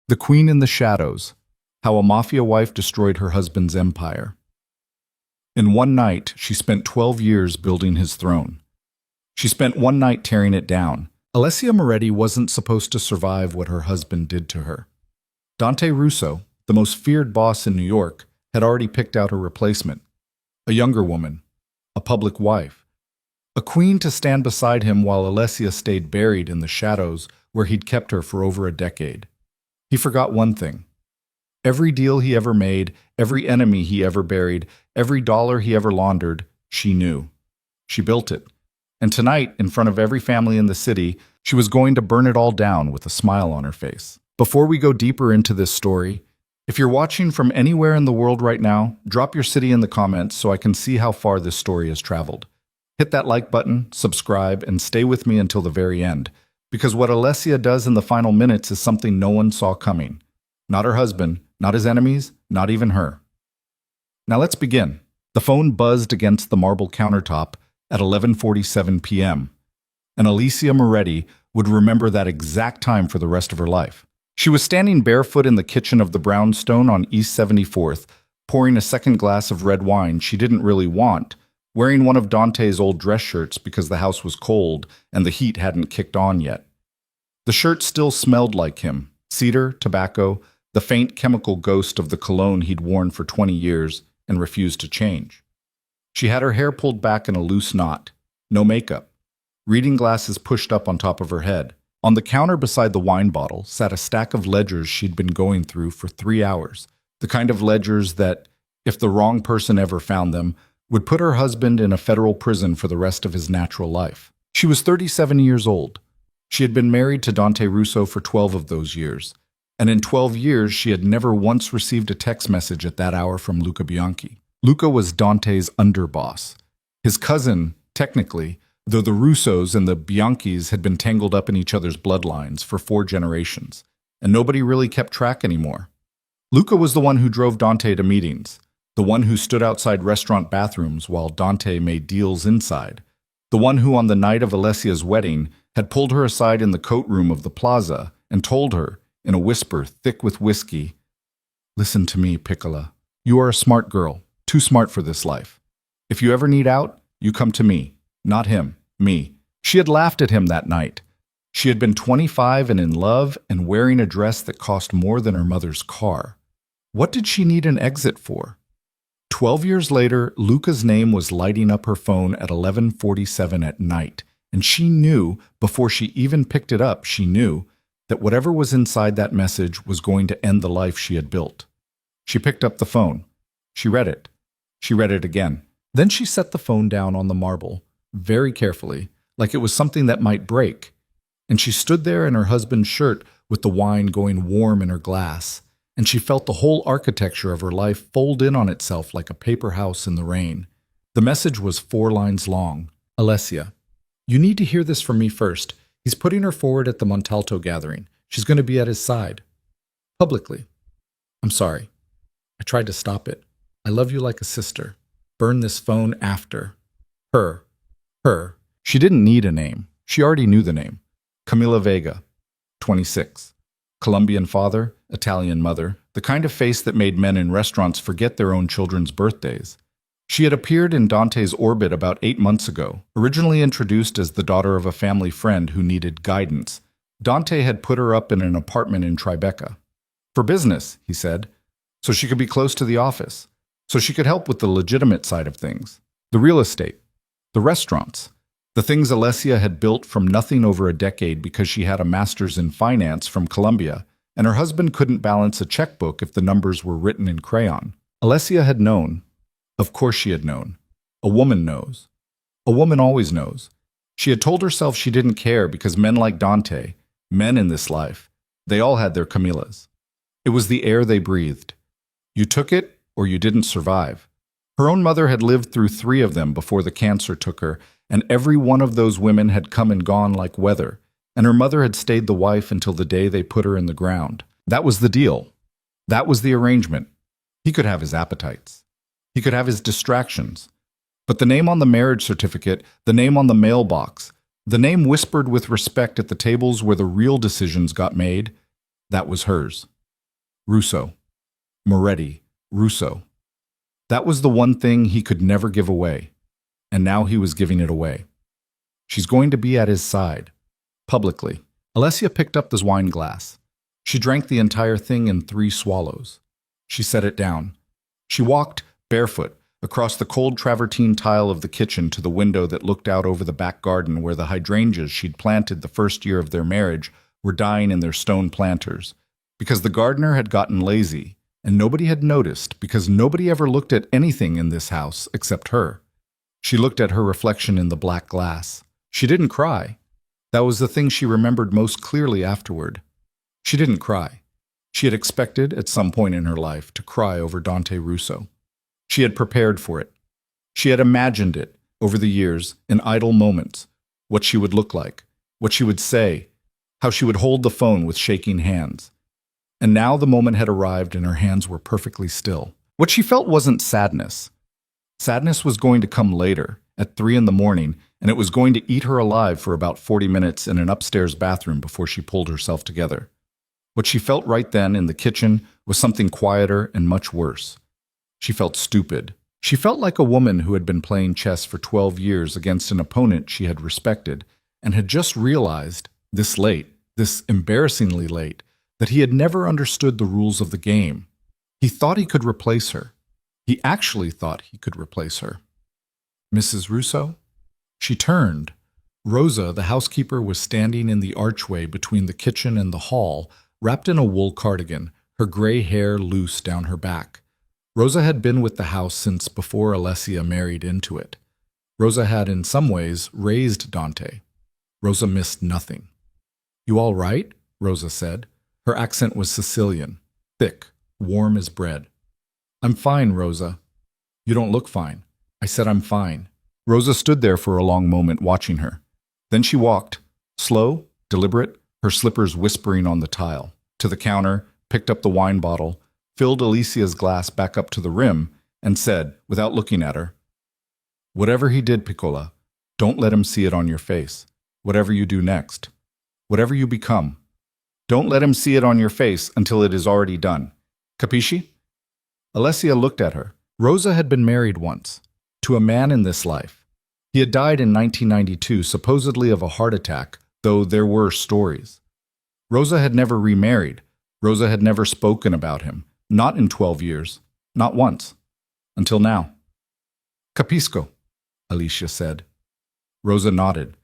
The Queen in the Shadows: How a Mafia Wife Destroyed Her Husband's Empire. In one night, she spent 12 years building his throne. She spent one night tearing it down. Alessia Moretti wasn't supposed to survive what her husband did to her. Dante Russo, the most feared boss in New York, had already picked out her replacement. A younger woman, a public wife, a queen to stand beside him while Alessia stayed buried in the shadows where he'd kept her for over a decade. He forgot one thing. Every deal he ever made, every enemy he ever buried, every dollar he ever laundered, she knew. She built it. And tonight, in front of every family in the city, she was going to burn it all down with a smile on her face. Before we go deeper into this story, if you're watching from anywhere in the world right now, drop your city in the comments so I can see how far this story has traveled. Hit that like button, subscribe, and stay with me until the very end, because what Alessia does in the final minutes is something no one saw coming. Not her husband, not his enemies, not even her. Now let's begin. The phone buzzed against the marble countertop at 11:47 p.m., and Alessia Moretti would remember that exact time for the rest of her life. She was standing barefoot in the kitchen of the brownstone on East 74th, pouring a second glass of red wine she didn't really want, wearing one of Dante's old dress shirts because the house was cold and the heat hadn't kicked on yet. The shirt still smelled like him: cedar, tobacco, the faint chemical ghost of the cologne he'd worn for 20 years and refused to change. She had her hair pulled back in a loose knot, no makeup, reading glasses pushed up on top of her head. On the counter beside the wine bottle sat a stack of ledgers she'd been going through for 3 hours, the kind of ledgers that, if the wrong person ever found them, would put her husband in a federal prison for the rest of his natural life. She was 37 years old. She had been married to Dante Russo for 12 of those years, and in 12 years she had never once received a text message at that hour from Luca Bianchi. Luca was Dante's underboss. His cousin, technically, though the Russos and the Bianchis had been tangled up in each other's bloodlines for 4 generations, and nobody really kept track anymore. Luca was the one who drove Dante to meetings, the one who stood outside restaurant bathrooms while Dante made deals inside, the one who on the night of Alessia's wedding had pulled her aside in the coat room of the plaza and told her, in a whisper thick with whiskey, "Listen to me, Piccola. You are a smart girl, too smart for this life. If you ever need out, you come to me, not him, me." She had laughed at him that night. She had been 25 and in love and wearing a dress that cost more than her mother's car. What did she need an exit for? 12 years later, Luca's name was lighting up her phone at 11:47 at night, and she knew, before she even picked it up, she knew that whatever was inside that message was going to end the life she had built. She picked up the phone. She read it. She read it again. Then she set the phone down on the marble, very carefully, like it was something that might break, and she stood there in her husband's shirt with the wine going warm in her glass, and she felt the whole architecture of her life fold in on itself like a paper house in the rain. The message was 4 lines long. "Alessia, you need to hear this from me first. He's putting her forward at the Montalto gathering. She's going to be at his side. Publicly. I'm sorry. I tried to stop it. I love you like a sister. Burn this phone after. Her. Her." She didn't need a name. She already knew the name. Camila Vega, 26. Colombian father, Italian mother, the kind of face that made men in restaurants forget their own children's birthdays. She had appeared in Dante's orbit about 8 months ago, originally introduced as the daughter of a family friend who needed guidance. Dante had put her up in an apartment in Tribeca. For business, he said, so she could be close to the office, so she could help with the legitimate side of things, the real estate, the restaurants, the things Alessia had built from nothing over a decade because she had a master's in finance from Columbia, and her husband couldn't balance a checkbook if the numbers were written in crayon. Alessia had known. Of course she had known. A woman knows. A woman always knows. She had told herself she didn't care because men like Dante, men in this life, they all had their Camilas. It was the air they breathed. You took it or you didn't survive. Her own mother had lived through 3 of them before the cancer took her, and every one of those women had come and gone like weather, and her mother had stayed the wife until the day they put her in the ground. That was the deal. That was the arrangement. He could have his appetites. He could have his distractions. But the name on the marriage certificate, the name on the mailbox, the name whispered with respect at the tables where the real decisions got made, that was hers. Russo. Moretti. Russo. That was the one thing he could never give away, and now he was giving it away. She's going to be at his side. Publicly. Alessia picked up the wine glass. She drank the entire thing in 3 swallows. She set it down. She walked, barefoot, across the cold travertine tile of the kitchen to the window that looked out over the back garden where the hydrangeas she'd planted the first year of their marriage were dying in their stone planters, because the gardener had gotten lazy, and nobody had noticed because nobody ever looked at anything in this house except her. She looked at her reflection in the black glass. She didn't cry. That was the thing she remembered most clearly afterward. She didn't cry. She had expected, at some point in her life, to cry over Dante Russo. She had prepared for it. She had imagined it, over the years, in idle moments, what she would look like, what she would say, how she would hold the phone with shaking hands. And now the moment had arrived and her hands were perfectly still. What she felt wasn't sadness. Sadness was going to come later, at 3 in the morning, and it was going to eat her alive for about 40 minutes in an upstairs bathroom before she pulled herself together. What she felt right then in the kitchen was something quieter and much worse. She felt stupid. She felt like a woman who had been playing chess for 12 years against an opponent she had respected and had just realized, this late, this embarrassingly late, that he had never understood the rules of the game. He thought he could replace her. He actually thought he could replace her. Mrs. Russo? She turned. Rosa, the housekeeper, was standing in the archway between the kitchen and the hall, wrapped in a wool cardigan, her gray hair loose down her back. Rosa had been with the house since before Alessia married into it. Rosa had, in some ways, raised Dante. Rosa missed nothing. "You all right?" Rosa said. Her accent was Sicilian, thick, warm as bread. "I'm fine, Rosa." "You don't look fine." I said I'm fine. Rosa stood there for a long moment watching her. Then she walked, slow, deliberate, her slippers whispering on the tile, to the counter, picked up the wine bottle, filled Alicia's glass back up to the rim, and said, without looking at her, "Whatever he did, Piccola, don't let him see it on your face. Whatever you do next. Whatever you become. Don't let him see it on your face until it is already done. Capisci?" Alessia looked at her. Rosa had been married once, to a man in this life. He had died in 1992, supposedly of a heart attack, though there were stories. Rosa had never remarried. Rosa had never spoken about him, not in 12 years, not once, until now. "Capisco," Alicia said. Rosa nodded.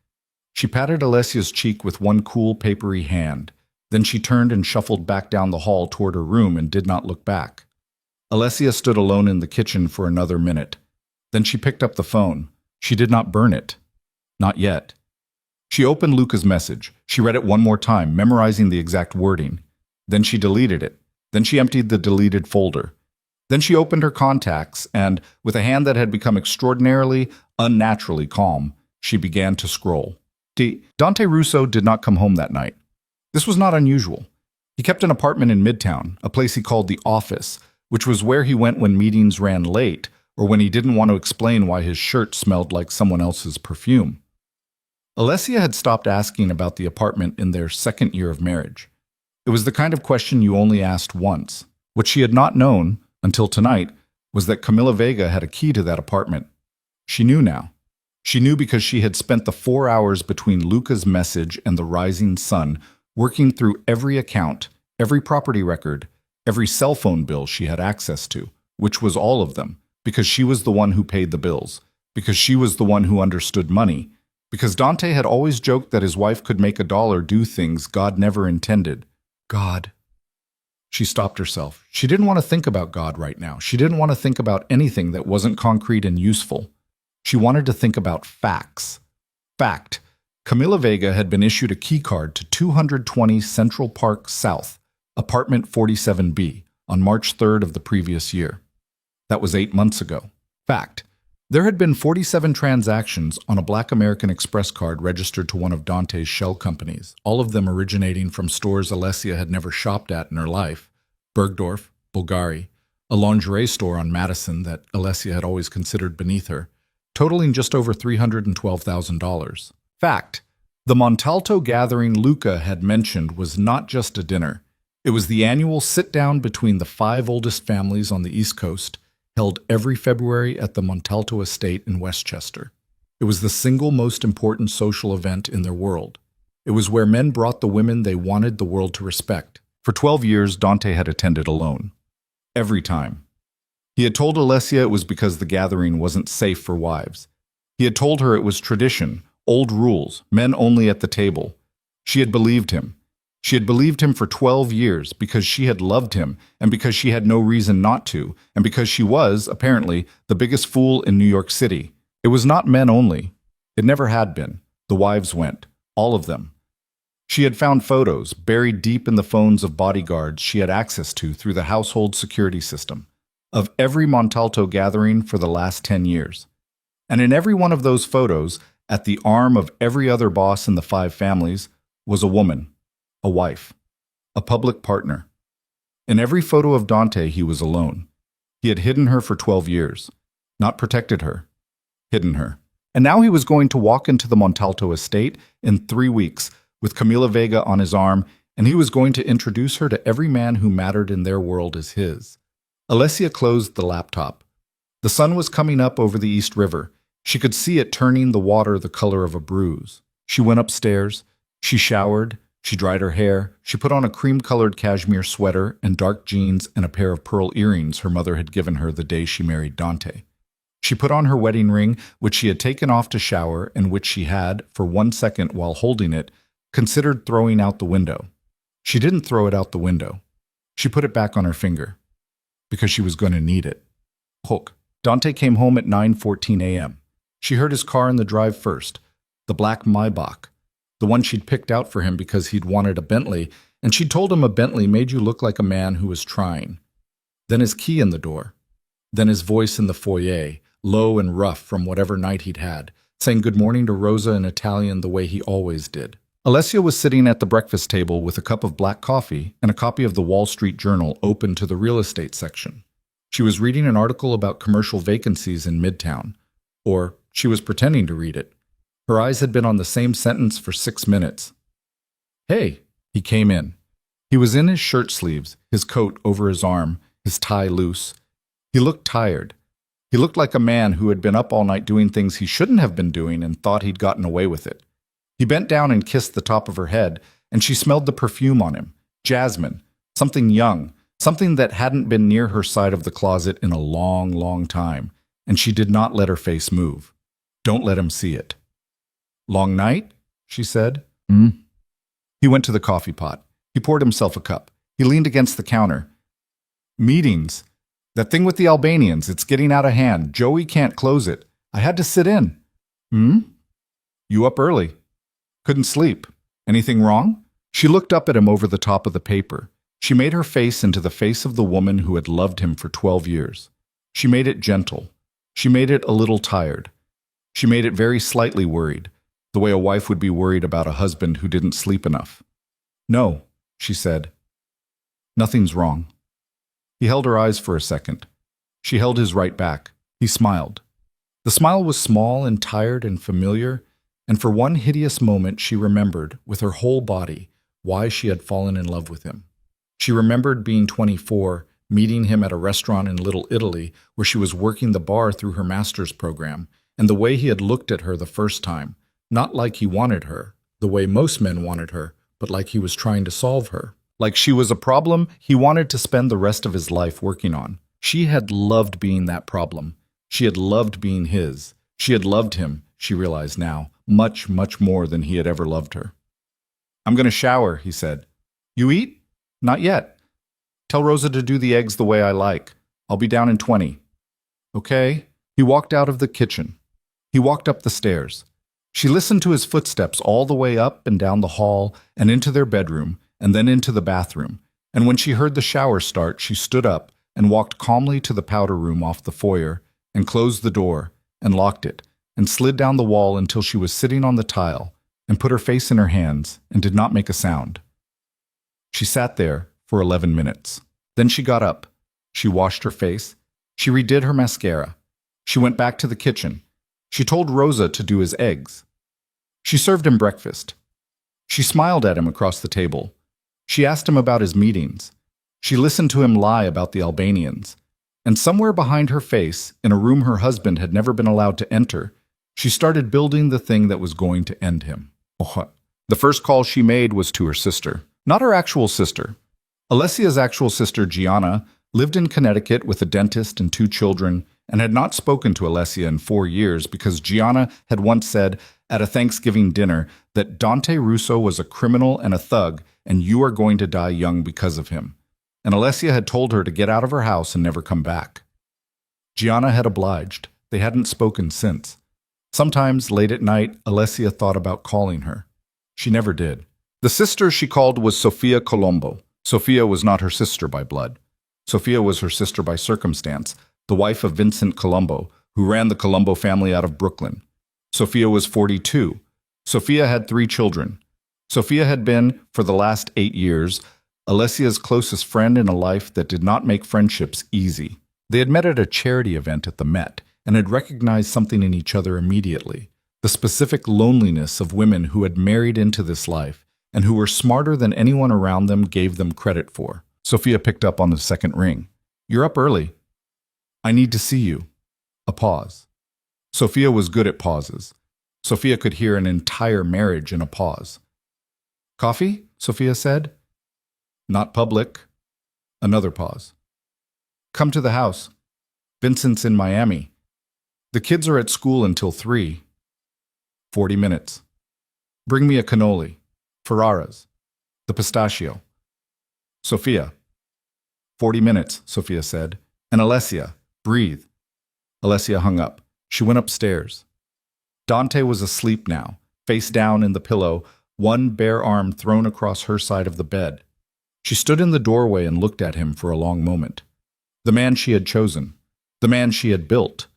She patted Alessia's cheek with one cool, papery hand. Then she turned and shuffled back down the hall toward her room and did not look back. Alessia stood alone in the kitchen for another minute. Then she picked up the phone. She did not burn it. Not yet. She opened Luca's message. She read it one more time, memorizing the exact wording. Then she deleted it. Then she emptied the deleted folder. Then she opened her contacts and, with a hand that had become extraordinarily, unnaturally calm, she began to scroll. Dante Russo did not come home that night. This was not unusual. He kept an apartment in Midtown, a place he called the office, which was where he went when meetings ran late or when he didn't want to explain why his shirt smelled like someone else's perfume. Alessia had stopped asking about the apartment in their second year of marriage. It was the kind of question you only asked once. What she had not known, until tonight, was that Camilla Vega had a key to that apartment. She knew now. She knew because she had spent the 4 hours between Luca's message and the rising sun working through every account, every property record, every cell phone bill she had access to, which was all of them, because she was the one who paid the bills, because she was the one who understood money, because Dante had always joked that his wife could make a dollar do things God never intended. God. She stopped herself. She didn't want to think about God right now. She didn't want to think about anything that wasn't concrete and useful. She wanted to think about facts. Fact. Camilla Vega had been issued a key card to 220 Central Park South, apartment 47B, on March 3rd of the previous year. That was 8 months ago. Fact. There had been 47 transactions on a Black American Express card registered to one of Dante's shell companies, all of them originating from stores Alessia had never shopped at in her life. Bergdorf, Bulgari, a lingerie store on Madison that Alessia had always considered beneath her, totaling just over $312,000. Fact. The Montalto gathering Luca had mentioned was not just a dinner. It was the annual sit-down between the 5 oldest families on the East Coast, held every February at the Montalto Estate in Westchester. It was the single most important social event in their world. It was where men brought the women they wanted the world to respect. For 12 years, Dante had attended alone. Every time. He had told Alessia it was because the gathering wasn't safe for wives. He had told her it was tradition, old rules, men only at the table. She had believed him. She had believed him for 12 years because she had loved him and because she had no reason not to, and because she was, apparently, the biggest fool in New York City. It was not men only. It never had been. The wives went. All of them. She had found photos buried deep in the phones of bodyguards she had access to through the household security system of every Montalto gathering for the last 10 years. And in every one of those photos, at the arm of every other boss in the 5 families, was a woman, a wife, a public partner. In every photo of Dante, he was alone. He had hidden her for 12 years, not protected her, hidden her. And now he was going to walk into the Montalto estate in 3 weeks, with Camila Vega on his arm, and he was going to introduce her to every man who mattered in their world as his. Alessia closed the laptop. The sun was coming up over the East River. She could see it turning the water the color of a bruise. She went upstairs. She showered. She dried her hair. She put on a cream-colored cashmere sweater and dark jeans and a pair of pearl earrings her mother had given her the day she married Dante. She put on her wedding ring, which she had taken off to shower and which she had, for 1 second while holding it, considered throwing out the window. She didn't throw it out the window. She put it back on her finger, because she was going to need it. Hook. Dante came home at 9:14 a.m. She heard his car in the drive first, the black Maybach, the one she'd picked out for him because he'd wanted a Bentley, and she'd told him a Bentley made you look like a man who was trying. Then his key in the door. Then his voice in the foyer, low and rough from whatever night he'd had, saying good morning to Rosa in Italian the way he always did. Alessia was sitting at the breakfast table with a cup of black coffee and a copy of the Wall Street Journal open to the real estate section. She was reading an article about commercial vacancies in Midtown. Or she was pretending to read it. Her eyes had been on the same sentence for 6 minutes. Hey, he came in. He was in his shirt sleeves, his coat over his arm, his tie loose. He looked tired. He looked like a man who had been up all night doing things he shouldn't have been doing and thought he'd gotten away with it. He bent down and kissed the top of her head, and she smelled the perfume on him. Jasmine. Something young. Something that hadn't been near her side of the closet in a long, long time, and she did not let her face move. Don't let him see it. Long night? She said. He went to the coffee pot. He poured himself a cup. He leaned against the counter. Meetings. That thing with the Albanians, it's getting out of hand. Joey can't close it. I had to sit in. You up early? Couldn't sleep. Anything wrong? She looked up at him over the top of the paper. She made her face into the face of the woman who had loved him for 12 years. She made it gentle. She made it a little tired. She made it very slightly worried, the way a wife would be worried about a husband who didn't sleep enough. No, she said. Nothing's wrong. He held her eyes for a second. She held his right back. He smiled. The smile was small and tired and familiar, and for one hideous moment she remembered, with her whole body, why she had fallen in love with him. She remembered being 24, meeting him at a restaurant in Little Italy where she was working the bar through her master's program, and the way he had looked at her the first time, not like he wanted her, the way most men wanted her, but like he was trying to solve her. Like she was a problem he wanted to spend the rest of his life working on. She had loved being that problem. She had loved being his. She had loved him, she realized now, much, much more than he had ever loved her. I'm going to shower, he said. You eat? Not yet. Tell Rosa to do the eggs the way I like. I'll be down in 20. Okay. He walked out of the kitchen. He walked up the stairs. She listened to his footsteps all the way up and down the hall and into their bedroom and then into the bathroom. And when she heard the shower start, she stood up and walked calmly to the powder room off the foyer and closed the door and locked it and slid down the wall until she was sitting on the tile and put her face in her hands and did not make a sound. She sat there for 11 minutes. Then she got up. She washed her face. She redid her mascara. She went back to the kitchen. She told Rosa to do his eggs. She served him breakfast. She smiled at him across the table. She asked him about his meetings. She listened to him lie about the Albanians. And somewhere behind her face, in a room her husband had never been allowed to enter, she started building the thing that was going to end him. The first call she made was to her sister. Not her actual sister. Alessia's actual sister, Gianna, lived in Connecticut with a dentist and 2 children and had not spoken to Alessia in 4 years because Gianna had once said at a Thanksgiving dinner that Dante Russo was a criminal and a thug and you are going to die young because of him. And Alessia had told her to get out of her house and never come back. Gianna had obliged. They hadn't spoken since. Sometimes, late at night, Alessia thought about calling her. She never did. The sister she called was Sofia Colombo. Sofia was not her sister by blood. Sofia was her sister by circumstance, the wife of Vincent Colombo, who ran the Colombo family out of Brooklyn. Sofia was 42. Sofia had 3 children. Sofia had been, for the last 8 years, Alessia's closest friend in a life that did not make friendships easy. They had met at a charity event at the Met and had recognized something in each other immediately, the specific loneliness of women who had married into this life and who were smarter than anyone around them gave them credit for. Sofia picked up on the second ring. "You're up early. I need to see you." A pause. Sofia was good at pauses. Sofia could hear an entire marriage in a pause. "Coffee?" Sofia said. "Not public." Another pause. "Come to the house. Vincent's in Miami. The kids are at school until 3. 40 minutes. Bring me a cannoli. Ferraras. The pistachio." "Sofia." 40 minutes, Sofia said. "And Alessia, breathe." Alessia hung up. She went upstairs. Dante was asleep now, face down in the pillow, one bare arm thrown across her side of the bed. She stood in the doorway and looked at him for a long moment. The man she had chosen. The man she had built.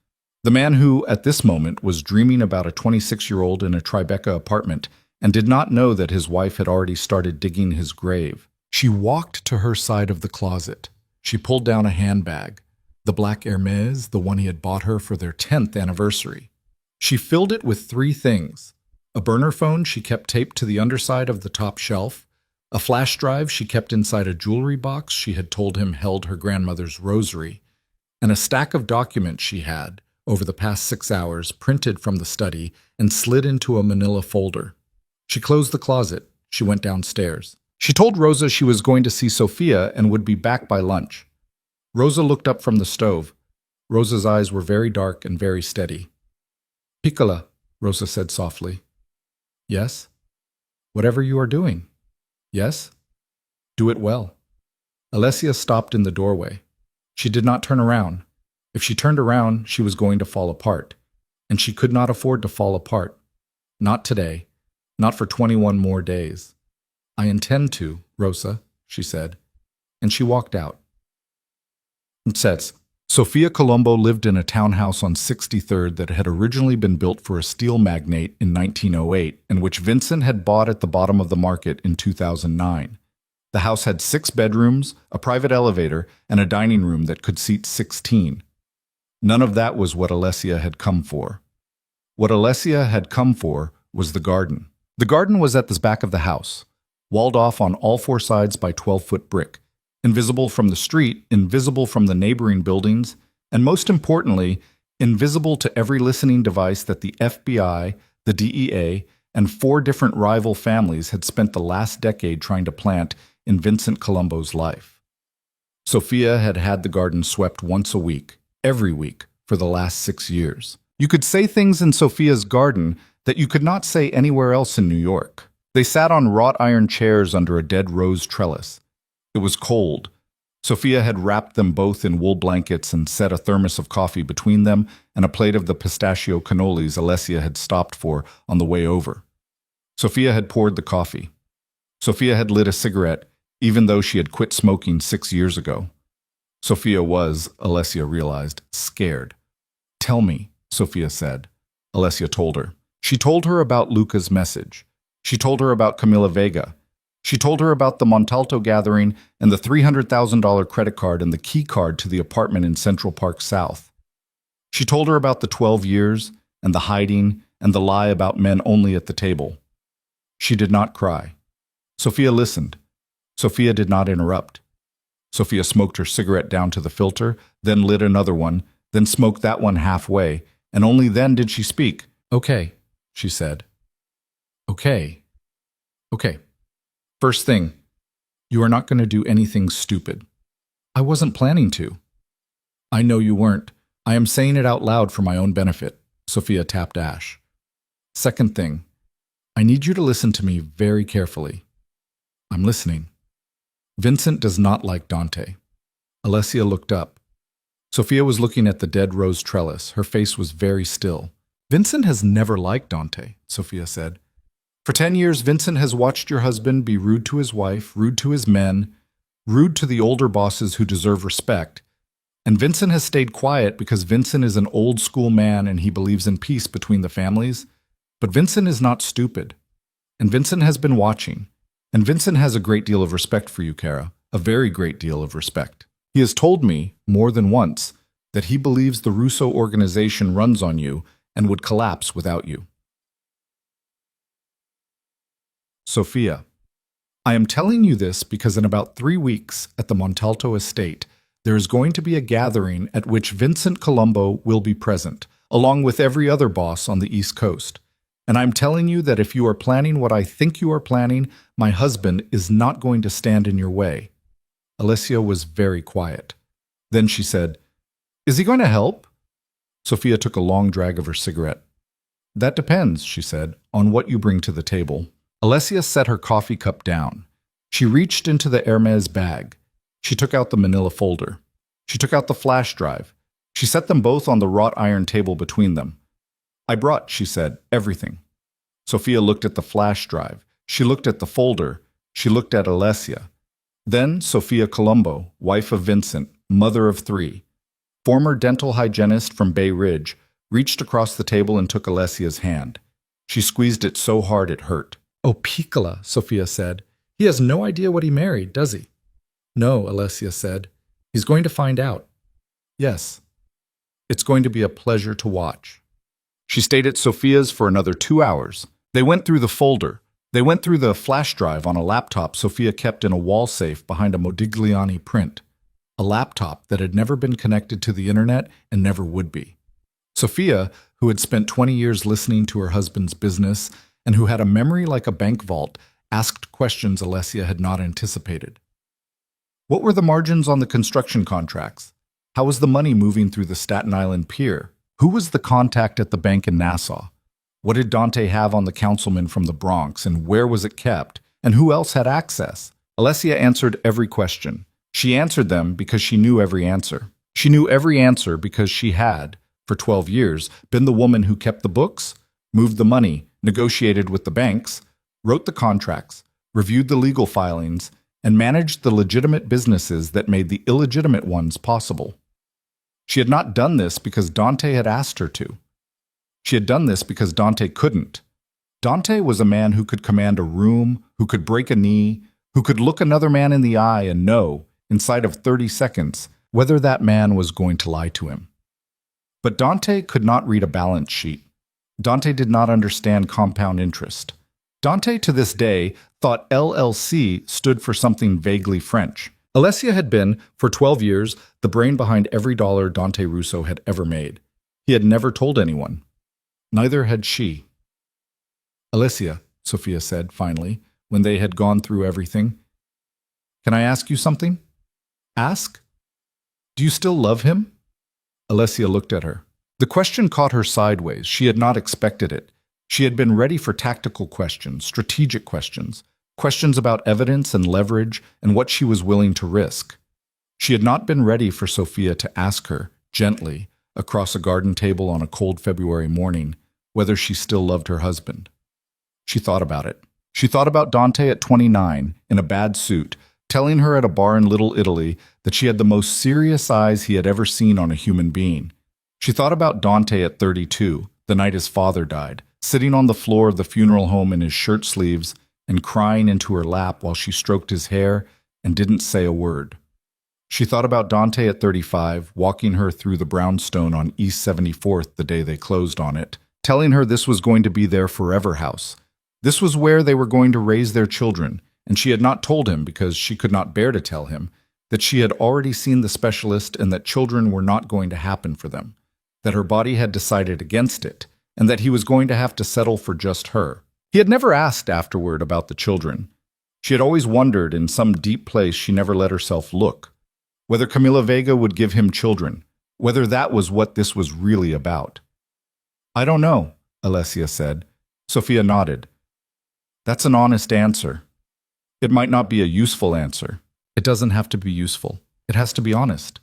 The man who, at this moment, was dreaming about a 26-year-old in a Tribeca apartment and did not know that his wife had already started digging his grave. She walked to her side of the closet. She pulled down a handbag, the black Hermes, the one he had bought her for their 10th anniversary. She filled it with 3 things: a burner phone she kept taped to the underside of the top shelf, a flash drive she kept inside a jewelry box she had told him held her grandmother's rosary, and a stack of documents she had, over the past 6 hours, printed from the study and slid into a manila folder. She closed the closet. She went downstairs. She told Rosa she was going to see Sofia and would be back by lunch. Rosa looked up from the stove. Rosa's eyes were very dark and very steady. "Piccola," Rosa said softly. "Yes?" "Whatever you are doing." "Yes?" "Do it well." Alessia stopped in the doorway. She did not turn around. If she turned around, she was going to fall apart. And she could not afford to fall apart. Not today. Not for 21 more days. "I intend to, Rosa," she said. And she walked out. Sofia Colombo lived in a townhouse on 63rd that had originally been built for a steel magnate in 1908 and which Vincent had bought at the bottom of the market in 2009. The house had 6 bedrooms, a private elevator, and a dining room that could seat 16. None of that was what Alessia had come for. What Alessia had come for was the garden. The garden was at the back of the house, walled off on all 4 sides by 12-foot brick, invisible from the street, invisible from the neighboring buildings, and most importantly, invisible to every listening device that the FBI, the DEA, and 4 different rival families had spent the last decade trying to plant in Vincent Colombo's life. Sofia had had the garden swept once a week, every week, for the last 6 years. You could say things in Sofia's garden that you could not say anywhere else in New York. They sat on wrought iron chairs under a dead rose trellis. It was cold. Sofia had wrapped them both in wool blankets and set a thermos of coffee between them and a plate of the pistachio cannolis Alessia had stopped for on the way over. Sofia had poured the coffee. Sofia had lit a cigarette, even though she had quit smoking 6 years ago. Sofia was, Alessia realized, scared. "Tell me," Sofia said. Alessia told her. She told her about Luca's message. She told her about Camila Vega. She told her about the Montalto gathering and the $300,000 credit card and the key card to the apartment in Central Park South. She told her about the 12 years and the hiding and the lie about men only at the table. She did not cry. Sofia listened. Sophia did not interrupt. Sophia smoked her cigarette down to the filter, then lit another one, then smoked that one halfway, and only then did she speak. "Okay," she said. "Okay. Okay. First thing, you are not going to do anything stupid." "I wasn't planning to." "I know you weren't. I am saying it out loud for my own benefit." Sophia tapped Ash. "Second thing, I need you to listen to me very carefully." "I'm listening." "Vincent does not like Dante." Alessia looked up. Sophia was looking at the dead rose trellis. Her face was very still. "Vincent has never liked Dante," Sophia said. "For 10 years, Vincent has watched your husband be rude to his wife, rude to his men, rude to the older bosses who deserve respect. And Vincent has stayed quiet because Vincent is an old-school man and he believes in peace between the families. But Vincent is not stupid. And Vincent has been watching. And Vincent has a great deal of respect for you, Kara. A very great deal of respect. He has told me, more than once, that he believes the Russo organization runs on you and would collapse without you." Sophia, I am telling you this because in about 3 weeks at the Montalto estate, there is going to be a gathering at which Vincent Colombo will be present, along with every other boss on the East Coast. And I'm telling you that if you are planning what I think you are planning, my husband is not going to stand in your way. Alessia was very quiet. Then she said, "Is he going to help?" Sophia took a long drag of her cigarette. "That depends," she said, "on what you bring to the table." Alessia set her coffee cup down. She reached into the Hermes bag. She took out the manila folder. She took out the flash drive. She set them both on the wrought iron table between them. "I brought," she said, "everything." Sophia looked at the flash drive. She looked at the folder. She looked at Alessia. Then Sophia Colombo, wife of Vincent, mother of 3, former dental hygienist from Bay Ridge, reached across the table and took Alessia's hand. She squeezed it so hard it hurt. "Oh, Piccola," Sophia said. "He has no idea what he married, does he?" "No," Alessia said. "He's going to find out." "Yes. It's going to be a pleasure to watch." She stayed at Sophia's for another 2 hours. They went through the folder. They went through the flash drive on a laptop Sophia kept in a wall safe behind a Modigliani print. A laptop that had never been connected to the internet and never would be. Sophia, who had spent 20 years listening to her husband's business and who had a memory like a bank vault, asked questions Alessia had not anticipated. What were the margins on the construction contracts? How was the money moving through the Staten Island pier? Who was the contact at the bank in Nassau? What did Dante have on the councilman from the Bronx, and where was it kept? And who else had access? Alessia answered every question. She answered them because she knew every answer. She knew every answer because she had, for 12 years, been the woman who kept the books, moved the money, negotiated with the banks, wrote the contracts, reviewed the legal filings, and managed the legitimate businesses that made the illegitimate ones possible. She had not done this because Dante had asked her to. She had done this because Dante couldn't. Dante was a man who could command a room, who could break a knee, who could look another man in the eye and know, inside of 30 seconds, whether that man was going to lie to him. But Dante could not read a balance sheet. Dante did not understand compound interest. Dante, to this day, thought LLC stood for something vaguely French. Alessia had been, for 12 years, the brain behind every dollar Dante Russo had ever made. He had never told anyone. Neither had she. "Alessia," Sophia said, finally, when they had gone through everything, "can I ask you something?" "Ask?" "Do you still love him?" Alessia looked at her. The question caught her sideways. She had not expected it. She had been ready for tactical questions, strategic questions, questions about evidence and leverage and what she was willing to risk. She had not been ready for Sophia to ask her, gently, across a garden table on a cold February morning, whether she still loved her husband. She thought about it. She thought about Dante at 29, in a bad suit, telling her at a bar in Little Italy that she had the most serious eyes he had ever seen on a human being. She thought about Dante at 32, the night his father died, sitting on the floor of the funeral home in his shirt sleeves and crying into her lap while she stroked his hair and didn't say a word. She thought about Dante at 35, walking her through the brownstone on East 74th the day they closed on it, telling her this was going to be their forever house. This was where they were going to raise their children, and she had not told him because she could not bear to tell him that she had already seen the specialist and that children were not going to happen for them, that her body had decided against it, and that he was going to have to settle for just her. He had never asked afterward about the children. She had always wondered in some deep place she never let herself look, whether Camila Vega would give him children, whether that was what this was really about. I don't know, Alessia said. Sophia nodded. That's an honest answer. It might not be a useful answer. It doesn't have to be useful. It has to be honest.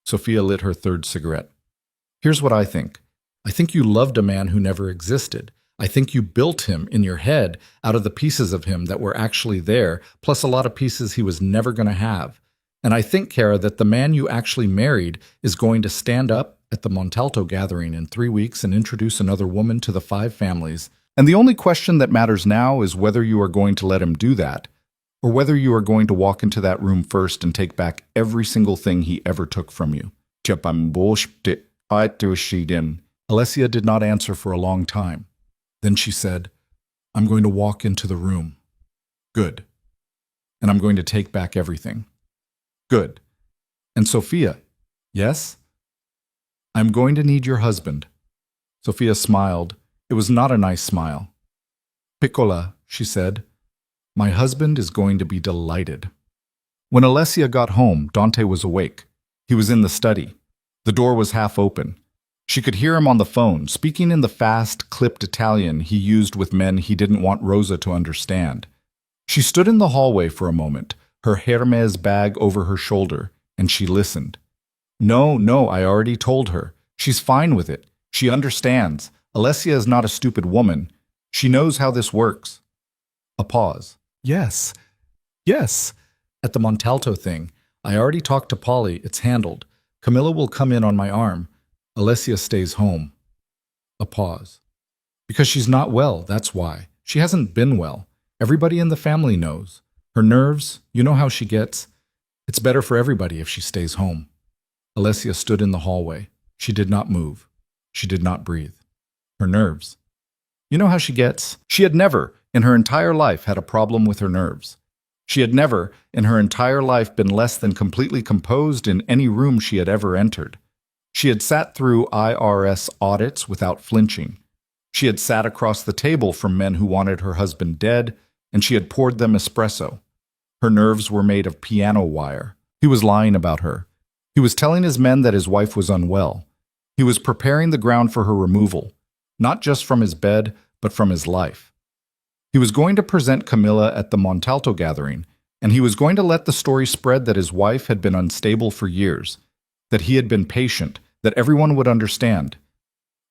Sophia lit her third cigarette. Here's what I think. I think you loved a man who never existed. I think you built him in your head out of the pieces of him that were actually there, plus a lot of pieces he was never going to have. And I think, Kara, that the man you actually married is going to stand up at the Montalto gathering in 3 weeks and introduce another woman to the 5 families. And the only question that matters now is whether you are going to let him do that, or whether you are going to walk into that room first and take back every single thing he ever took from you. Alessia did not answer for a long time. Then she said, I'm going to walk into the room. Good. And I'm going to take back everything. Good. And Sophia, yes? I'm going to need your husband. Sophia smiled. It was not a nice smile. Piccola, she said, my husband is going to be delighted. When Alessia got home, Dante was awake. He was in the study. The door was half open. She could hear him on the phone, speaking in the fast, clipped Italian he used with men he didn't want Rosa to understand. She stood in the hallway for a moment, her Hermes bag over her shoulder, and she listened. No, I already told her. She's fine with it. She understands. Alessia is not a stupid woman. She knows how this works. A pause. Yes. At the Montalto thing, I already talked to Polly. It's handled. Camilla will come in on my arm. Alessia stays home. A pause. Because she's not well, that's why. She hasn't been well. Everybody in the family knows. Her nerves, you know how she gets. It's better for everybody if she stays home. Alessia stood in the hallway. She did not move. She did not breathe. Her nerves. You know how she gets? She had never, in her entire life, had a problem with her nerves. She had never, in her entire life, been less than completely composed in any room she had ever entered. She had sat through IRS audits without flinching. She had sat across the table from men who wanted her husband dead, and she had poured them espresso. Her nerves were made of piano wire. He was lying about her. He was telling his men that his wife was unwell. He was preparing the ground for her removal, not just from his bed, but from his life. He was going to present Camilla at the Montalto gathering, and he was going to let the story spread that his wife had been unstable for years, that he had been patient, that everyone would understand.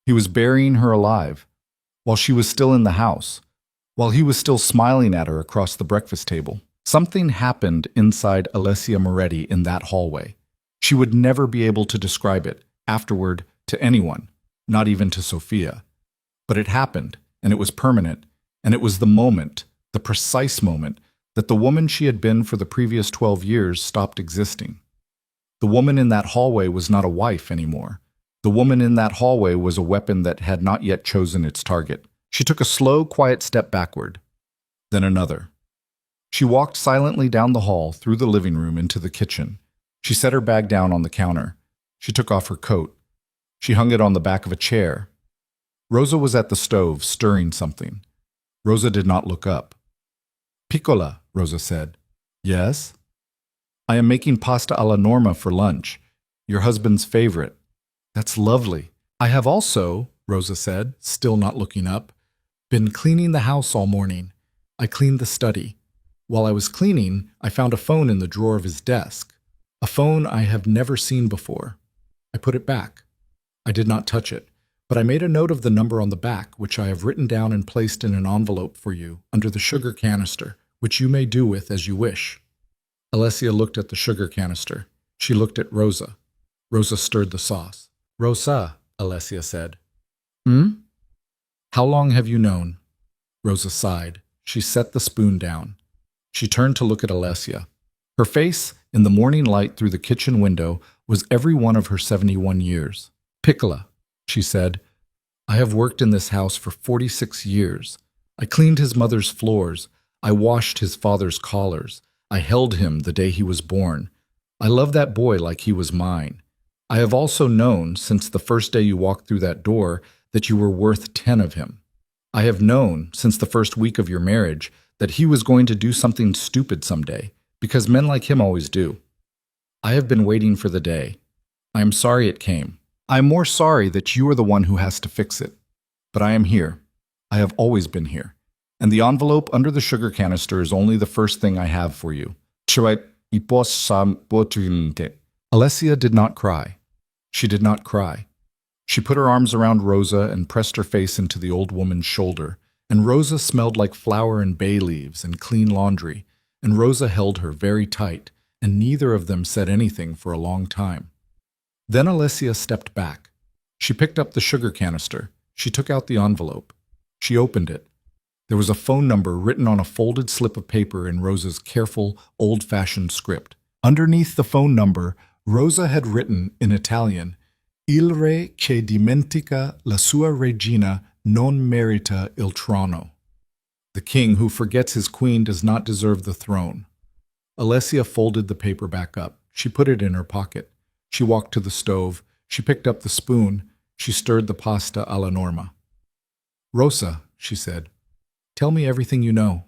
He was burying her alive, while she was still in the house, while he was still smiling at her across the breakfast table. Something happened inside Alessia Moretti in that hallway. She would never be able to describe it, afterward, to anyone, not even to Sophia. But it happened, and it was permanent, and it was the moment, the precise moment, that the woman she had been for the previous 12 years stopped existing. The woman in that hallway was not a wife anymore. The woman in that hallway was a weapon that had not yet chosen its target. She took a slow, quiet step backward, then another. She walked silently down the hall, through the living room, into the kitchen. She set her bag down on the counter. She took off her coat. She hung it on the back of a chair. Rosa was at the stove, stirring something. Rosa did not look up. Piccola, Rosa said. Yes? I am making pasta alla norma for lunch, your husband's favorite. That's lovely. I have also, Rosa said, still not looking up, been cleaning the house all morning. I cleaned the study. While I was cleaning, I found a phone in the drawer of his desk. A phone I have never seen before. I put it back. I did not touch it, but I made a note of the number on the back, which I have written down and placed in an envelope for you under the sugar canister, which you may do with as you wish. Alessia looked at the sugar canister. She looked at Rosa. Rosa stirred the sauce. Rosa, Alessia said. How long have you known? Rosa sighed. She set the spoon down. She turned to look at Alessia. Her face, in the morning light through the kitchen window, was every one of her 71 years. Piccola, she said, I have worked in this house for 46 years. I cleaned his mother's floors. I washed his father's collars. I held him the day he was born. I love that boy like he was mine. I have also known, since the first day you walked through that door, that you were worth 10 of him. I have known, since the first week of your marriage, that he was going to do something stupid someday, because men like him always do. I have been waiting for the day. I am sorry it came. I am more sorry that you are the one who has to fix it. But I am here. I have always been here. And the envelope under the sugar canister is only the first thing I have for you. Alessia did not cry. She did not cry. She put her arms around Rosa and pressed her face into the old woman's shoulder, and Rosa smelled like flower and bay leaves and clean laundry, and Rosa held her very tight, and neither of them said anything for a long time. Then Alessia stepped back. She picked up the sugar canister. She took out the envelope. She opened it. There was a phone number written on a folded slip of paper in Rosa's careful, old-fashioned script. Underneath the phone number, Rosa had written in Italian, Il re che dimentica la sua regina non merita il trono. The king who forgets his queen does not deserve the throne. Alessia folded the paper back up. She put it in her pocket. She walked to the stove. She picked up the spoon. She stirred the pasta alla norma. Rosa, she said, tell me everything you know.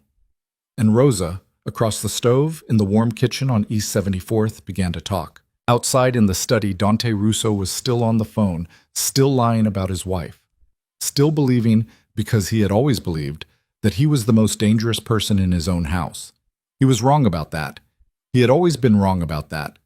And Rosa, across the stove in the warm kitchen on East 74th, began to talk. Outside in the study, Dante Russo was still on the phone, still lying about his wife, still believing, because he had always believed, that he was the most dangerous person in his own house. He was wrong about that. He had always been wrong about that.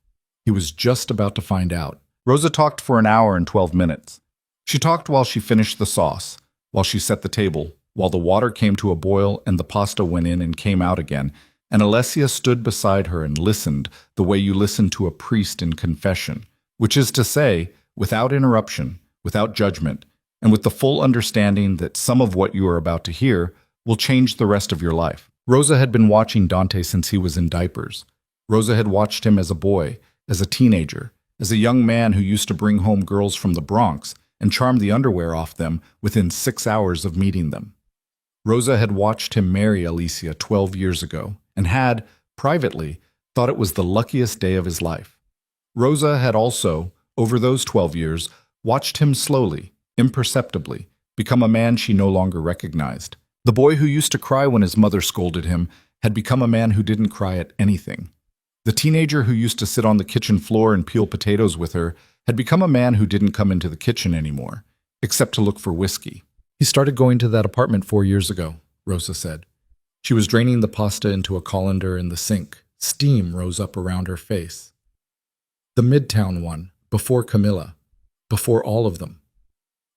He was just about to find out. Rosa talked for an hour and 12 minutes. She talked while she finished the sauce, while she set the table, while the water came to a boil and the pasta went in and came out again, and Alessia stood beside her and listened the way you listen to a priest in confession, which is to say, without interruption, without judgment, and with the full understanding that some of what you are about to hear will change the rest of your life. Rosa had been watching Dante since he was in diapers. Rosa had watched him as a boy, as a teenager, as a young man who used to bring home girls from the Bronx and charm the underwear off them within 6 hours of meeting them. Rosa had watched him marry Alicia 12 years ago and had, privately, thought it was the luckiest day of his life. Rosa had also, over those 12 years, watched him slowly, imperceptibly, become a man she no longer recognized. The boy who used to cry when his mother scolded him had become a man who didn't cry at anything. The teenager who used to sit on the kitchen floor and peel potatoes with her had become a man who didn't come into the kitchen anymore, except to look for whiskey. He started going to that apartment 4 years ago, Rosa said. She was draining the pasta into a colander in the sink. Steam rose up around her face. The Midtown one, before Camilla, before all of them.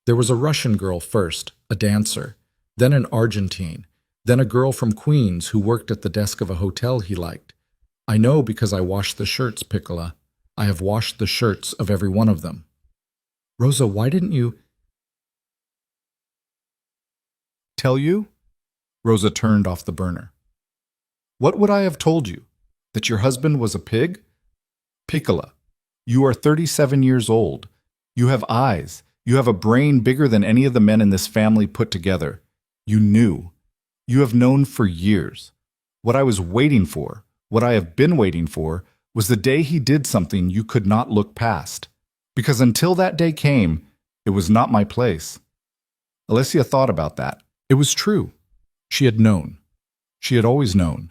There was a Russian girl first, a dancer, then an Argentine, then a girl from Queens who worked at the desk of a hotel he liked. I know because I washed the shirts, Piccola. I have washed the shirts of every one of them. Rosa, why didn't you... Tell you? Rosa turned off the burner. What would I have told you? That your husband was a pig? Piccola, you are 37 years old. You have eyes. You have a brain bigger than any of the men in this family put together. You knew. You have known for years. What I was waiting for, what I have been waiting for, was the day he did something you could not look past. Because until that day came, it was not my place. Alessia thought about that. It was true. She had known. She had always known.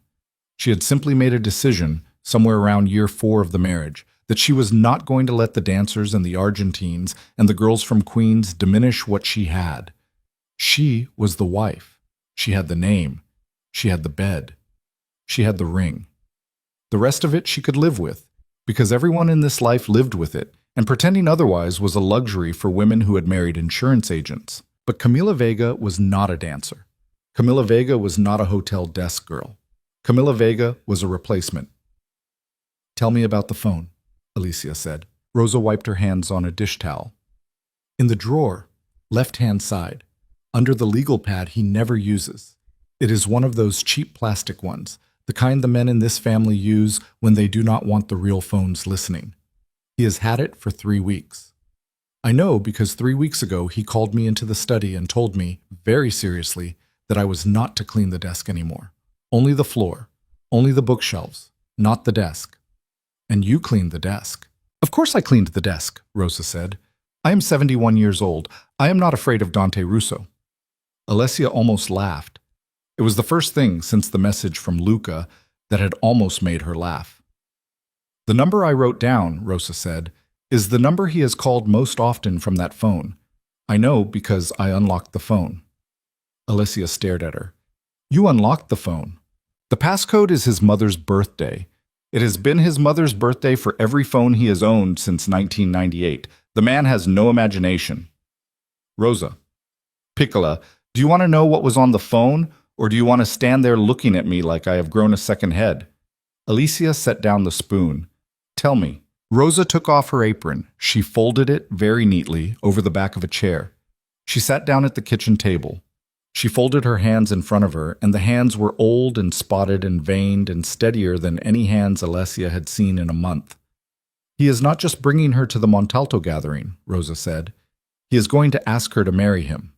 She had simply made a decision, somewhere around year 4 of the marriage, that she was not going to let the dancers and the Argentines and the girls from Queens diminish what she had. She was the wife. She had the name. She had the bed. She had the ring. The rest of it she could live with, because everyone in this life lived with it, and pretending otherwise was a luxury for women who had married insurance agents. But Camila Vega was not a dancer. Camila Vega was not a hotel desk girl. Camila Vega was a replacement. Tell me about the phone, Alicia said. Rosa wiped her hands on a dish towel. In the drawer, left-hand side, under the legal pad he never uses. It is one of those cheap plastic ones, the kind the men in this family use when they do not want the real phones listening. He has had it for 3 weeks. I know because 3 weeks ago he called me into the study and told me, very seriously, that I was not to clean the desk anymore. Only the floor. Only the bookshelves. Not the desk. And you cleaned the desk. Of course I cleaned the desk, Rosa said. I am 71 years old. I am not afraid of Dante Russo. Alessia almost laughed. It was the first thing since the message from Luca that had almost made her laugh. The number I wrote down, Rosa said, is the number he has called most often from that phone. I know because I unlocked the phone. Alessia stared at her. You unlocked the phone. The passcode is his mother's birthday. It has been his mother's birthday for every phone he has owned since 1998. The man has no imagination. Rosa. Piccola, do you want to know what was on the phone, or do you want to stand there looking at me like I have grown a second head? Alicia set down the spoon. Tell me. Rosa took off her apron. She folded it very neatly over the back of a chair. She sat down at the kitchen table. She folded her hands in front of her, and the hands were old and spotted and veined and steadier than any hands Alessia had seen in a month. He is not just bringing her to the Montalto gathering, Rosa said. He is going to ask her to marry him.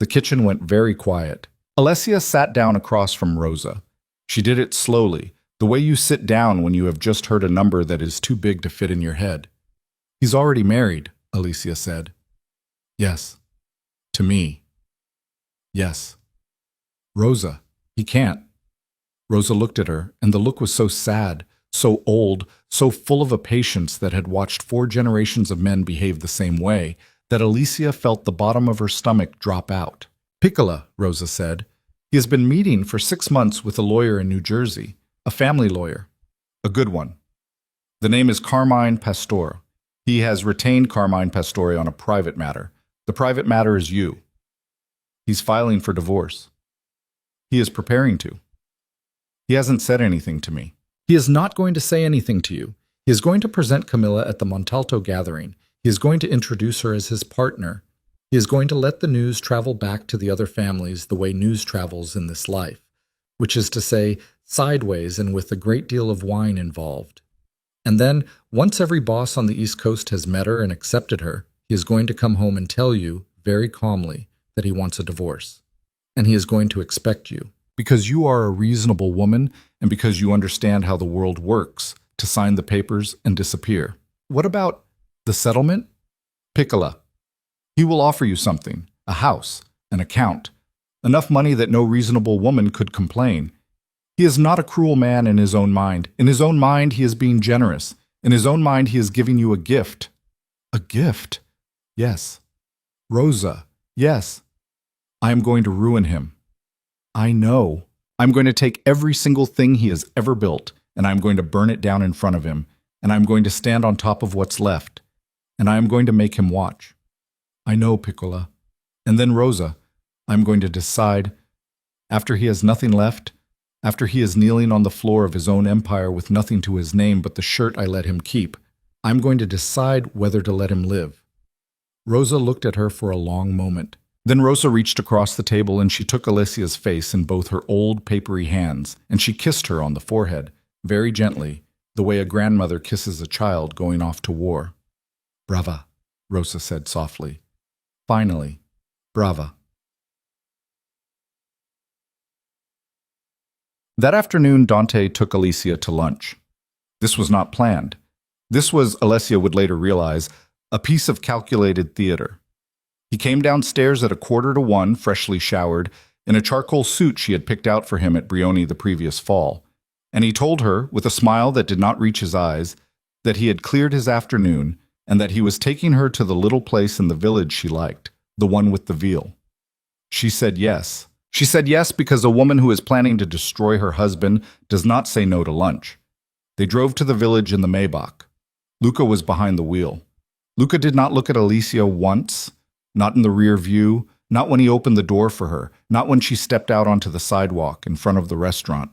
The kitchen went very quiet. Alessia sat down across from Rosa. She did it slowly, the way you sit down when you have just heard a number that is too big to fit in your head. He's already married, Alicia said. Yes. To me. Yes. Rosa, he can't. Rosa looked at her, and the look was so sad, so old, so full of a patience that had watched 4 generations of men behave the same way, that Alicia felt the bottom of her stomach drop out. Piccola, Rosa said. He has been meeting for 6 months with a lawyer in New Jersey, a family lawyer. A good one. The name is Carmine Pastore. He has retained Carmine Pastore on a private matter. The private matter is you. He's filing for divorce. He is preparing to. He hasn't said anything to me. He is not going to say anything to you. He is going to present Camilla at the Montalto gathering. He is going to introduce her as his partner. He is going to let the news travel back to the other families the way news travels in this life, which is to say, sideways and with a great deal of wine involved. And then, once every boss on the East Coast has met her and accepted her, he is going to come home and tell you, very calmly, that he wants a divorce. And he is going to expect you, because you are a reasonable woman and because you understand how the world works, to sign the papers and disappear. What about the settlement? Piccola. He will offer you something, a house, an account, enough money that no reasonable woman could complain. He is not a cruel man in his own mind. In his own mind, he is being generous. In his own mind, he is giving you a gift. A gift? Yes. Rosa, yes. I am going to ruin him. I know. I'm going to take every single thing he has ever built, and I'm going to burn it down in front of him, and I'm going to stand on top of what's left, and I am going to make him watch. I know, Piccola. And then Rosa, I'm going to decide, after he has nothing left, after he is kneeling on the floor of his own empire with nothing to his name but the shirt I let him keep, I'm going to decide whether to let him live. Rosa looked at her for a long moment. Then Rosa reached across the table and she took Alessia's face in both her old papery hands, and she kissed her on the forehead, very gently, the way a grandmother kisses a child going off to war. Brava, Rosa said softly. Finally, brava. That afternoon, Dante took Alicia to lunch. This was not planned. This was, Alessia would later realize, a piece of calculated theater. He came downstairs at 1:45, freshly showered, in a charcoal suit she had picked out for him at Brioni the previous fall, and he told her, with a smile that did not reach his eyes, that he had cleared his afternoon and that he was taking her to the little place in the village she liked, the one with the veal. She said yes. She said yes because a woman who is planning to destroy her husband does not say no to lunch. They drove to the village in the Maybach. Luca was behind the wheel. Luca did not look at Alicia once, not in the rear view, not when he opened the door for her, not when she stepped out onto the sidewalk in front of the restaurant.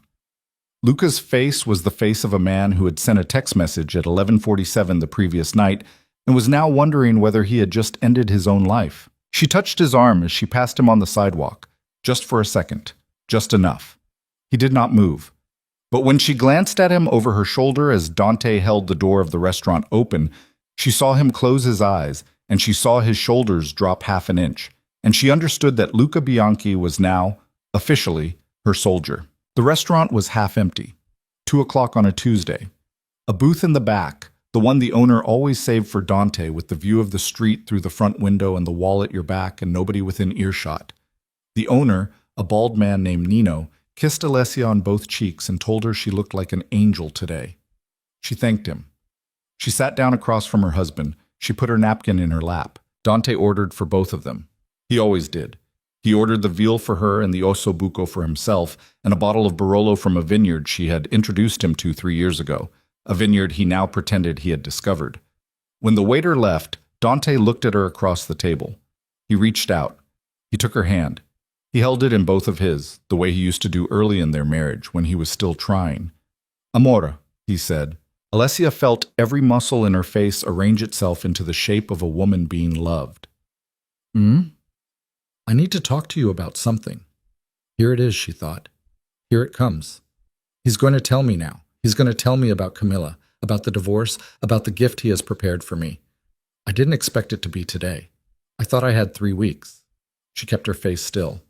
Luca's face was the face of a man who had sent a text message at 11:47 the previous night and was now wondering whether he had just ended his own life. She touched his arm as she passed him on the sidewalk, just for a second, just enough. He did not move. But when she glanced at him over her shoulder as Dante held the door of the restaurant open, she saw him close his eyes, and she saw his shoulders drop half an inch, and she understood that Luca Bianchi was now, officially, her soldier. The restaurant was half empty. 2 o'clock on a Tuesday. A booth in the back, the one the owner always saved for Dante, with the view of the street through the front window and the wall at your back and nobody within earshot. The owner, a bald man named Nino, kissed Alessia on both cheeks and told her she looked like an angel today. She thanked him. She sat down across from her husband. She put her napkin in her lap. Dante ordered for both of them. He always did. He ordered the veal for her and the osso buco for himself, and a bottle of Barolo from a vineyard she had introduced him to 3 years ago, a vineyard he now pretended he had discovered. When the waiter left, Dante looked at her across the table. He reached out. He took her hand. He held it in both of his, the way he used to do early in their marriage, when he was still trying. Amore, he said. Alessia felt every muscle in her face arrange itself into the shape of a woman being loved. I need to talk to you about something. Here it is, she thought. Here it comes. He's going to tell me now. He's going to tell me about Camilla, about the divorce, about the gift he has prepared for me. I didn't expect it to be today. I thought I had 3 weeks. She kept her face still.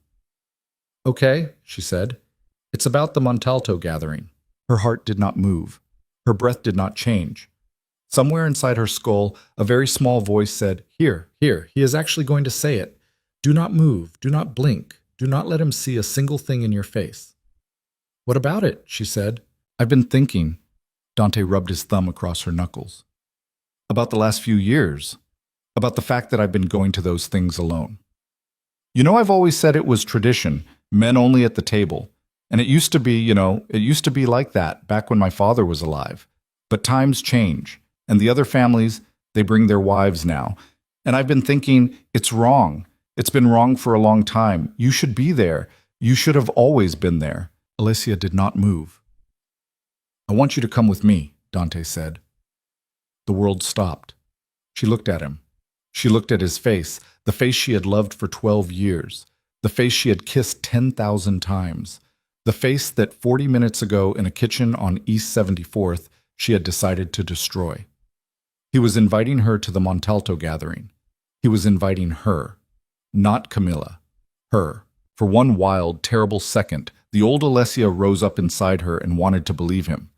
Okay, she said. It's about the Montalto gathering. Her heart did not move. Her breath did not change. Somewhere inside her skull, a very small voice said, Here, he is actually going to say it. Do not move, do not blink, do not let him see a single thing in your face. What about it? She said. I've been thinking. Dante rubbed his thumb across her knuckles. About the last few years. About the fact that I've been going to those things alone. You know, I've always said it was tradition, men only at the table. And it used to be, it used to be like that back when my father was alive. But times change, and the other families, they bring their wives now. And I've been thinking, it's wrong. It's been wrong for a long time. You should be there. You should have always been there. Alessia did not move. I want you to come with me, Dante said. The world stopped. She looked at him. She looked at his face, the face she had loved for 12 years, the face she had kissed 10,000 times, the face that 40 minutes ago in a kitchen on East 74th she had decided to destroy. He was inviting her to the Montalto gathering. He was inviting her. Not Camilla. Her. For one wild, terrible second, the old Alessia rose up inside her and wanted to believe him.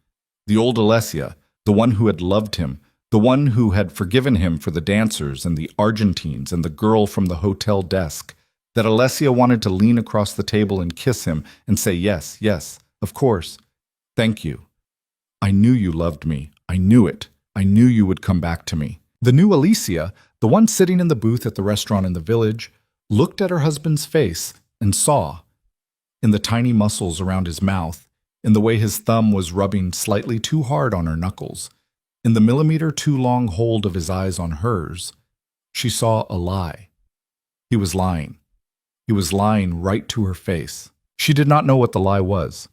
The old Alessia, the one who had loved him, the one who had forgiven him for the dancers and the Argentines and the girl from the hotel desk, that Alessia wanted to lean across the table and kiss him and say, yes, of course. Thank you. I knew you loved me. I knew it. I knew you would come back to me. The new Alicia, the one sitting in the booth at the restaurant in the village, looked at her husband's face and saw, in the tiny muscles around his mouth, in the way his thumb was rubbing slightly too hard on her knuckles, in the millimeter too long hold of his eyes on hers, she saw a lie. He was lying. He was lying right to her face. She did not know what the lie was.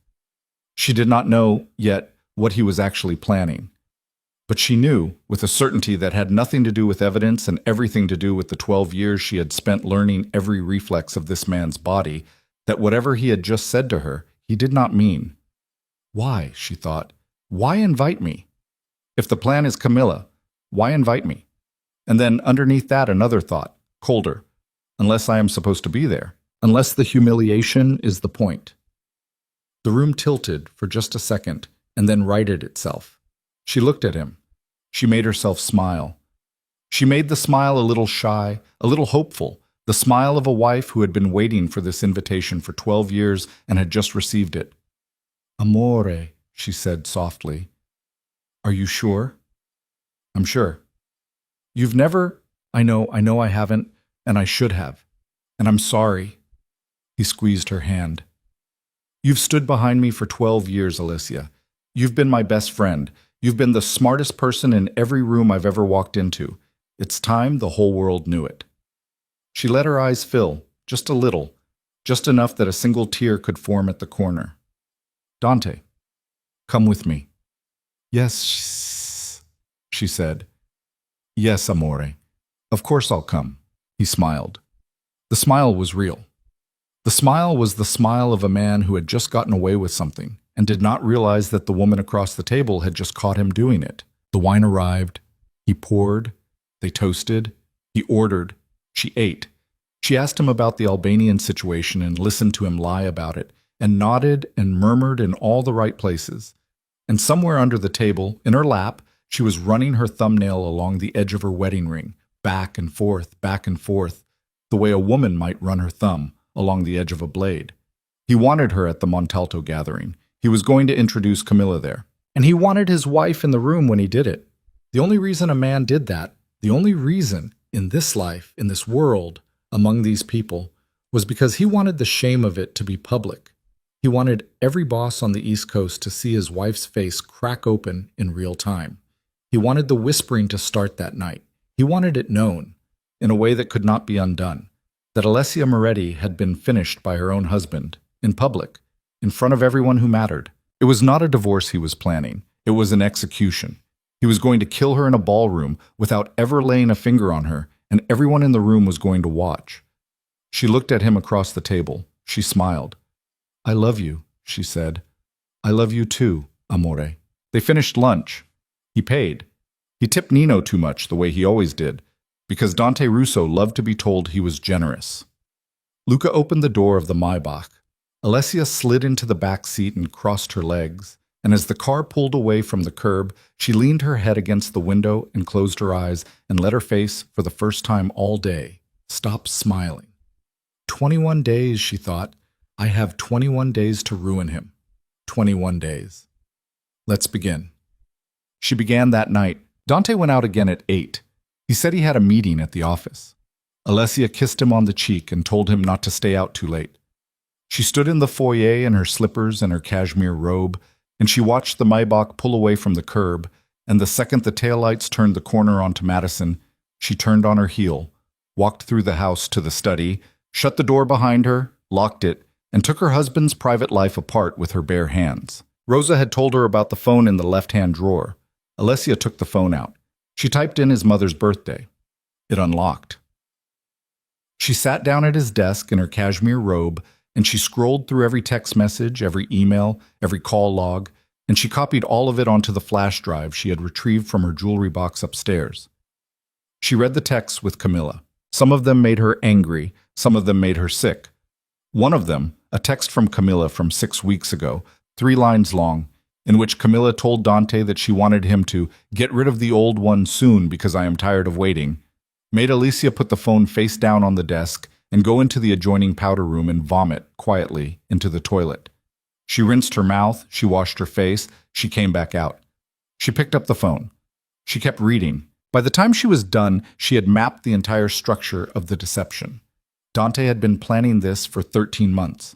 She did not know, yet, what he was actually planning. But she knew, with a certainty that had nothing to do with evidence and everything to do with the 12 years she had spent learning every reflex of this man's body, that whatever he had just said to her, he did not mean. Why, she thought, why invite me? If the plan is Camilla, why invite me? And then underneath that another thought, colder, unless I am supposed to be there, unless the humiliation is the point. The room tilted for just a second and then righted itself. She looked at him. She made herself smile. She made the smile a little shy, a little hopeful, the smile of a wife who had been waiting for this invitation for 12 years and had just received it. Amore, she said softly. Are you sure? I'm sure. You've never... I know I haven't, and I should have. And I'm sorry. He squeezed her hand. You've stood behind me for 12 years, Alicia. You've been my best friend. You've been the smartest person in every room I've ever walked into. It's time the whole world knew it. She let her eyes fill, just a little, just enough that a single tear could form at the corner. Dante, come with me. Yes, she said. Yes, amore. Of course I'll come. He smiled. The smile was real. The smile was the smile of a man who had just gotten away with something and did not realize that the woman across the table had just caught him doing it. The wine arrived. He poured. They toasted. He ordered. She ate. She asked him about the Albanian situation and listened to him lie about it, and nodded and murmured in all the right places. And somewhere under the table, in her lap, she was running her thumbnail along the edge of her wedding ring, back and forth, the way a woman might run her thumb along the edge of a blade. He wanted her at the Montalto gathering. He was going to introduce Camilla there. And he wanted his wife in the room when he did it. The only reason a man did that, the only reason in this life, in this world, among these people, was because he wanted the shame of it to be public. He wanted every boss on the East Coast to see his wife's face crack open in real time. He wanted the whispering to start that night. He wanted it known, in a way that could not be undone, that Alessia Moretti had been finished by her own husband, in public, in front of everyone who mattered. It was not a divorce he was planning. It was an execution. He was going to kill her in a ballroom without ever laying a finger on her, and everyone in the room was going to watch. She looked at him across the table. She smiled. "I love you," she said. "I love you too, amore." They finished lunch. He paid. He tipped Nino too much, the way he always did, because Dante Russo loved to be told he was generous. Luca opened the door of the Maybach. Alessia slid into the back seat and crossed her legs, and as the car pulled away from the curb, she leaned her head against the window and closed her eyes and let her face, for the first time all day, stop smiling. 21 days, she thought. I have 21 days to ruin him. 21 days. Let's begin. She began that night. Dante went out again at 8. He said he had a meeting at the office. Alessia kissed him on the cheek and told him not to stay out too late. She stood in the foyer in her slippers and her cashmere robe, and she watched the Maybach pull away from the curb, and the second the taillights turned the corner onto Madison, she turned on her heel, walked through the house to the study, shut the door behind her, locked it, and took her husband's private life apart with her bare hands. Rosa had told her about the phone in the left-hand drawer. Alessia took the phone out. She typed in his mother's birthday. It unlocked. She sat down at his desk in her cashmere robe, and she scrolled through every text message, every email, every call log, and she copied all of it onto the flash drive she had retrieved from her jewelry box upstairs. She read the texts with Camilla. Some of them made her angry, some of them made her sick. One of them, a text from Camilla from 6 weeks ago, 3 lines long, in which Camilla told Dante that she wanted him to get rid of the old one soon because I am tired of waiting, made Alicia put the phone face down on the desk and go into the adjoining powder room and vomit quietly into the toilet. She rinsed her mouth, she washed her face, she came back out. She picked up the phone. She kept reading. By the time she was done, she had mapped the entire structure of the deception. Dante had been planning this for 13 months.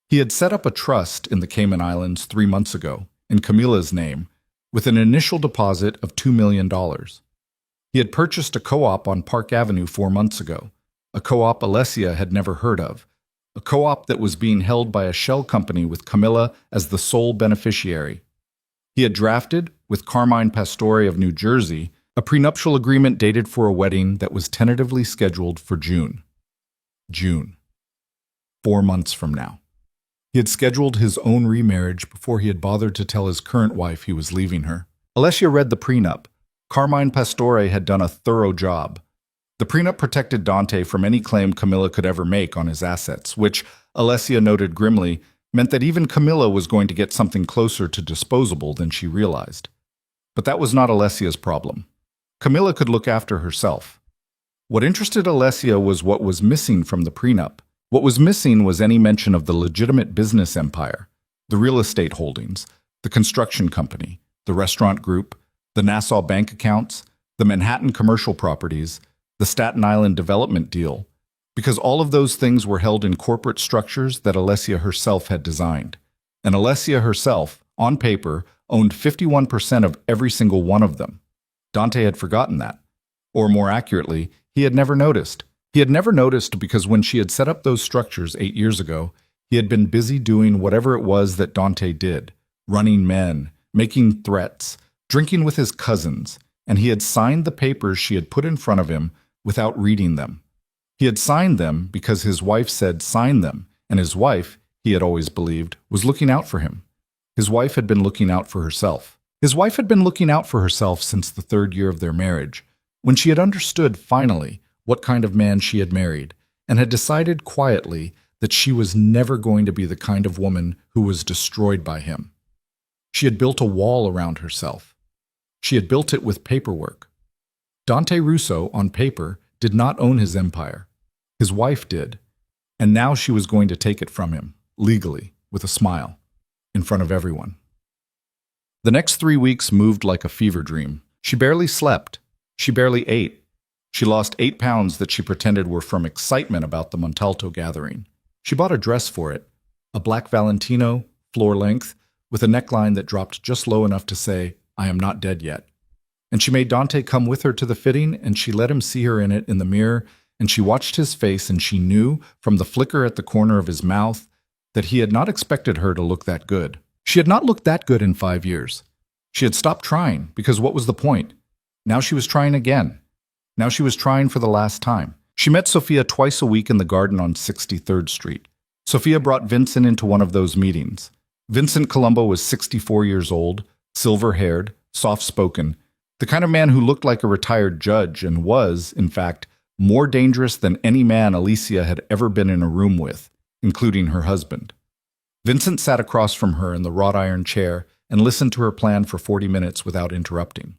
He had set up a trust in the Cayman Islands 3 months ago, in Camilla's name, with an initial deposit of $2 million. He had purchased a co-op on Park Avenue 4 months ago, a co-op Alessia had never heard of, a co-op that was being held by a shell company with Camilla as the sole beneficiary. He had drafted, with Carmine Pastore of New Jersey, a prenuptial agreement dated for a wedding that was tentatively scheduled for June. 4 months from now. He had scheduled his own remarriage before he had bothered to tell his current wife he was leaving her. Alessia read the prenup. Carmine Pastore had done a thorough job. The prenup protected Dante from any claim Camilla could ever make on his assets, which, Alessia noted grimly, meant that even Camilla was going to get something closer to disposable than she realized. But that was not Alessia's problem. Camilla could look after herself. What interested Alessia was what was missing from the prenup. What was missing was any mention of the legitimate business empire, the real estate holdings, the construction company, the restaurant group, the Nassau bank accounts, the Manhattan commercial properties, the Staten Island development deal, because all of those things were held in corporate structures that Alessia herself had designed. And Alessia herself, on paper, owned 51% of every single one of them. Dante had forgotten that. Or more accurately, he had never noticed. He had never noticed because when she had set up those structures 8 years ago, he had been busy doing whatever it was that Dante did, running men, making threats, drinking with his cousins, and he had signed the papers she had put in front of him without reading them. He had signed them because his wife said sign them, and his wife, he had always believed, was looking out for him. His wife had been looking out for herself. His wife had been looking out for herself since the 3rd year of their marriage, when she had understood finally what kind of man she had married, and had decided quietly that she was never going to be the kind of woman who was destroyed by him. She had built a wall around herself. She had built it with paperwork. Dante Russo, on paper, did not own his empire. His wife did, and now she was going to take it from him, legally, with a smile, in front of everyone. The next 3 weeks moved like a fever dream. She barely slept. She barely ate. She lost 8 pounds that she pretended were from excitement about the Montalto gathering. She bought a dress for it, a black Valentino, floor length, with a neckline that dropped just low enough to say, "I am not dead yet." And she made Dante come with her to the fitting, and she let him see her in it in the mirror, and she watched his face, and she knew, from the flicker at the corner of his mouth, that he had not expected her to look that good. She had not looked that good in 5 years. She had stopped trying, because what was the point? Now she was trying again. Now she was trying for the last time. She met Sophia twice a week in the garden on 63rd Street. Sophia brought Vincent into one of those meetings. Vincent Colombo was 64 years old, silver-haired, soft-spoken, the kind of man who looked like a retired judge and was, in fact, more dangerous than any man Alicia had ever been in a room with, including her husband. Vincent sat across from her in the wrought iron chair and listened to her plan for 40 minutes without interrupting.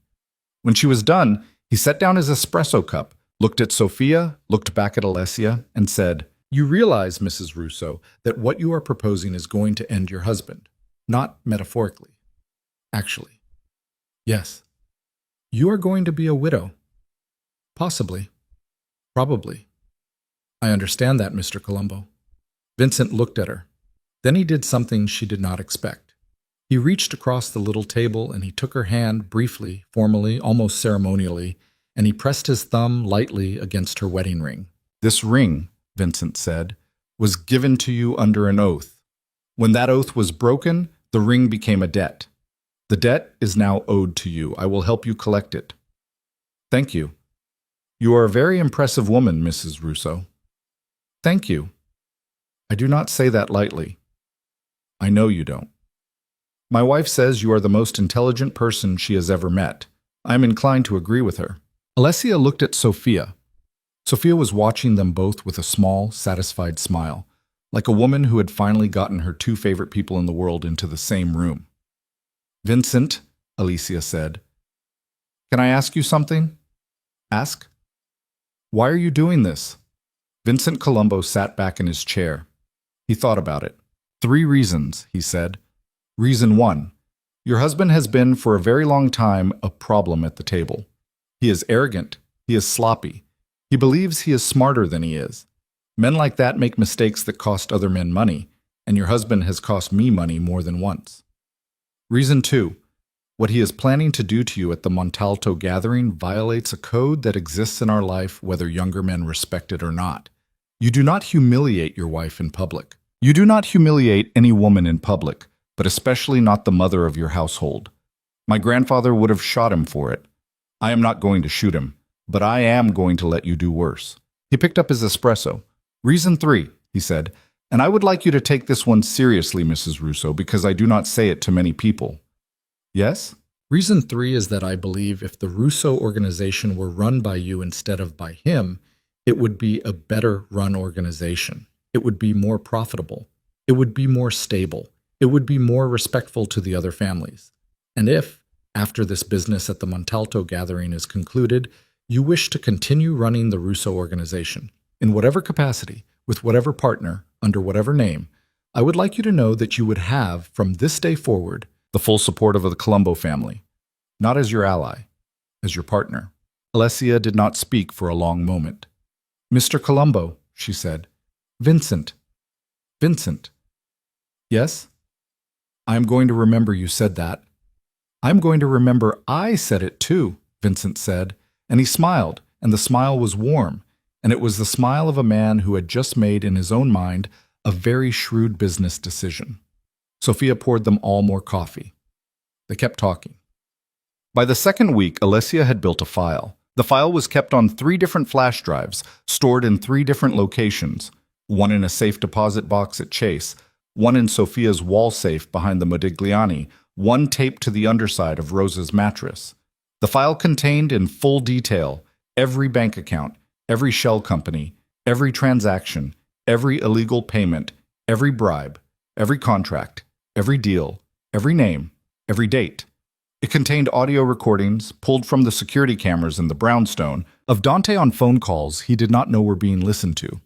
When she was done, he set down his espresso cup, looked at Sophia, looked back at Alessia, and said, "You realize, Mrs. Russo, that what you are proposing is going to end your husband. Not metaphorically. Actually. Yes. You are going to be a widow. Possibly. Probably. I understand that, Mr. Colombo." Vincent looked at her. Then he did something she did not expect. He reached across the little table and he took her hand briefly, formally, almost ceremonially, and he pressed his thumb lightly against her wedding ring. "This ring," Vincent said, "was given to you under an oath. When that oath was broken, the ring became a debt. The debt is now owed to you. I will help you collect it." "Thank you. You are a very impressive woman, Mrs. Russo." "Thank you. I do not say that lightly. I know you don't. My wife says you are the most intelligent person she has ever met. I am inclined to agree with her." Alessia looked at Sophia. Sophia was watching them both with a small, satisfied smile, like a woman who had finally gotten her 2 favorite people in the world into the same room. "Vincent," Alicia said, "can I ask you something?" "Ask." "Why are you doing this?" Vincent Colombo sat back in his chair. He thought about it. 3 reasons, he said. Reason 1. Your husband has been for a very long time a problem at the table. He is arrogant. He is sloppy. He believes he is smarter than he is. Men like that make mistakes that cost other men money, and your husband has cost me money more than once. Reason 2. What he is planning to do to you at the Montalto gathering violates a code that exists in our life whether younger men respect it or not. You do not humiliate your wife in public. You do not humiliate any woman in public, but especially not the mother of your household. My grandfather would have shot him for it. I am not going to shoot him, but I am going to let you do worse. He picked up his espresso. Reason 3, he said, and I would like you to take this one seriously, Mrs. Russo, because I do not say it to many people. Yes? Reason 3 is that I believe if the Russo organization were run by you instead of by him, it would be a better run organization. It would be more profitable. It would be more stable. It would be more respectful to the other families. And if, after this business at the Montalto gathering is concluded, you wish to continue running the Russo organization, in whatever capacity, with whatever partner, under whatever name, I would like you to know that you would have, from this day forward, the full support of the Colombo family, not as your ally, as your partner. Alessia did not speak for a long moment. Mr. Colombo, she said. Vincent. Vincent. Yes? I am going to remember you said that. I am going to remember I said it too, Vincent said, and he smiled, and the smile was warm, and it was the smile of a man who had just made in his own mind a very shrewd business decision. Sophia poured them all more coffee. They kept talking. By the second week, Alessia had built a file. The file was kept on 3 different flash drives, stored in 3 different locations, one in a safe deposit box at Chase, one in Sophia's wall safe behind the Modigliani, one taped to the underside of Rosa's mattress. The file contained in full detail every bank account, every shell company, every transaction, every illegal payment, every bribe, every contract, every deal, every name, every date. It contained audio recordings, pulled from the security cameras in the brownstone, of Dante on phone calls he did not know were being listened to.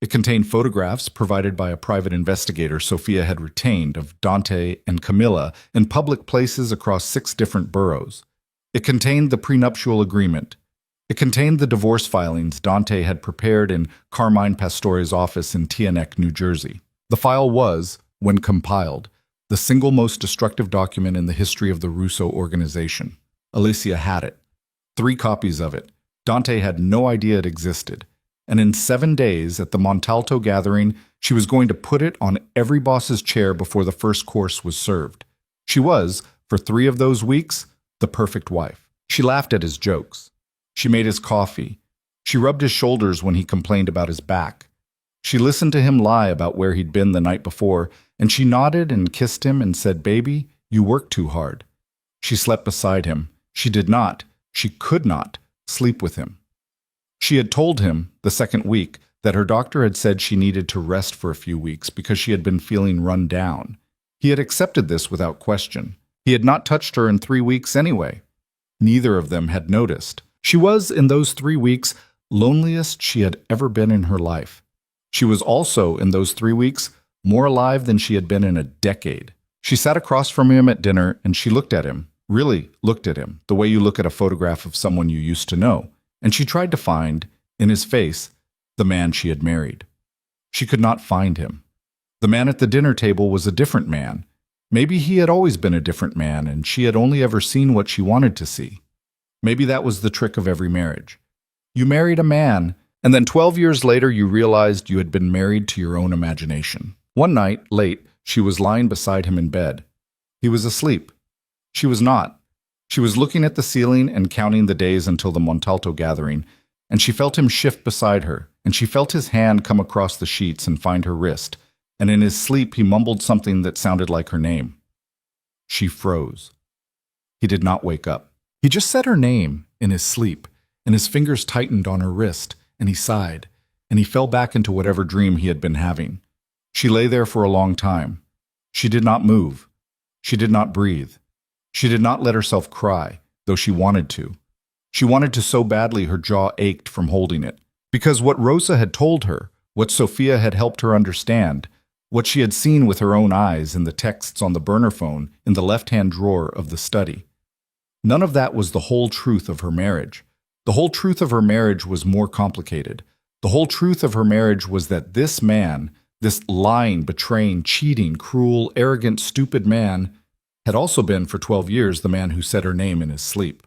It contained photographs provided by a private investigator Sophia had retained of Dante and Camilla in public places across 6 different boroughs. It contained the prenuptial agreement. It contained the divorce filings Dante had prepared in Carmine Pastore's office in Teaneck, New Jersey. The file was, when compiled, the single most destructive document in the history of the Russo organization. Alicia had it. 3 copies of it. Dante had no idea it existed. And in 7 days at the Montalto gathering, she was going to put it on every boss's chair before the first course was served. She was, for 3 of those weeks, the perfect wife. She laughed at his jokes. She made his coffee. She rubbed his shoulders when he complained about his back. She listened to him lie about where he'd been the night before, and she nodded and kissed him and said, "Baby, you work too hard." She slept beside him. She did not, she could not, sleep with him. She had told him, the second week, that her doctor had said she needed to rest for a few weeks because she had been feeling run down. He had accepted this without question. He had not touched her in 3 weeks anyway. Neither of them had noticed. She was, in those 3 weeks, loneliest she had ever been in her life. She was also, in those 3 weeks, more alive than she had been in a decade. She sat across from him at dinner and she looked at him, really looked at him, the way you look at a photograph of someone you used to know. And she tried to find, in his face, the man she had married. She could not find him. The man at the dinner table was a different man. Maybe he had always been a different man, and she had only ever seen what she wanted to see. Maybe that was the trick of every marriage. You married a man, and then 12 years later you realized you had been married to your own imagination. One night, late, she was lying beside him in bed. He was asleep. She was not. She was looking at the ceiling and counting the days until the Montalto gathering, and she felt him shift beside her, and she felt his hand come across the sheets and find her wrist, and in his sleep he mumbled something that sounded like her name. She froze. He did not wake up. He just said her name in his sleep, and his fingers tightened on her wrist, and he sighed, and he fell back into whatever dream he had been having. She lay there for a long time. She did not move. She did not breathe. She did not let herself cry, though she wanted to. She wanted to so badly her jaw ached from holding it. Because what Rosa had told her, what Sophia had helped her understand, what she had seen with her own eyes in the texts on the burner phone in the left-hand drawer of the study, none of that was the whole truth of her marriage. The whole truth of her marriage was more complicated. The whole truth of her marriage was that this man, this lying, betraying, cheating, cruel, arrogant, stupid man, had also been for 12 years the man who said her name in his sleep.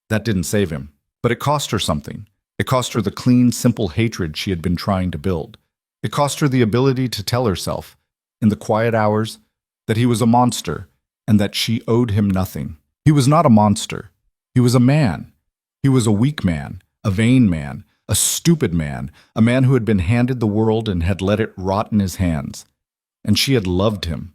That didn't save him, but it cost her something. It cost her the clean, simple hatred she had been trying to build. It cost her the ability to tell herself, in the quiet hours, that he was a monster and that she owed him nothing. He was not a monster. He was a man. He was a weak man, a vain man, a stupid man, a man who had been handed the world and had let it rot in his hands. And she had loved him.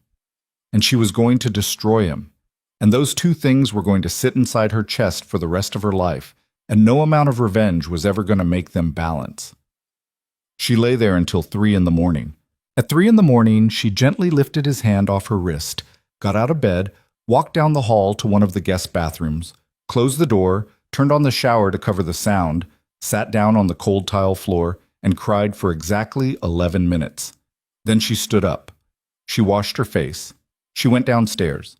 And she was going to destroy him. And those 2 things were going to sit inside her chest for the rest of her life, and no amount of revenge was ever going to make them balance. She lay there until 3 in the morning. At 3 in the morning, she gently lifted his hand off her wrist, got out of bed, walked down the hall to one of the guest bathrooms, closed the door, turned on the shower to cover the sound, sat down on the cold tile floor, and cried for exactly 11 minutes. Then she stood up. She washed her face. She went downstairs.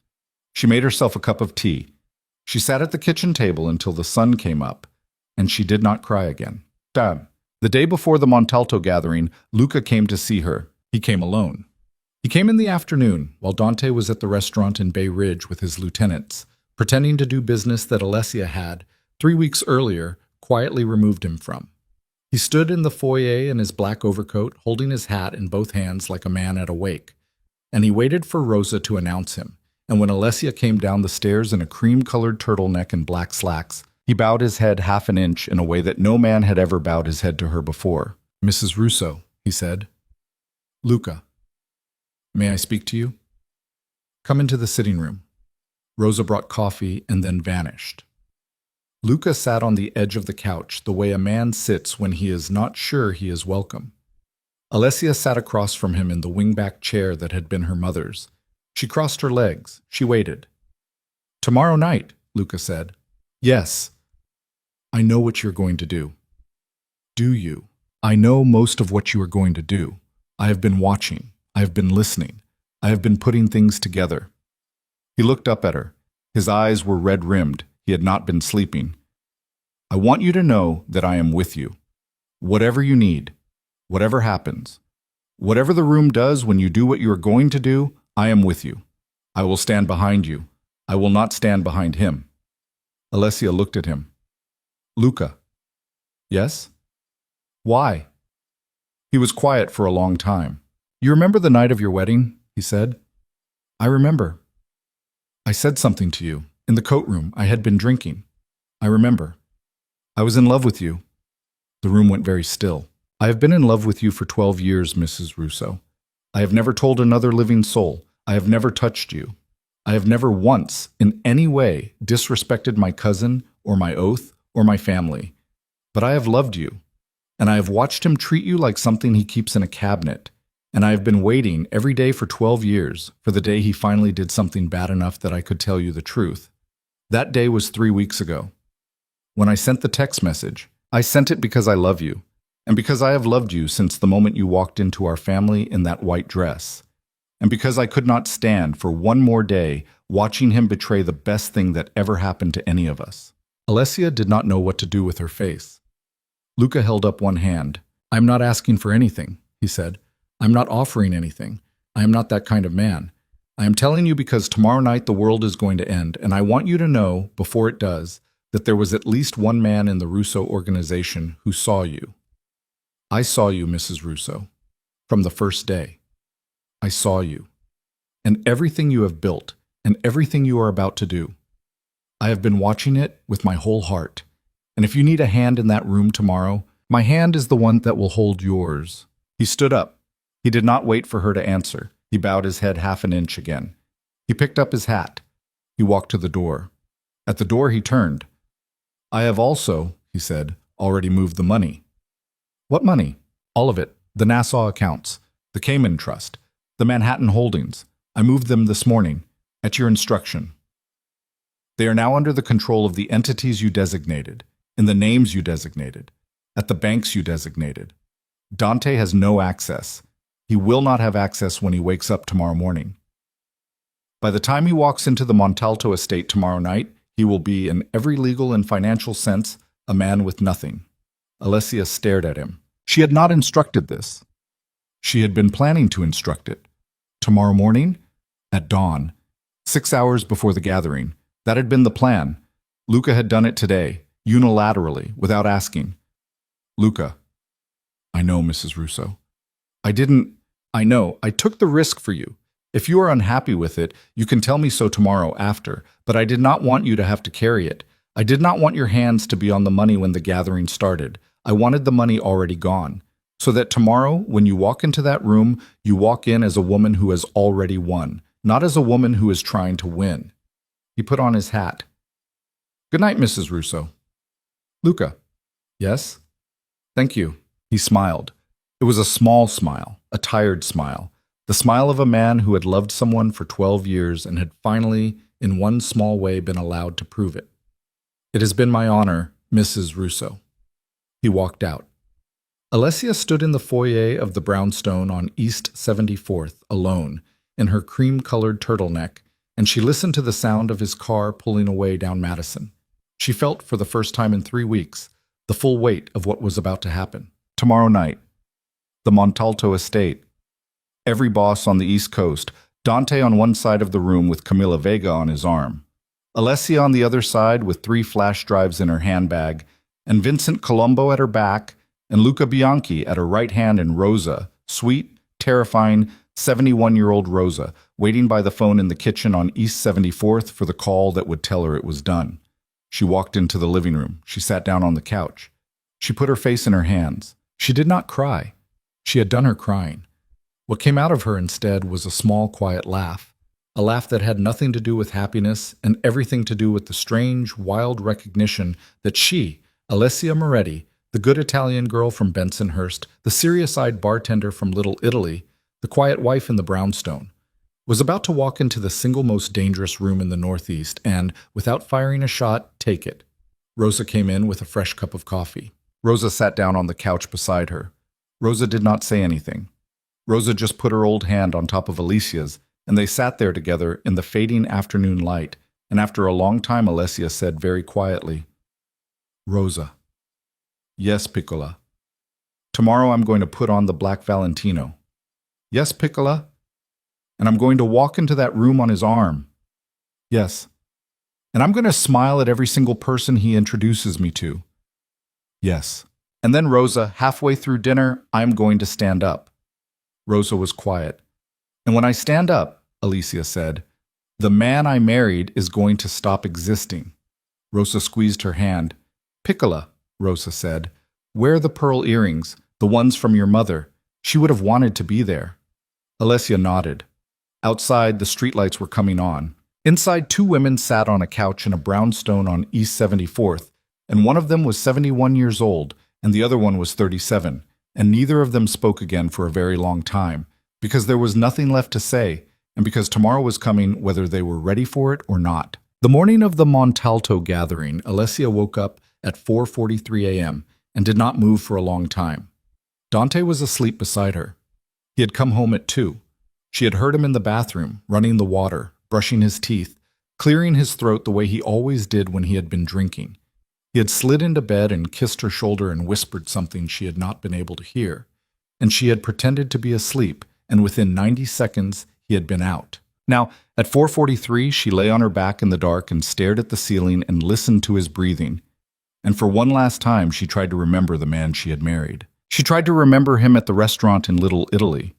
She made herself a cup of tea. She sat at the kitchen table until the sun came up, and she did not cry again. Damn. The day before the Montalto gathering, Luca came to see her. He came alone. He came in the afternoon, while Dante was at the restaurant in Bay Ridge with his lieutenants, pretending to do business that Alessia had, 3 weeks earlier, quietly removed him from. He stood in the foyer in his black overcoat, holding his hat in both hands like a man at a wake, and he waited for Rosa to announce him. And when Alessia came down the stairs in a cream-colored turtleneck and black slacks, he bowed his head half an inch in a way that no man had ever bowed his head to her before. "Mrs. Russo," he said. "Luca, may I speak to you?" "Come into the sitting room." Rosa brought coffee and then vanished. Luca sat on the edge of the couch the way a man sits when he is not sure he is welcome. Alessia sat across from him in the wingback chair that had been her mother's. She crossed her legs. She waited. "Tomorrow night," Luca said. "Yes. I know what you're going to do." "Do you?" "I know most of what you are going to do. I have been watching. I have been listening. I have been putting things together." He looked up at her. His eyes were red-rimmed. He had not been sleeping. "I want you to know that I am with you. Whatever you need, whatever happens, whatever the room does when you do what you are going to do, I am with you. I will stand behind you. I will not stand behind him." Alessia looked at him. "Luca." "Yes?" "Why?" He was quiet for a long time. "You remember the night of your wedding?" he said. "I remember. I said something to you. In the coat room, I had been drinking. I remember. I was in love with you." The room went very still. "I have been in love with you for 12 years, Mrs. Russo. I have never told another living soul. I have never touched you. I have never once, in any way, disrespected my cousin, or my oath, or my family. But I have loved you, and I have watched him treat you like something he keeps in a cabinet. And I have been waiting every day for 12 years for the day he finally did something bad enough that I could tell you the truth. That day was 3 weeks ago. When I sent the text message, I sent it because I love you, and because I have loved you since the moment you walked into our family in that white dress, and because I could not stand for one more day watching him betray the best thing that ever happened to any of us." Alessia did not know what to do with her face. Luca held up one hand. "I am not asking for anything," he said. "I am not offering anything. I am not that kind of man. I am telling you because tomorrow night the world is going to end, and I want you to know, before it does, that there was at least one man in the Russo organization who saw you. I saw you, Mrs. Russo, from the first day. I saw you, and everything you have built, and everything you are about to do. I have been watching it with my whole heart, and if you need a hand in that room tomorrow, my hand is the one that will hold yours." He stood up. He did not wait for her to answer. He bowed his head half an inch again. He picked up his hat. He walked to the door. At the door he turned. "I have also," he said, "already moved the money." "What money?" "All of it. The Nassau accounts, the Cayman Trust, the Manhattan Holdings. I moved them this morning, at your instruction. They are now under the control of the entities you designated, in the names you designated, at the banks you designated. Dante has no access. He will not have access when he wakes up tomorrow morning. By the time he walks into the Montalto estate tomorrow night, he will be, in every legal and financial sense, a man with nothing." Alessia stared at him. She had not instructed this. She had been planning to instruct it. Tomorrow morning? At dawn. 6 hours before the gathering. That had been the plan. Luca had done it today, unilaterally, without asking. "Luca." "I know, Mrs. Russo. I know. I took the risk for you. If you are unhappy with it, you can tell me so tomorrow after, but I did not want you to have to carry it. I did not want your hands to be on the money when the gathering started. I wanted the money already gone, so that tomorrow, when you walk into that room, you walk in as a woman who has already won, not as a woman who is trying to win." He put on his hat. "Good night, Mrs. Russo." "Luca." "Yes?" "Thank you." He smiled. It was a small smile, a tired smile, the smile of a man who had loved someone for 12 years and had finally, in one small way, been allowed to prove it. "It has been my honor, Mrs. Russo." He walked out. Alessia stood in the foyer of the brownstone on East 74th, alone, in her cream-colored turtleneck, and she listened to the sound of his car pulling away down Madison. She felt, for the first time in 3 weeks, the full weight of what was about to happen. Tomorrow night. The Montalto estate. Every boss on the East Coast, Dante on one side of the room with Camilla Vega on his arm, Alessia on the other side with 3 flash drives in her handbag, and Vincent Colombo at her back, and Luca Bianchi at her right hand, and Rosa, sweet, terrifying, 71-year-old Rosa, waiting by the phone in the kitchen on East 74th for the call that would tell her it was done. She walked into the living room. She sat down on the couch. She put her face in her hands. She did not cry. She had done her crying. What came out of her instead was a small, quiet laugh, a laugh that had nothing to do with happiness and everything to do with the strange, wild recognition that she, Alessia Moretti, The good Italian girl from Bensonhurst, the serious-eyed bartender from Little Italy, the quiet wife in the brownstone, was about to walk into the single most dangerous room in the Northeast and, without firing a shot, take it. Rosa came in with a fresh cup of coffee. Rosa sat down on the couch beside her. Rosa did not say anything. Rosa just put her old hand on top of Alicia's, and they sat there together in the fading afternoon light, and after a long time Alicia said very quietly, "Rosa." "Yes, Piccola." "Tomorrow I'm going to put on the black Valentino." "Yes, Piccola." "And I'm going to walk into that room on his arm." "Yes." "And I'm going to smile at every single person he introduces me to." "Yes." "And then, Rosa, halfway through dinner, I'm going to stand up." Rosa was quiet. "And when I stand up," Alicia said, "the man I married is going to stop existing." Rosa squeezed her hand. "Piccola," Rosa said, "wear the pearl earrings, the ones from your mother. She would have wanted to be there." Alessia nodded. Outside, the streetlights were coming on. Inside, two women sat on a couch in a brownstone on East 74th, and one of them was 71 years old, and the other one was 37, and neither of them spoke again for a very long time, because there was nothing left to say, and because tomorrow was coming whether they were ready for it or not. The morning of the Montalto gathering, Alessia woke up at 4:43 a.m. and did not move for a long time. Dante was asleep beside her. He had come home at 2. She had heard him in the bathroom, running the water, brushing his teeth, clearing his throat the way he always did when he had been drinking. He had slid into bed and kissed her shoulder and whispered something she had not been able to hear, and she had pretended to be asleep, and within 90 seconds he had been out. Now, at 4:43, she lay on her back in the dark and stared at the ceiling and listened to his breathing. And for one last time, she tried to remember the man she had married. She tried to remember him at the restaurant in Little Italy,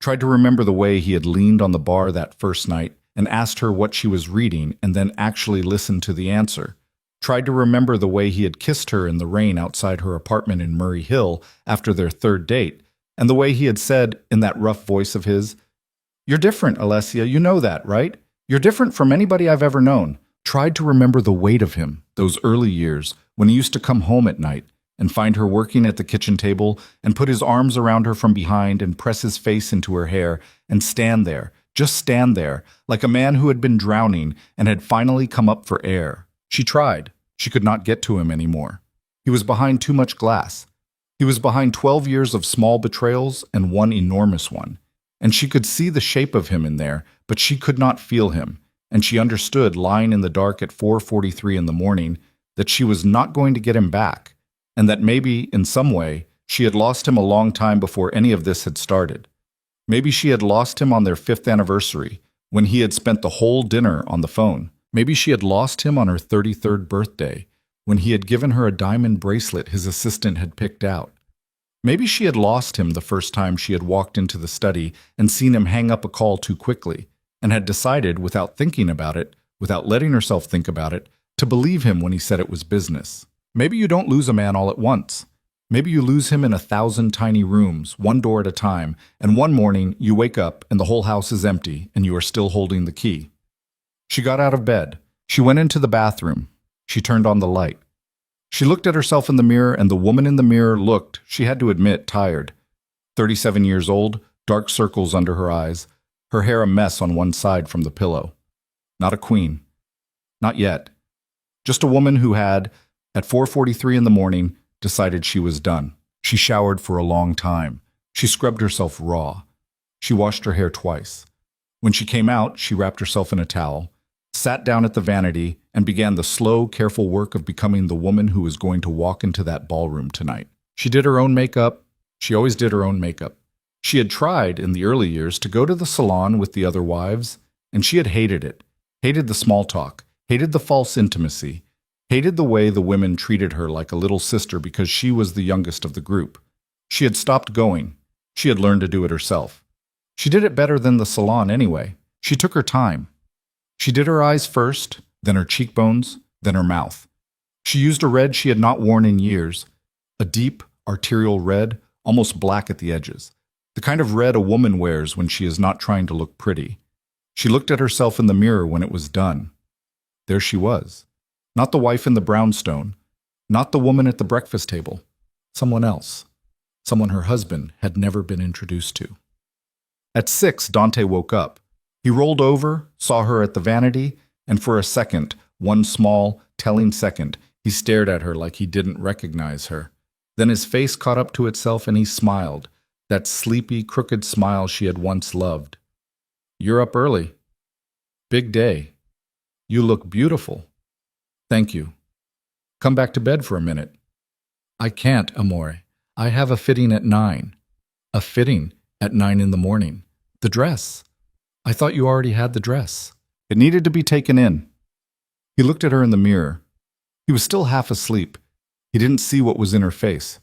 tried to remember the way he had leaned on the bar that first night and asked her what she was reading and then actually listened to the answer, tried to remember the way he had kissed her in the rain outside her apartment in Murray Hill after their third date, and the way he had said, in that rough voice of his, "You're different, Alessia, you know that, right? You're different from anybody I've ever known." Tried to remember the weight of him, those early years, when he used to come home at night and find her working at the kitchen table and put his arms around her from behind and press his face into her hair and stand there, just stand there, like a man who had been drowning and had finally come up for air. She tried. She could not get to him anymore. He was behind too much glass. He was behind 12 years of small betrayals and one enormous one. And she could see the shape of him in there, but she could not feel him. And she understood, lying in the dark at 4:43 in the morning, that she was not going to get him back, and that maybe, in some way, she had lost him a long time before any of this had started. Maybe she had lost him on their 5th anniversary, when he had spent the whole dinner on the phone. Maybe she had lost him on her 33rd birthday, when he had given her a diamond bracelet his assistant had picked out. Maybe she had lost him the first time she had walked into the study and seen him hang up a call too quickly, and had decided, without thinking about it, without letting herself think about it, to believe him when he said it was business. Maybe you don't lose a man all at once. Maybe you lose him in 1,000 tiny rooms, one door at a time, and one morning you wake up and the whole house is empty and you are still holding the key. She got out of bed. She went into the bathroom. She turned on the light. She looked at herself in the mirror, and the woman in the mirror looked, she had to admit, tired. 37 years old, dark circles under her eyes, her hair a mess on one side from the pillow. Not a queen. Not yet. Just a woman who had, at 4:43 in the morning, decided she was done. She showered for a long time. She scrubbed herself raw. She washed her hair twice. When she came out, she wrapped herself in a towel, sat down at the vanity, and began the slow, careful work of becoming the woman who was going to walk into that ballroom tonight. She did her own makeup. She always did her own makeup. She had tried, in the early years, to go to the salon with the other wives, and she had hated it, hated the small talk, hated the false intimacy, hated the way the women treated her like a little sister because she was the youngest of the group. She had stopped going. She had learned to do it herself. She did it better than the salon anyway. She took her time. She did her eyes first, then her cheekbones, then her mouth. She used a red she had not worn in years, a deep, arterial red, almost black at the edges, the kind of red a woman wears when she is not trying to look pretty. She looked at herself in the mirror when it was done. There she was. Not the wife in the brownstone, not the woman at the breakfast table. someone else, someone her husband had never been introduced to. At 6, Dante woke up. He rolled over, saw her at the vanity, and for a second, one small, telling second, he stared at her like he didn't recognize her. Then his face caught up to itself and he smiled, that sleepy, crooked smile she had once loved. "You're up early. Big day. You look beautiful." "Thank you. Come back to bed for a minute." "I can't, amore. I have a fitting at 9. "A fitting? At 9 in the morning? The dress? I thought you already had the dress." "It needed to be taken in." He looked at her in the mirror. He was still half asleep. He didn't see what was in her face.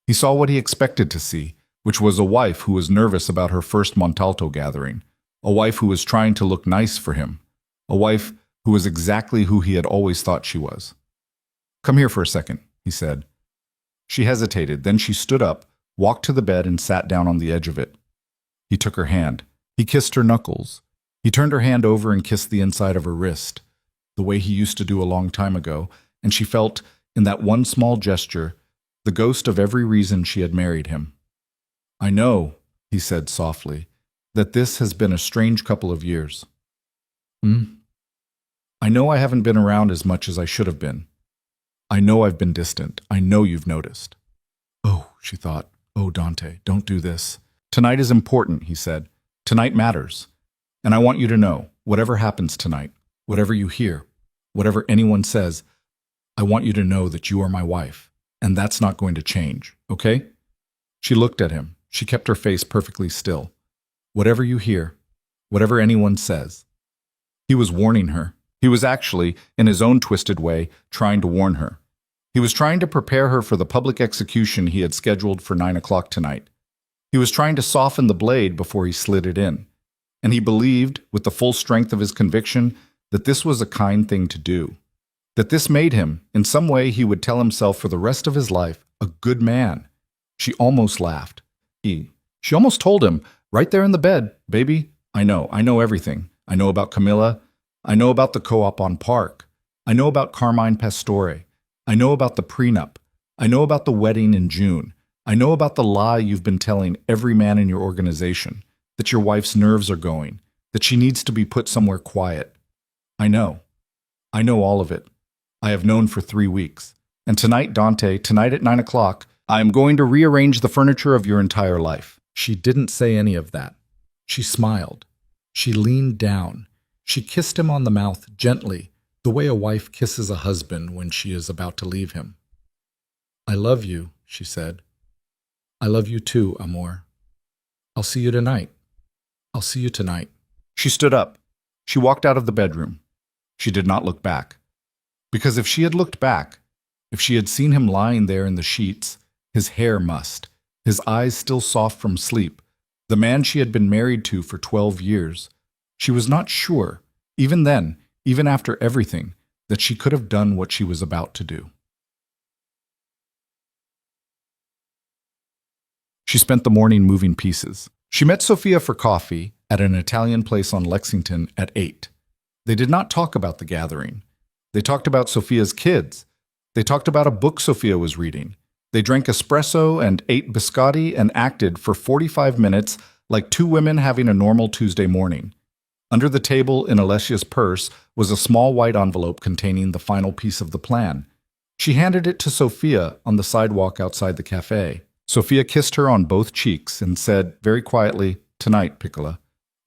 He saw what he expected to see, which was a wife who was nervous about her first Montalto gathering, a wife who was trying to look nice for him, a wife who was exactly who he had always thought she was. "Come here for a second," he said. She hesitated, then she stood up, walked to the bed and sat down on the edge of it. He took her hand. He kissed her knuckles. He turned her hand over and kissed the inside of her wrist, the way he used to do a long time ago, and she felt, in that one small gesture, the ghost of every reason she had married him. "I know," he said softly, "that this has been a strange couple of years. I know I haven't been around as much as I should have been. I know I've been distant. I know you've noticed." "Oh," she thought, "oh, Dante, don't do this." "Tonight is important," he said. "Tonight matters. And I want you to know, whatever happens tonight, whatever you hear, whatever anyone says, I want you to know that you are my wife, and that's not going to change, okay?" She looked at him. She kept her face perfectly still. "Whatever you hear, whatever anyone says." He was warning her. He was actually, in his own twisted way, trying to warn her. He was trying to prepare her for the public execution he had scheduled for 9 o'clock tonight. He was trying to soften the blade before he slid it in. And he believed, with the full strength of his conviction, that this was a kind thing to do. That this made him, in some way he would tell himself for the rest of his life, a good man. She almost laughed. She almost told him, right there in the bed, "Baby, I know everything. I know about Camilla. I know about the co-op on Park. I know about Carmine Pastore. I know about the prenup. I know about the wedding in June. I know about the lie you've been telling every man in your organization, that your wife's nerves are going, that she needs to be put somewhere quiet. I know. I know all of it. I have known for 3 weeks. And tonight, Dante, tonight at 9 o'clock, I am going to rearrange the furniture of your entire life." She didn't say any of that. She smiled. She leaned down. She kissed him on the mouth gently, the way a wife kisses a husband when she is about to leave him. "I love you," she said. "I love you too, amor. I'll see you tonight. I'll see you tonight." She stood up. She walked out of the bedroom. She did not look back. Because if she had looked back, if she had seen him lying there in the sheets, his hair mussed, his eyes still soft from sleep, the man she had been married to for 12 years, she was not sure, even then, even after everything, that she could have done what she was about to do. She spent the morning moving pieces. She met Sophia for coffee at an Italian place on Lexington at 8. They did not talk about the gathering. They talked about Sophia's kids. They talked about a book Sophia was reading. They drank espresso and ate biscotti and acted for 45 minutes like two women having a normal Tuesday morning. Under the table in Alessia's purse was a small white envelope containing the final piece of the plan. She handed it to Sophia on the sidewalk outside the cafe. Sophia kissed her on both cheeks and said very quietly, "Tonight, Piccola,"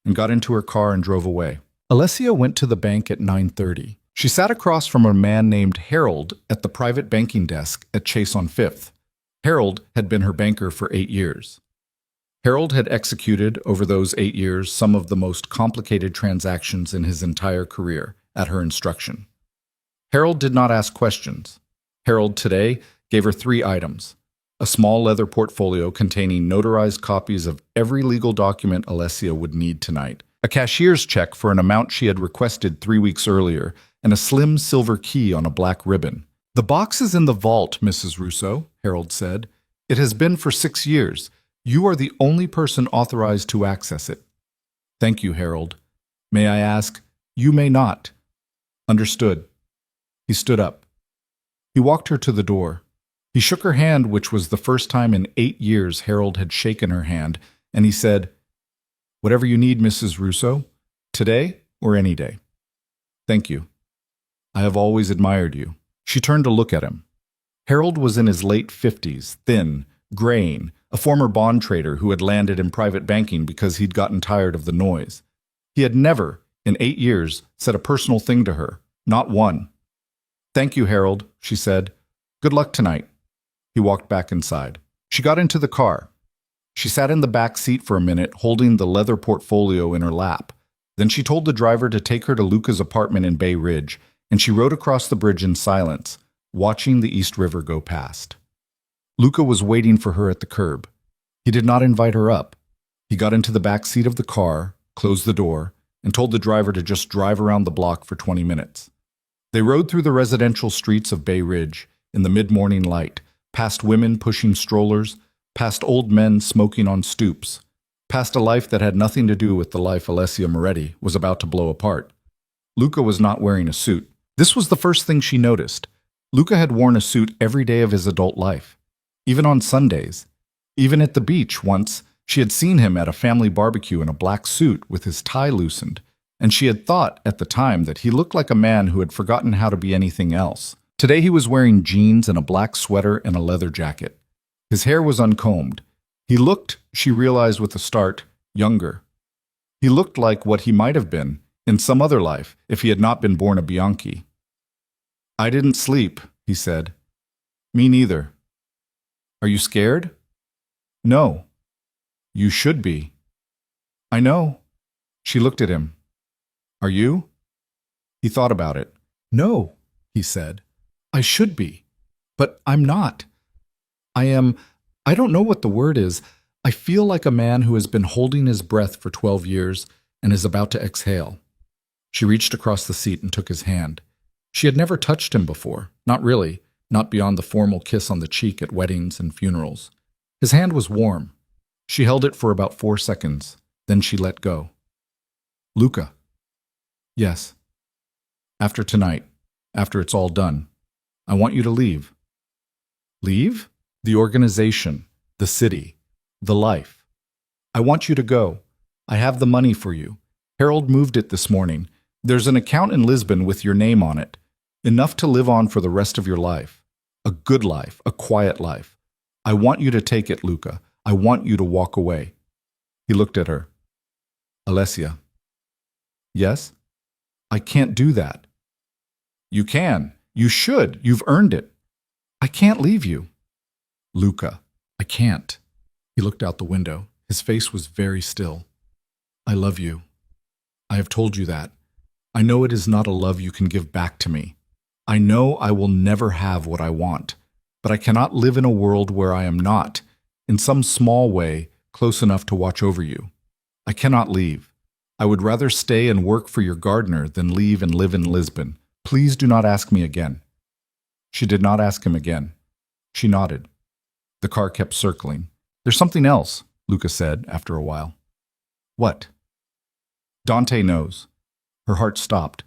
and got into her car and drove away. Alessia went to the bank at 9:30. She sat across from a man named Harold at the private banking desk at Chase on Fifth. Harold had been her banker for 8 years. Harold had executed, over those 8 years, some of the most complicated transactions in his entire career, at her instruction. Harold did not ask questions. Harold today gave her 3 items: a small leather portfolio containing notarized copies of every legal document Alessia would need tonight, a cashier's check for an amount she had requested 3 weeks earlier, and a slim silver key on a black ribbon. "The box is in the vault, Mrs. Russo," Harold said. "It has been for 6 years. You are the only person authorized to access it." "Thank you, Harold. May I ask?" "You may not." "Understood." He stood up. He walked her to the door. He shook her hand, which was the first time in 8 years Harold had shaken her hand, and he said, "Whatever you need, Mrs. Russo, today or any day. Thank you. I have always admired you." She turned to look at him. Harold was in his late 50s, thin, graying, a former bond trader who had landed in private banking because he'd gotten tired of the noise. He had never, in 8 years, said a personal thing to her, not one. "Thank you, Harold," she said. "Good luck tonight." He walked back inside. She got into the car. She sat in the back seat for a minute, holding the leather portfolio in her lap. Then she told the driver to take her to Luca's apartment in Bay Ridge, and she rode across the bridge in silence, watching the East River go past. Luca was waiting for her at the curb. He did not invite her up. He got into the back seat of the car, closed the door, and told the driver to just drive around the block for 20 minutes. They rode through the residential streets of Bay Ridge in the mid-morning light, past women pushing strollers, past old men smoking on stoops, past a life that had nothing to do with the life Alessia Moretti was about to blow apart. Luca was not wearing a suit. This was the first thing she noticed. Luca had worn a suit every day of his adult life, even on Sundays. Even at the beach once, she had seen him at a family barbecue in a black suit with his tie loosened, and she had thought at the time that he looked like a man who had forgotten how to be anything else. Today he was wearing jeans and a black sweater and a leather jacket. His hair was uncombed. He looked, she realized with a start, younger. He looked like what he might have been in some other life if he had not been born a Bianchi. "I didn't sleep," he said. "Me neither." "Are you scared?" "No." "You should be." "I know." She looked at him. "Are you?" He thought about it. "No," he said. "I should be. But I'm not. I don't know what the word is. I feel like a man who has been holding his breath for 12 years and is about to exhale." She reached across the seat and took his hand. She had never touched him before, not really, not beyond the formal kiss on the cheek at weddings and funerals. His hand was warm. She held it for about 4 seconds, then she let go. "Luca." "Yes." "After tonight, after it's all done, I want you to leave." "Leave?" "The organization, the city, the life. I want you to go. I have the money for you. Harold moved it this morning. There's an account in Lisbon with your name on it. Enough to live on for the rest of your life. A good life, a quiet life. I want you to take it, Luca. I want you to walk away." He looked at her. "Alessia." "Yes?" "I can't do that." "You can. You should. You've earned it." "I can't leave you." "Luca, I can't." He looked out the window. His face was very still. "I love you. I have told you that. I know it is not a love you can give back to me. I know I will never have what I want, but I cannot live in a world where I am not, in some small way, close enough to watch over you. I cannot leave. I would rather stay and work for your gardener than leave and live in Lisbon. Please do not ask me again." She did not ask him again. She nodded. The car kept circling. "There's something else," Luca said after a while. "What?" "Dante knows." Her heart stopped.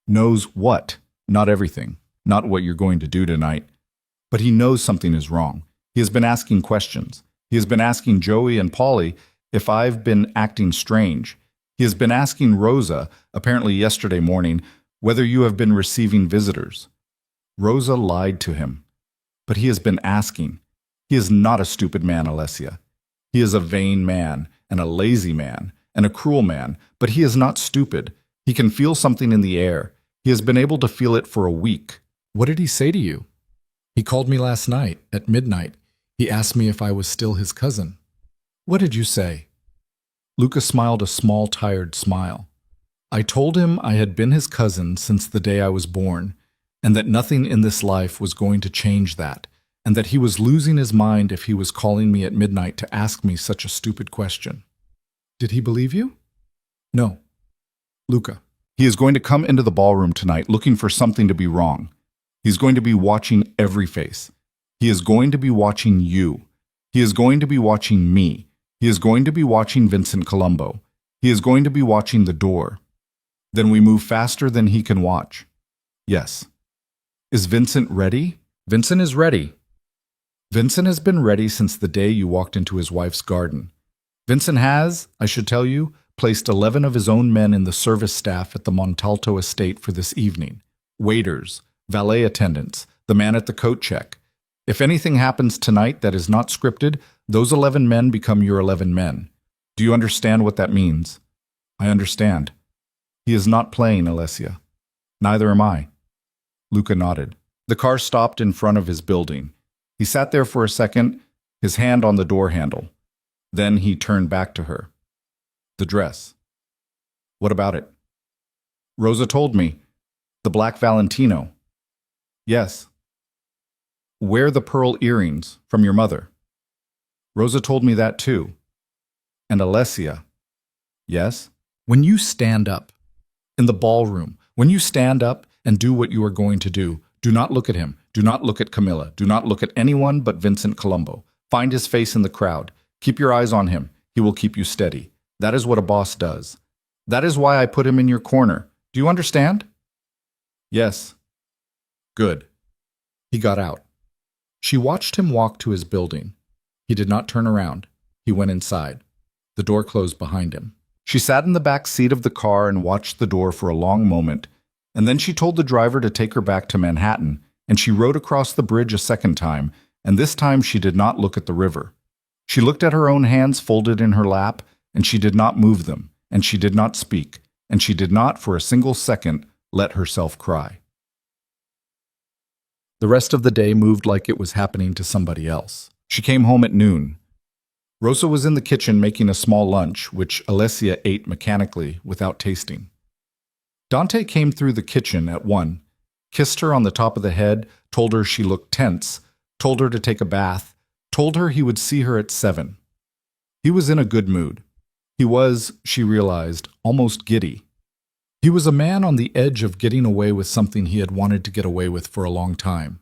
"Knows what? Not everything. Not what you're going to do tonight. But he knows something is wrong. He has been asking questions. He has been asking Joey and Polly if I've been acting strange. He has been asking Rosa, apparently yesterday morning, whether you have been receiving visitors. Rosa lied to him. But he has been asking. He is not a stupid man, Alessia. He is a vain man, and a lazy man, and a cruel man, but he is not stupid. He can feel something in the air. He has been able to feel it for a week." "What did he say to you?" "He called me last night, at midnight. He asked me if I was still his cousin." "What did you say?" Luca smiled a small, tired smile. "I told him I had been his cousin since the day I was born, and that nothing in this life was going to change that, and that he was losing his mind if he was calling me at midnight to ask me such a stupid question." "Did he believe you?" "No." "Luca, he is going to come into the ballroom tonight looking for something to be wrong. He's going to be watching every face. He is going to be watching you. He is going to be watching me. He is going to be watching Vincent Colombo. He is going to be watching the door. Then we move faster than he can watch." "Yes." "Is Vincent ready?" "Vincent is ready." Vincent has been ready since the day you walked into his wife's garden. Vincent has, I should tell you, placed 11 of his own men in the service staff at the Montalto estate for this evening. Waiters, valet attendants, the man at the coat check. If anything happens tonight that is not scripted, those 11 men become your 11 men. Do you understand what that means? I understand. He is not playing, Alessia. Neither am I. Luca nodded. The car stopped in front of his building. He sat there for a second, his hand on the door handle. Then he turned back to her. The dress. What about it? Rosa told me. The black Valentino. Yes. Wear the pearl earrings from your mother. Rosa told me that too. And Alessia. Yes? When you stand up, in the ballroom, when you stand up and do what you are going to do, do not look at him. Do not look at Camilla. Do not look at anyone but Vincent Colombo. Find his face in the crowd. Keep your eyes on him. He will keep you steady. That is what a boss does. That is why I put him in your corner. Do you understand? Yes. Good. He got out. She watched him walk to his building. He did not turn around. He went inside. The door closed behind him. She sat in the back seat of the car and watched the door for a long moment, and then she told the driver to take her back to Manhattan, and she rode across the bridge a second time, and this time she did not look at the river. She looked at her own hands folded in her lap, and she did not move them, and she did not speak, and she did not, for a single second, let herself cry. The rest of the day moved like it was happening to somebody else. She came home at noon. Rosa was in the kitchen making a small lunch, which Alessia ate mechanically without tasting. Dante came through the kitchen at 1, kissed her on the top of the head, told her she looked tense, told her to take a bath, told her he would see her at 7. He was in a good mood. He was, she realized, almost giddy. He was a man on the edge of getting away with something he had wanted to get away with for a long time.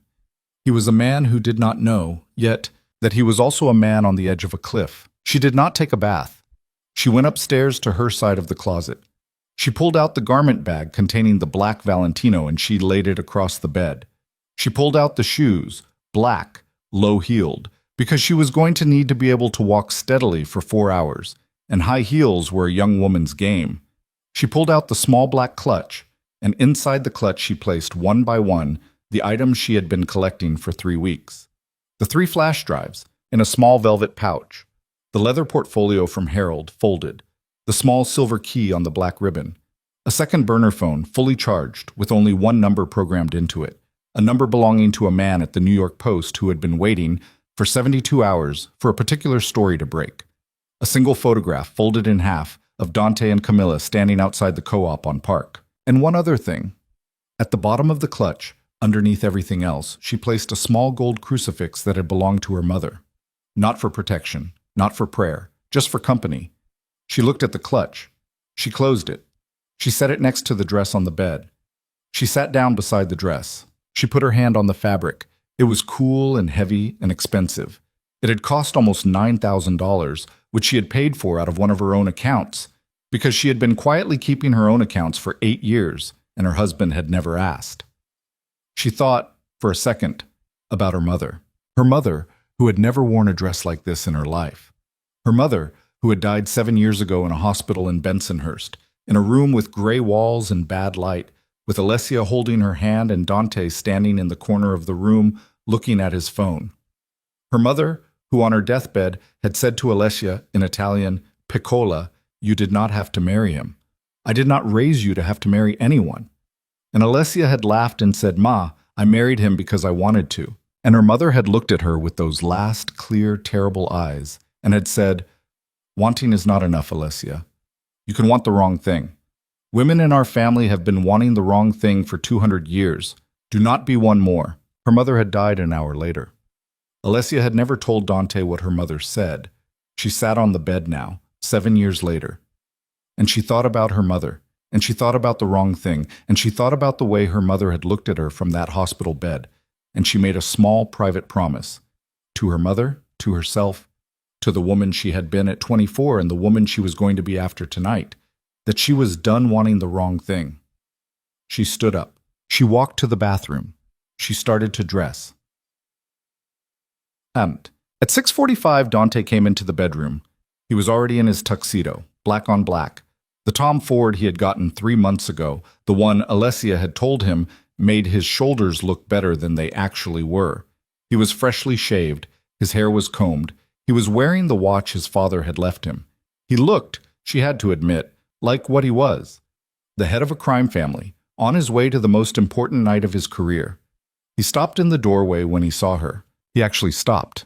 He was a man who did not know, yet, that he was also a man on the edge of a cliff. She did not take a bath. She went upstairs to her side of the closet. She pulled out the garment bag containing the black Valentino and she laid it across the bed. She pulled out the shoes, black, low-heeled, because she was going to need to be able to walk steadily for 4 hours, and high heels were a young woman's game. She pulled out the small black clutch, and inside the clutch she placed one by one the items she had been collecting for 3 weeks. The 3 flash drives, in a small velvet pouch, the leather portfolio from Harold, folded, the small silver key on the black ribbon, a second burner phone, fully charged, with only one number programmed into it, a number belonging to a man at the New York Post who had been waiting for 72 hours for a particular story to break, a single photograph folded in half of Dante and Camilla standing outside the co-op on Park, and one other thing. At the bottom of the clutch, underneath everything else, she placed a small gold crucifix that had belonged to her mother. Not for protection, not for prayer, just for company. She looked at the clutch. She closed it. She set it next to the dress on the bed. She sat down beside the dress. She put her hand on the fabric. It was cool and heavy and expensive. It had cost almost $9,000, which she had paid for out of one of her own accounts, because she had been quietly keeping her own accounts for 8 years, and her husband had never asked. She thought, for a second, about her mother. Her mother, who had never worn a dress like this in her life. Her mother, who had died 7 years ago in a hospital in Bensonhurst, in a room with gray walls and bad light, with Alessia holding her hand and Dante standing in the corner of the room looking at his phone. Her mother, who on her deathbed had said to Alessia in Italian, "Piccola, you did not have to marry him. I did not raise you to have to marry anyone." And Alessia had laughed and said, "Ma, I married him because I wanted to." And her mother had looked at her with those last, clear, terrible eyes and had said, "Wanting is not enough, Alessia. You can want the wrong thing. Women in our family have been wanting the wrong thing for 200 years. Do not be one more." Her mother had died an hour later. Alessia had never told Dante what her mother said. She sat on the bed now, 7 years later. And she thought about her mother, and she thought about the wrong thing, and she thought about the way her mother had looked at her from that hospital bed, and she made a small private promise. To her mother, to herself, to the woman she had been at 24 and the woman she was going to be after tonight, that she was done wanting the wrong thing. She stood up. She walked to the bathroom. She started to dress. And at 6:45, Dante came into the bedroom. He was already in his tuxedo, black on black. The Tom Ford he had gotten 3 months ago, the one Alessia had told him made his shoulders look better than they actually were. He was freshly shaved, his hair was combed, he was wearing the watch his father had left him. He looked, she had to admit, like what he was, the head of a crime family, on his way to the most important night of his career. He stopped in the doorway when he saw her. He actually stopped.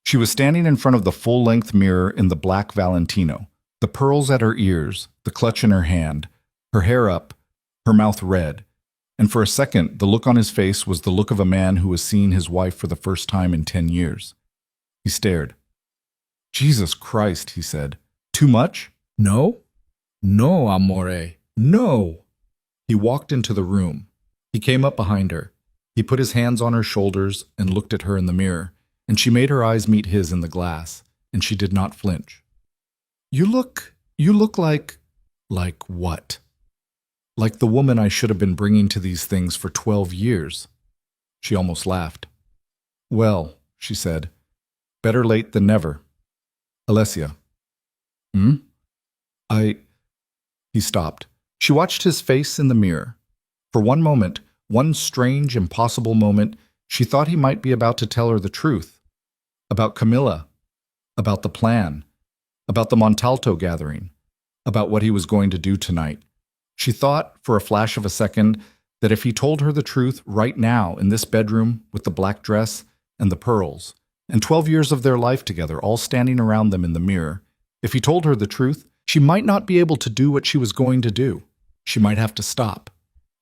She was standing in front of the full-length mirror in the black Valentino, the pearls at her ears, the clutch in her hand, her hair up, her mouth red. And for a second, the look on his face was the look of a man who was seeing his wife for the first time in 10 years. He stared. "Jesus Christ," he said. "Too much?" No? No, amore. No. He walked into the room. He came up behind her. He put his hands on her shoulders and looked at her in the mirror, and she made her eyes meet his in the glass, and she did not flinch. You look like... Like what? Like the woman I should have been bringing to these things for 12 years. She almost laughed. Well, she said, better late than never. Alessia. He stopped. She watched his face in the mirror. For one moment, one strange, impossible moment, she thought he might be about to tell her the truth. About Camilla. About the plan. About the Montalto gathering. About what he was going to do tonight. She thought, for a flash of a second, that if he told her the truth right now in this bedroom with the black dress and the pearls, and 12 years of their life together all standing around them in the mirror, if he told her the truth, she might not be able to do what she was going to do. She might have to stop.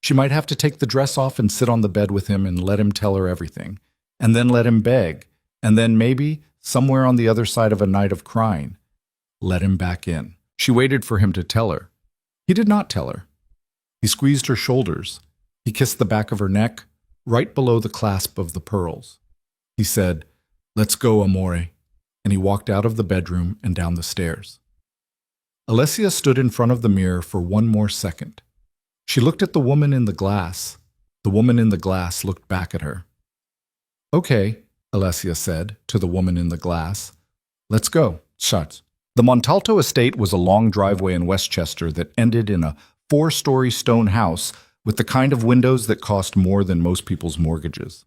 She might have to take the dress off and sit on the bed with him and let him tell her everything, and then let him beg, and then maybe, somewhere on the other side of a night of crying, let him back in. She waited for him to tell her. He did not tell her. He squeezed her shoulders. He kissed the back of her neck, right below the clasp of the pearls. He said, "Let's go, amore," and he walked out of the bedroom and down the stairs. Alessia stood in front of the mirror for one more second. She looked at the woman in the glass. The woman in the glass looked back at her. "Okay," Alessia said to the woman in the glass. "Let's go, schatz." The Montalto estate was a long driveway in Westchester that ended in a 4-story stone house with the kind of windows that cost more than most people's mortgages.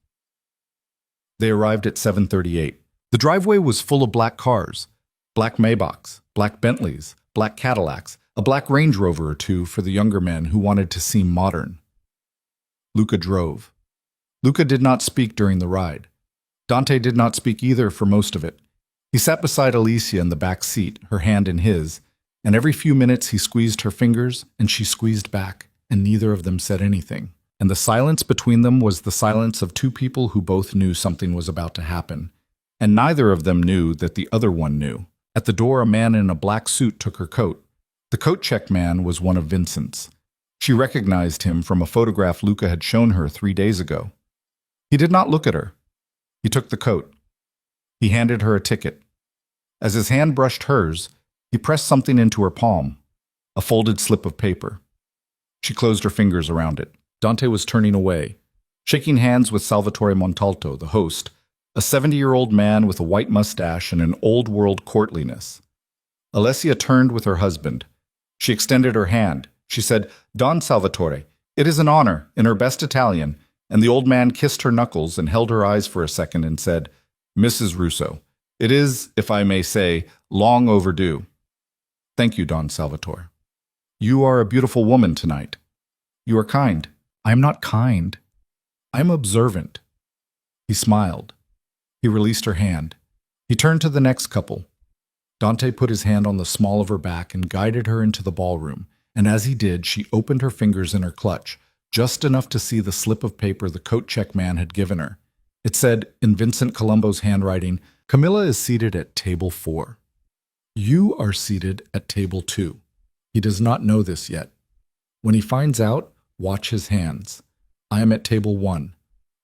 They arrived at 7:38. The driveway was full of black cars, black Maybachs, black Bentleys, black Cadillacs, a black Range Rover or two for the younger men who wanted to seem modern. Luca drove. Luca did not speak during the ride. Dante did not speak either for most of it. He sat beside Alicia in the back seat, her hand in his, and every few minutes he squeezed her fingers and she squeezed back, and neither of them said anything. And the silence between them was the silence of two people who both knew something was about to happen, and neither of them knew that the other one knew. At the door, a man in a black suit took her coat. The coat check man was one of Vincent's. She recognized him from a photograph Luca had shown her 3 days ago. He did not look at her. He took the coat. He handed her a ticket. As his hand brushed hers, he pressed something into her palm, a folded slip of paper. She closed her fingers around it. Dante was turning away, shaking hands with Salvatore Montalto, the host, a 70-year-old man with a white mustache and an old-world courtliness. Alessia turned with her husband. She extended her hand. She said, "Don Salvatore, it is an honor," in her best Italian, and the old man kissed her knuckles and held her eyes for a second and said, "Mrs. Russo, it is, if I may say, long overdue." "Thank you, Don Salvatore. You are a beautiful woman tonight. You are kind." "I am not kind. I am observant." He smiled. He released her hand. He turned to the next couple. Dante put his hand on the small of her back and guided her into the ballroom, and as he did, she opened her fingers in her clutch, just enough to see the slip of paper the coat check man had given her. It said, in Vincent Colombo's handwriting, "Camilla is seated at table 4. You are seated at table 2. He does not know this yet. When he finds out, watch his hands. I am at table 1.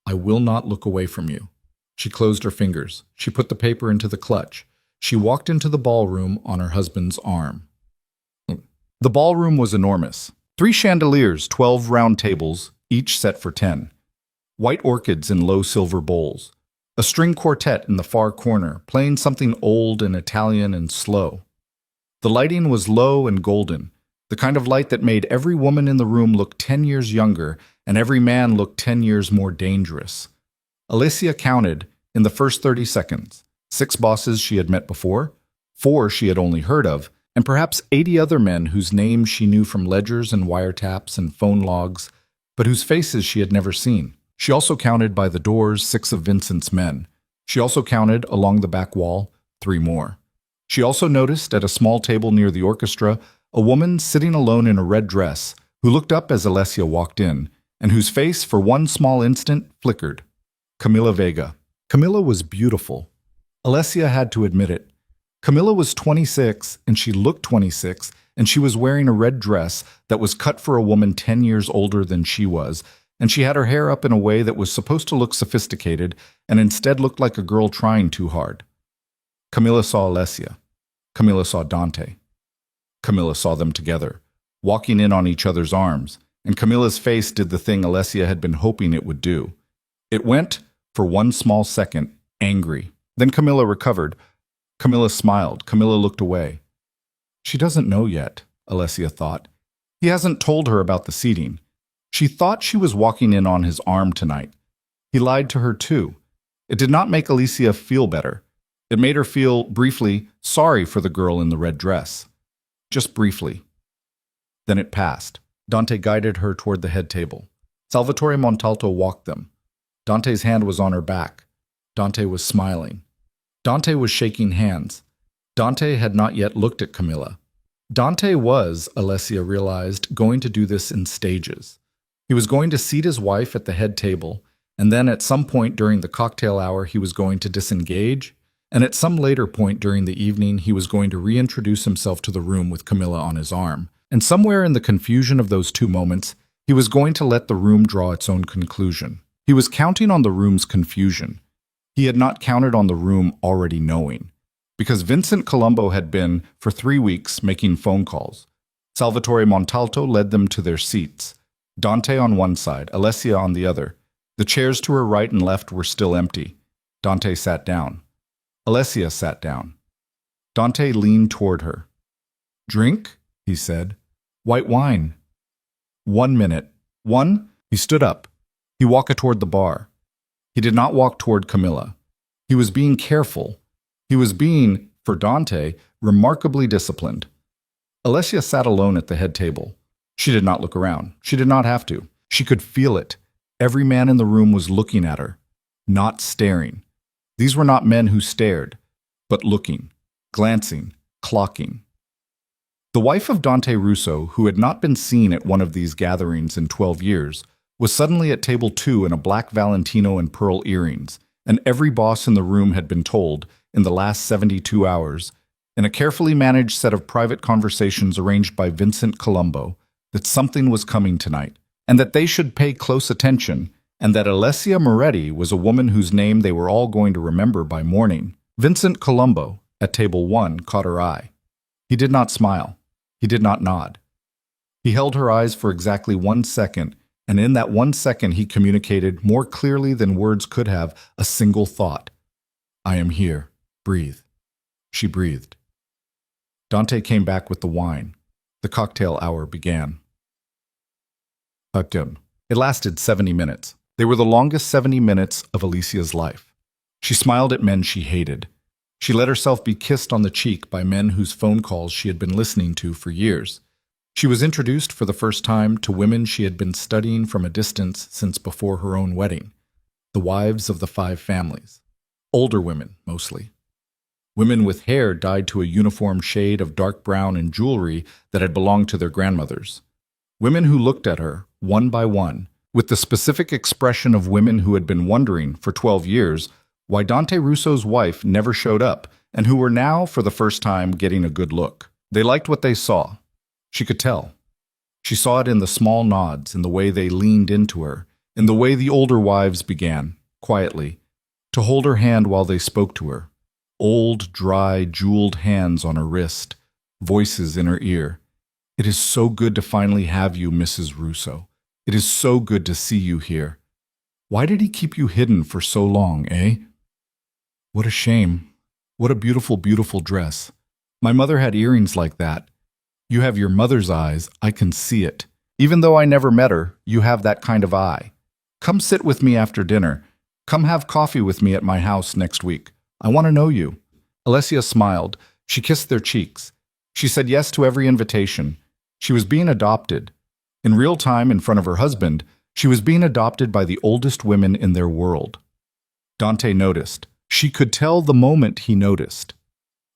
I will not look away from you." She closed her fingers. She put the paper into the clutch. She walked into the ballroom on her husband's arm. The ballroom was enormous. 3 chandeliers, 12 round tables, each set for 10. White orchids in low silver bowls. A string quartet in the far corner, playing something old and Italian and slow. The lighting was low and golden, the kind of light that made every woman in the room look 10 years younger and every man look 10 years more dangerous. Alicia counted, in the first 30 seconds, 6 bosses she had met before, 4 she had only heard of, and perhaps 80 other men whose names she knew from ledgers and wiretaps and phone logs, but whose faces she had never seen. She also counted by the doors 6 of Vincent's men. She also counted, along the back wall, 3 more. She also noticed, at a small table near the orchestra, a woman sitting alone in a red dress, who looked up as Alessia walked in, and whose face, for one small instant, flickered. Camilla Vega. Camilla was beautiful. Alessia had to admit it. Camilla was 26, and she looked 26, and she was wearing a red dress that was cut for a woman 10 years older than she was, and she had her hair up in a way that was supposed to look sophisticated and instead looked like a girl trying too hard. Camilla saw Alessia. Camilla saw Dante. Camilla saw them together, walking in on each other's arms, and Camilla's face did the thing Alessia had been hoping it would do. It went, for one small second, angry. Then Camilla recovered. Camilla smiled. Camilla looked away. She doesn't know yet, Alessia thought. He hasn't told her about the seating. She thought she was walking in on his arm tonight. He lied to her too. It did not make Alicia feel better. It made her feel, briefly, sorry for the girl in the red dress. Just briefly. Then it passed. Dante guided her toward the head table. Salvatore Montalto walked them. Dante's hand was on her back. Dante was smiling. Dante was shaking hands. Dante had not yet looked at Camilla. Dante was, Alessia realized, going to do this in stages. He was going to seat his wife at the head table, and then at some point during the cocktail hour he was going to disengage, and at some later point during the evening he was going to reintroduce himself to the room with Camilla on his arm. And somewhere in the confusion of those 2 moments, he was going to let the room draw its own conclusion. He was counting on the room's confusion. He had not counted on the room already knowing. Because Vincent Colombo had been, for 3 weeks, making phone calls. Salvatore Montalto led them to their seats. Dante on one side, Alessia on the other. The chairs to her right and left were still empty. Dante sat down. Alessia sat down. Dante leaned toward her. "Drink?" he said. "White wine." 1 minute. 1? He stood up. He walked toward the bar. He did not walk toward Camilla. He was being careful. He was being, for Dante, remarkably disciplined. Alessia sat alone at the head table. She did not look around. She did not have to. She could feel it. Every man in the room was looking at her, not staring. These were not men who stared, but looking, glancing, clocking. The wife of Dante Russo, who had not been seen at one of these gatherings in 12 years, was suddenly at table 2 in a black Valentino and pearl earrings, and every boss in the room had been told, in the last 72 hours, in a carefully managed set of private conversations arranged by Vincent Colombo, that something was coming tonight, and that they should pay close attention, and that Alessia Moretti was a woman whose name they were all going to remember by morning. Vincent Colombo, at table 1, caught her eye. He did not smile. He did not nod. He held her eyes for exactly 1 second, and in that 1 second he communicated, more clearly than words could have, a single thought. "I am here. Breathe." She breathed. Dante came back with the wine. The cocktail hour began. It lasted 70 minutes. They were the longest 70 minutes of Alicia's life. She smiled at men she hated. She let herself be kissed on the cheek by men whose phone calls she had been listening to for years. She was introduced for the first time to women she had been studying from a distance since before her own wedding, the wives of the 5 families. Older women, mostly. Women with hair dyed to a uniform shade of dark brown and jewelry that had belonged to their grandmothers. Women who looked at her, one by one, with the specific expression of women who had been wondering, for 12 years, why Dante Russo's wife never showed up, and who were now, for the first time, getting a good look. They liked what they saw. She could tell. She saw it in the small nods, in the way they leaned into her, in the way the older wives began, quietly, to hold her hand while they spoke to her. Old, dry, jeweled hands on her wrist, voices in her ear. "It is so good to finally have you, Mrs. Russo. It is so good to see you here. Why did he keep you hidden for so long, eh?" What a shame. What a beautiful, beautiful dress. My mother had earrings like that. You have your mother's eyes, I can see it. Even though I never met her, you have that kind of eye. Come sit with me after dinner. Come have coffee with me at my house next week. I want to know you. Alessia smiled. She kissed their cheeks. She said yes to every invitation. She was being adopted. In real time, in front of her husband, she was being adopted by the oldest women in their world. Dante noticed. She could tell the moment he noticed.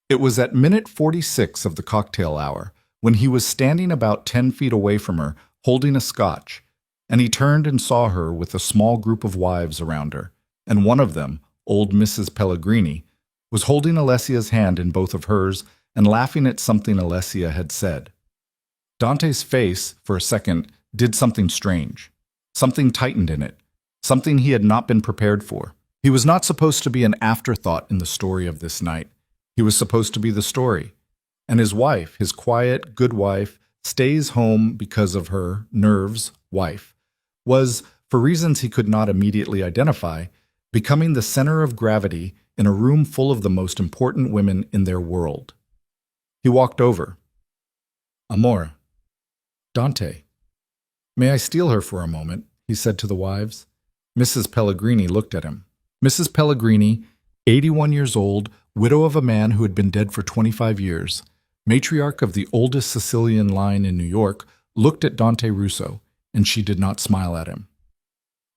It was at minute 46 of the cocktail hour, when he was standing about 10 feet away from her, holding a scotch, and he turned and saw her with a small group of wives around her, and one of them, old Mrs. Pellegrini, was holding Alessia's hand in both of hers and laughing at something Alessia had said. Dante's face, for a second, did something strange. Something tightened in it, something he had not been prepared for. He was not supposed to be an afterthought in the story of this night. He was supposed to be the story. And his wife, his quiet, good wife, stays home because of her nerves wife, was, for reasons he could not immediately identify, becoming the center of gravity in a room full of the most important women in their world. He walked over. Amore. Dante. May I steal her for a moment? He said to the wives. Mrs. Pellegrini looked at him. Mrs. Pellegrini, 81 years old, widow of a man who had been dead for 25 years, matriarch of the oldest Sicilian line in New York, looked at Dante Russo, and she did not smile at him.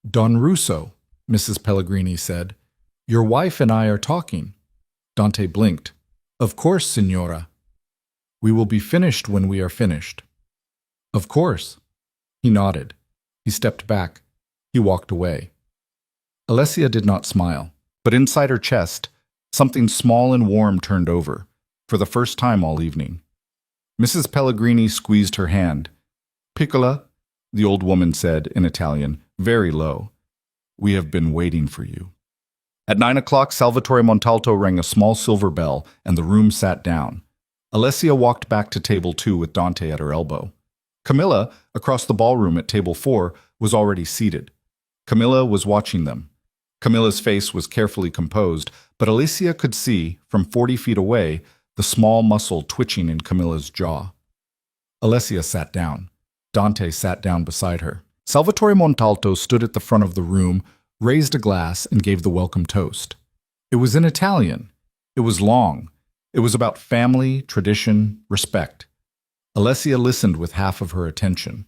Don Russo, Mrs. Pellegrini said, your wife and I are talking. Dante blinked. Of course, signora. We will be finished when we are finished. Of course. He nodded. He stepped back. He walked away. Alessia did not smile, but inside her chest, something small and warm turned over, for the first time all evening. Mrs. Pellegrini squeezed her hand. Piccola, the old woman said in Italian, very low. We have been waiting for you. At 9 o'clock, Salvatore Montalto rang a small silver bell, and the room sat down. Alessia walked back to table 2 with Dante at her elbow. Camilla, across the ballroom at table 4, was already seated. Camilla was watching them. Camilla's face was carefully composed, but Alessia could see, from 40 feet away, the small muscle twitching in Camilla's jaw. Alessia sat down. Dante sat down beside her. Salvatore Montalto stood at the front of the room, raised a glass, and gave the welcome toast. It was in Italian. It was long. It was about family, tradition, respect. Alessia listened with half of her attention.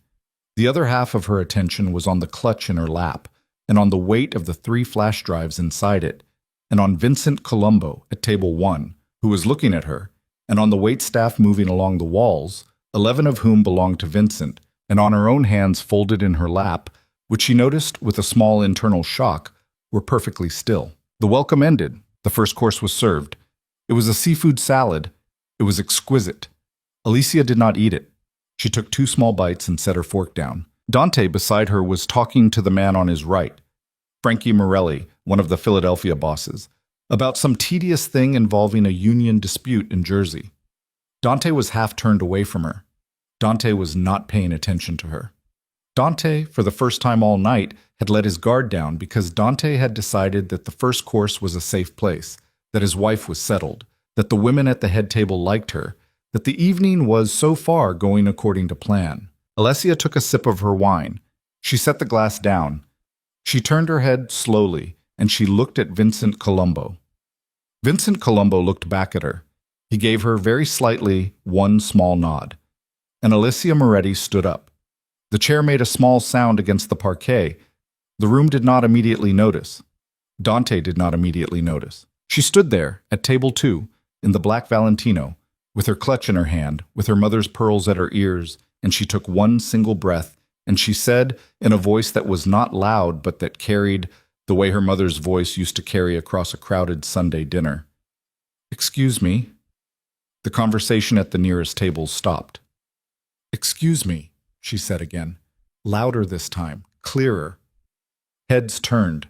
The other half of her attention was on the clutch in her lap, and on the weight of the 3 flash drives inside it, and on Vincent Colombo at table 1, who was looking at her, and on the waitstaff moving along the walls, 11 of whom belonged to Vincent, and on her own hands folded in her lap, which she noticed with a small internal shock, were perfectly still. The welcome ended. The first course was served. It was a seafood salad. It was exquisite. Alessia did not eat it. She took 2 small bites and set her fork down. Dante, beside her, was talking to the man on his right, Frankie Morelli, one of the Philadelphia bosses, about some tedious thing involving a union dispute in Jersey. Dante was half turned away from her. Dante was not paying attention to her. Dante, for the first time all night, had let his guard down because Dante had decided that the first course was a safe place, that his wife was settled, that the women at the head table liked her, that the evening was so far going according to plan. Alessia took a sip of her wine. She set the glass down. She turned her head slowly, and she looked at Vincent Colombo. Vincent Colombo looked back at her. He gave her very slightly one small nod. And Alessia Moretti stood up. The chair made a small sound against the parquet. The room did not immediately notice. Dante did not immediately notice. She stood there, at table 2, in the black Valentino, with her clutch in her hand, with her mother's pearls at her ears, and she took one single breath, and she said, in a voice that was not loud but that carried the way her mother's voice used to carry across a crowded Sunday dinner, "Excuse me." The conversation at the nearest table stopped. "Excuse me," she said again, louder this time, clearer. Heads turned.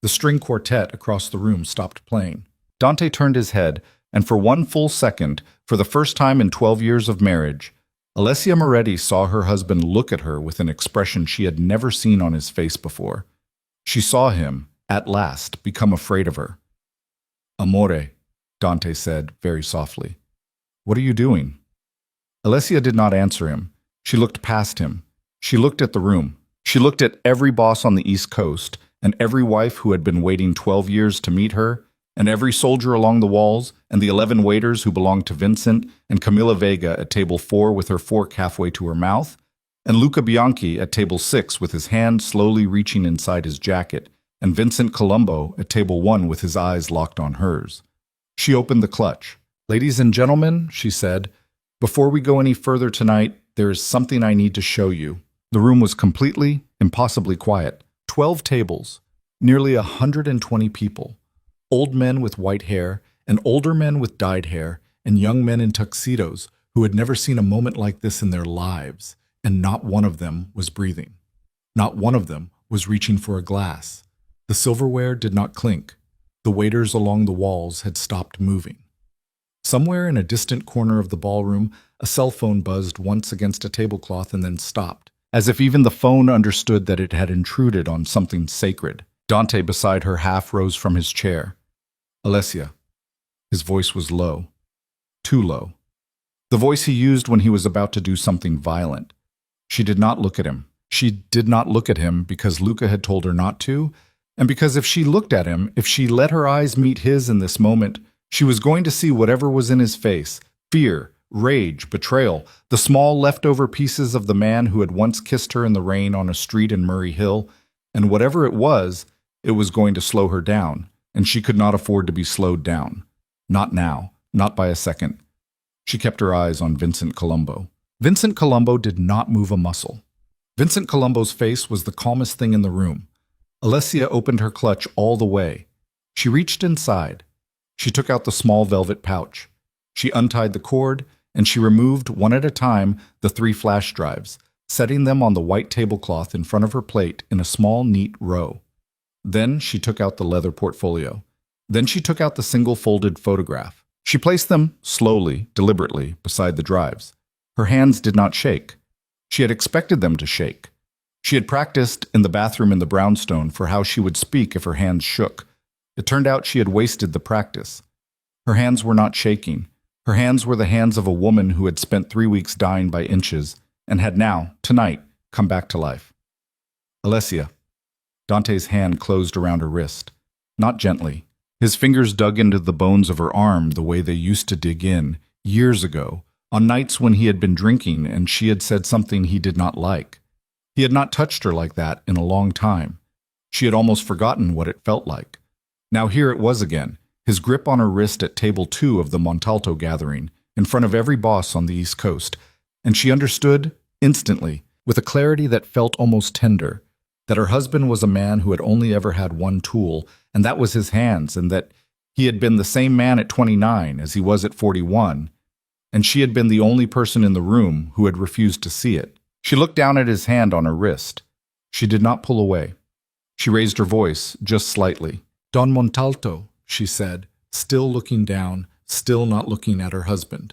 The string quartet across the room stopped playing. Dante turned his head, and for one full second, for the first time in 12 years of marriage, Alessia Moretti saw her husband look at her with an expression she had never seen on his face before. She saw him, at last, become afraid of her. Amore, Dante said very softly. What are you doing? Alessia did not answer him. She looked past him. She looked at the room. She looked at every boss on the East Coast, and every wife who had been waiting 12 years to meet her, and every soldier along the walls, and the 11 waiters who belonged to Vincent, and Camilla Vega at table 4 with her fork halfway to her mouth, and Luca Bianchi at table 6 with his hand slowly reaching inside his jacket, and Vincent Colombo at table 1 with his eyes locked on hers. She opened the clutch. Ladies and gentlemen, she said, before we go any further tonight, there is something I need to show you. The room was completely, impossibly quiet. 12 tables, nearly 120 people. Old men with white hair, and older men with dyed hair, and young men in tuxedos who had never seen a moment like this in their lives, and not one of them was breathing. Not one of them was reaching for a glass. The silverware did not clink. The waiters along the walls had stopped moving. Somewhere in a distant corner of the ballroom, a cell phone buzzed once against a tablecloth and then stopped, as if even the phone understood that it had intruded on something sacred. Dante beside her half rose from his chair. Alessia. His voice was low. Too low. The voice he used when he was about to do something violent. She did not look at him. She did not look at him because Luca had told her not to, and because if she looked at him, if she let her eyes meet his in this moment, she was going to see whatever was in his face: fear, rage, betrayal, the small leftover pieces of the man who had once kissed her in the rain on a street in Murray Hill, and whatever it was going to slow her down, and she could not afford to be slowed down. Not now, not by a second. She kept her eyes on Vincent Colombo. Vincent Colombo did not move a muscle. Vincent Colombo's face was the calmest thing in the room. Alessia opened her clutch all the way. She reached inside. She took out the small velvet pouch. She untied the cord, and she removed, one at a time, the 3 flash drives, setting them on the white tablecloth in front of her plate in a small, neat row. Then she took out the leather portfolio. Then she took out the single-folded photograph. She placed them, slowly, deliberately, beside the drives. Her hands did not shake. She had expected them to shake. She had practiced in the bathroom in the brownstone for how she would speak if her hands shook. It turned out she had wasted the practice. Her hands were not shaking. Her hands were the hands of a woman who had spent 3 weeks dying by inches and had now, tonight, come back to life. Alessia. Dante's hand closed around her wrist. Not gently. His fingers dug into the bones of her arm the way they used to dig in, years ago, on nights when he had been drinking and she had said something he did not like. He had not touched her like that in a long time. She had almost forgotten what it felt like. Now here it was again, his grip on her wrist at table 2 of the Montalto gathering, in front of every boss on the East Coast, and she understood, instantly, with a clarity that felt almost tender, that her husband was a man who had only ever had one tool, and that was his hands, and that he had been the same man at 29 as he was at 41, and she had been the only person in the room who had refused to see it. She looked down at his hand on her wrist. She did not pull away. She raised her voice, just slightly. Don Montalto, she said, still looking down, still not looking at her husband.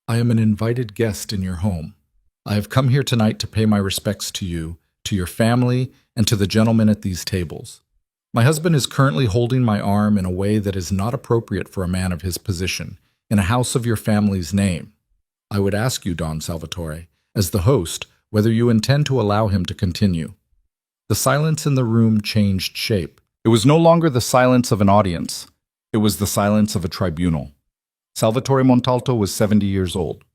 I am an invited guest in your home. I have come here tonight to pay my respects to you, to your family, and to the gentlemen at these tables. My husband is currently holding my arm in a way that is not appropriate for a man of his position, in a house of your family's name. I would ask you, Don Salvatore, as the host, whether you intend to allow him to continue. The silence in the room changed shape. It was no longer the silence of an audience. It was the silence of a tribunal. Salvatore Montalto was 70 years old.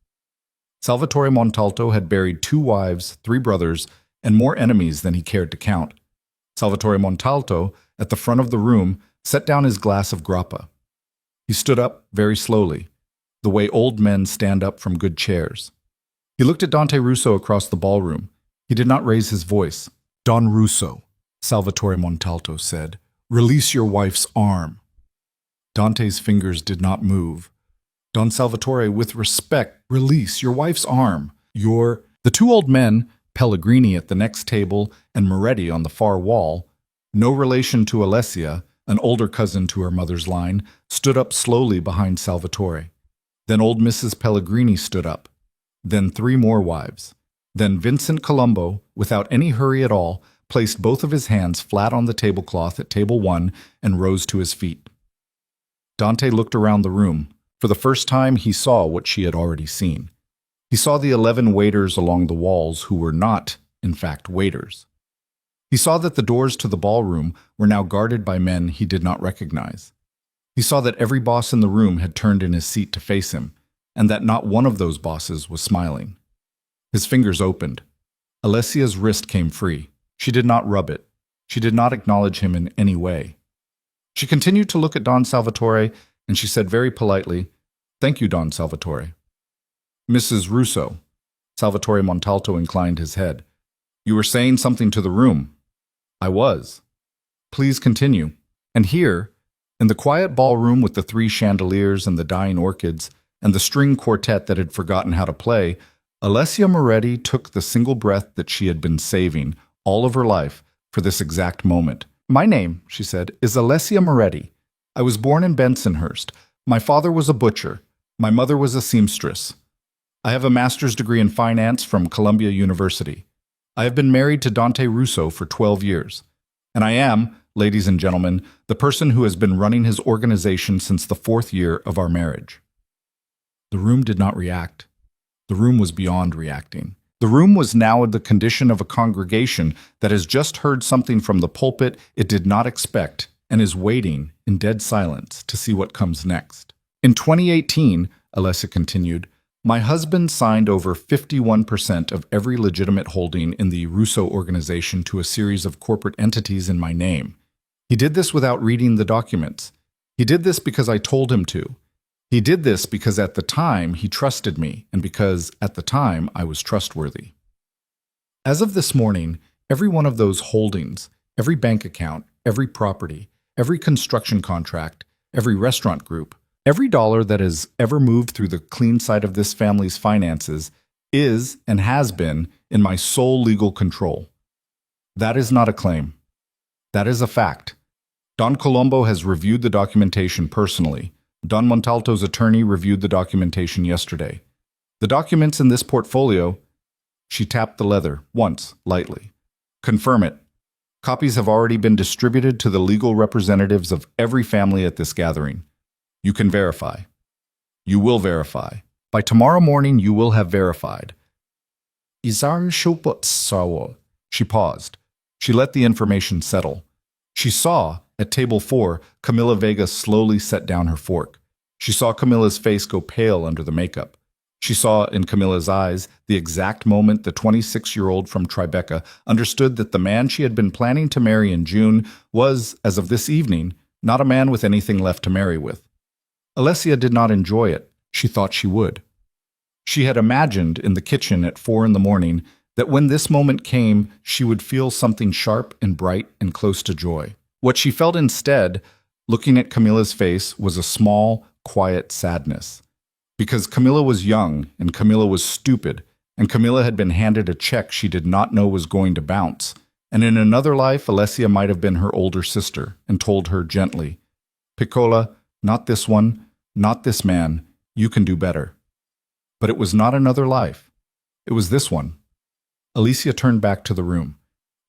Salvatore Montalto had buried 2 wives, 3 brothers, and more enemies than he cared to count. Salvatore Montalto, at the front of the room, set down his glass of grappa. He stood up very slowly, the way old men stand up from good chairs. He looked at Dante Russo across the ballroom. He did not raise his voice. Don Russo, Salvatore Montalto said, release your wife's arm. Dante's fingers did not move. Don Salvatore, with respect, release your wife's arm. The 2 old men, Pellegrini at the next table and Moretti on the far wall, no relation to Alessia, an older cousin to her mother's line, stood up slowly behind Salvatore. Then old Mrs. Pellegrini stood up. Then 3 more wives. Then Vincent Colombo, without any hurry at all, placed both of his hands flat on the tablecloth at table 1 and rose to his feet. Dante looked around the room. For the first time, he saw what she had already seen. He saw the 11 waiters along the walls who were not, in fact, waiters. He saw that the doors to the ballroom were now guarded by men he did not recognize. He saw that every boss in the room had turned in his seat to face him, and that not one of those bosses was smiling. His fingers opened. Alessia's wrist came free. She did not rub it. She did not acknowledge him in any way. She continued to look at Don Salvatore, and she said very politely, "Thank you, Don Salvatore." "Mrs. Russo." Salvatore Montalto inclined his head. "You were saying something to the room." "I was." "Please continue." And here, in the quiet ballroom with the 3 chandeliers and the dying orchids, and the string quartet that had forgotten how to play, Alessia Moretti took the single breath that she had been saving all of her life for this exact moment. "My name," she said, "is Alessia Moretti. I was born in Bensonhurst. My father was a butcher. My mother was a seamstress. I have a master's degree in finance from Columbia University. I have been married to Dante Russo for 12 years. And I am, ladies and gentlemen, the person who has been running his organization since the 4th year of our marriage." The room did not react. The room was beyond reacting. The room was now in the condition of a congregation that has just heard something from the pulpit it did not expect and is waiting in dead silence to see what comes next. "In 2018, Alessia continued, my husband signed over 51% of every legitimate holding in the Russo organization to a series of corporate entities in my name. He did this without reading the documents. He did this because I told him to. He did this because at the time he trusted me, and because at the time I was trustworthy. As of this morning, every one of those holdings, every bank account, every property, every construction contract, every restaurant group, every dollar that has ever moved through the clean side of this family's finances is and has been in my sole legal control. That is not a claim. That is a fact. Don Colombo has reviewed the documentation personally. Don Montalto's attorney reviewed the documentation yesterday. The documents in this portfolio," she tapped the leather once, lightly, "confirm it. Copies have already been distributed to the legal representatives of every family at this gathering. You can verify. You will verify. By tomorrow morning, you will have verified." She paused. She let the information settle. She saw, at table 4, Camilla Vega slowly set down her fork. She saw Camilla's face go pale under the makeup. She saw in Camilla's eyes the exact moment the 26-year-old from Tribeca understood that the man she had been planning to marry in June was, as of this evening, not a man with anything left to marry with. Alessia did not enjoy it. She thought she would. She had imagined in the kitchen at 4 in the morning that when this moment came, she would feel something sharp and bright and close to joy. What she felt instead, looking at Camilla's face, was a small, quiet sadness. Because Camilla was young, and Camilla was stupid, and Camilla had been handed a check she did not know was going to bounce, and in another life Alessia might have been her older sister, and told her gently, "Piccola, not this one, not this man, you can do better." But it was not another life. It was this one. Alicia turned back to the room.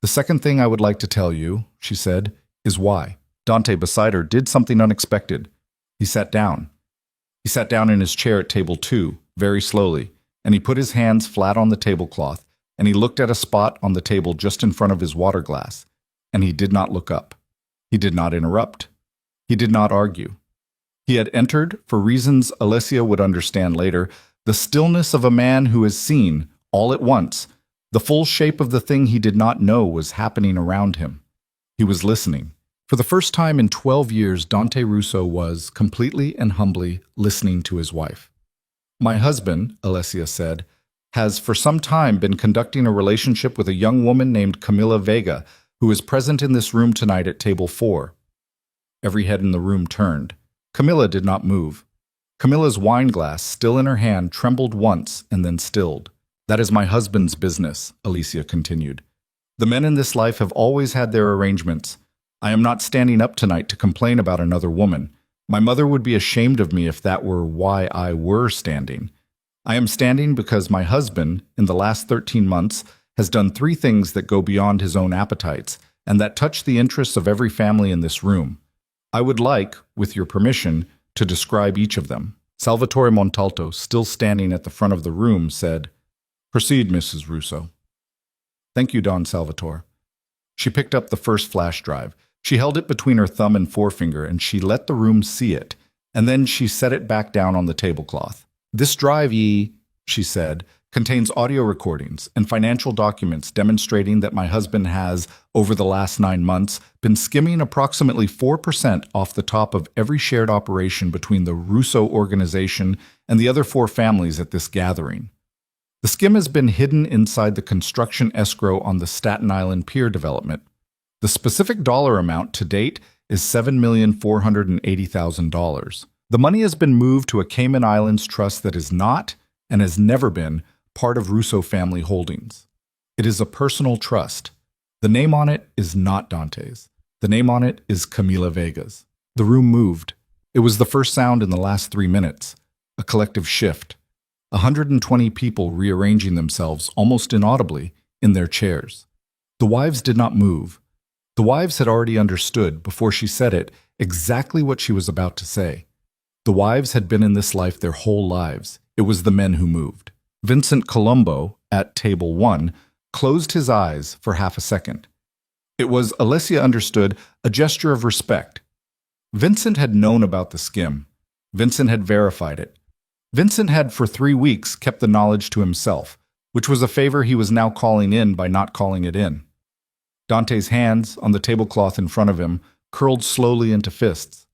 "The second thing I would like to tell you," she said, "is why." Dante beside her did something unexpected. He sat down. He sat down in his chair at table 2, very slowly, and he put his hands flat on the tablecloth, and he looked at a spot on the table just in front of his water glass, and he did not look up. He did not interrupt. He did not argue. He had entered, for reasons Alessia would understand later, the stillness of a man who has seen, all at once, the full shape of the thing he did not know was happening around him. He was listening. For the first time in 12 years, Dante Russo was, completely and humbly, listening to his wife. "My husband," Alessia said, "has for some time been conducting a relationship with a young woman named Camilla Vega, who is present in this room tonight at table 4. Every head in the room turned. Camilla did not move. Camilla's wine glass, still in her hand, trembled once and then stilled. "That is my husband's business," Alicia continued. "The men in this life have always had their arrangements. I am not standing up tonight to complain about another woman. My mother would be ashamed of me if that were why I were standing. I am standing because my husband, in the last 13 months, has done 3 things that go beyond his own appetites and that touch the interests of every family in this room. I would like, with your permission, to describe each of them. Salvatore Montalto, still standing at the front of the room, said, "Proceed, Mrs. Russo." "Thank you, Don Salvatore." She picked up the first flash drive. She held it between her thumb and forefinger, and she let the room see it, and then she set it back down on the tablecloth. "This drive, she said, contains audio recordings and financial documents demonstrating that my husband has, over the last 9 months, been skimming approximately 4% off the top of every shared operation between the Russo organization and the other 4 families at this gathering. The skim has been hidden inside the construction escrow on the Staten Island Pier development. The specific dollar amount to date is $7,480,000. The money has been moved to a Cayman Islands trust that is not, and has never been, part of Russo family holdings. It is a personal trust. The name on it is not Dante's. The name on it is Camila Vega's." The room moved. It was the first sound in the last 3 minutes. A collective shift. 120 people rearranging themselves almost inaudibly in their chairs. The wives did not move. The wives had already understood, before she said it, exactly what she was about to say. The wives had been in this life their whole lives. It was the men who moved. Vincent Colombo, at table 1, closed his eyes for half a second. It was, Alessia understood, a gesture of respect. Vincent had known about the skim. Vincent had verified it. Vincent had for 3 weeks kept the knowledge to himself, which was a favor he was now calling in by not calling it in. Dante's hands, on the tablecloth in front of him, curled slowly into fists.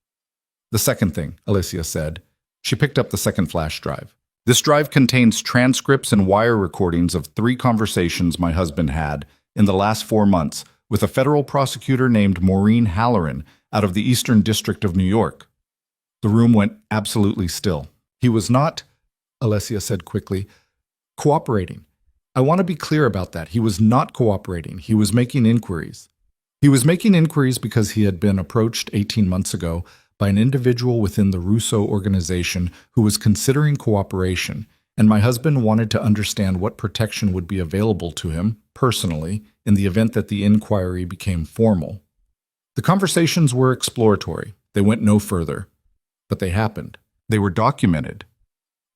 "The second thing," Alessia said. She picked up the second flash drive. "This drive contains transcripts and wire recordings of 3 conversations my husband had in the last 4 months with a federal prosecutor named Maureen Halloran out of the Eastern District of New York." The room went absolutely still. "He was not," Alessia said quickly, "cooperating. I want to be clear about that. He was not cooperating. He was making inquiries. He was making inquiries because he had been approached 18 months ago by an individual within the Russo organization who was considering cooperation, and my husband wanted to understand what protection would be available to him, personally, in the event that the inquiry became formal. The conversations were exploratory. They went no further. But they happened. They were documented.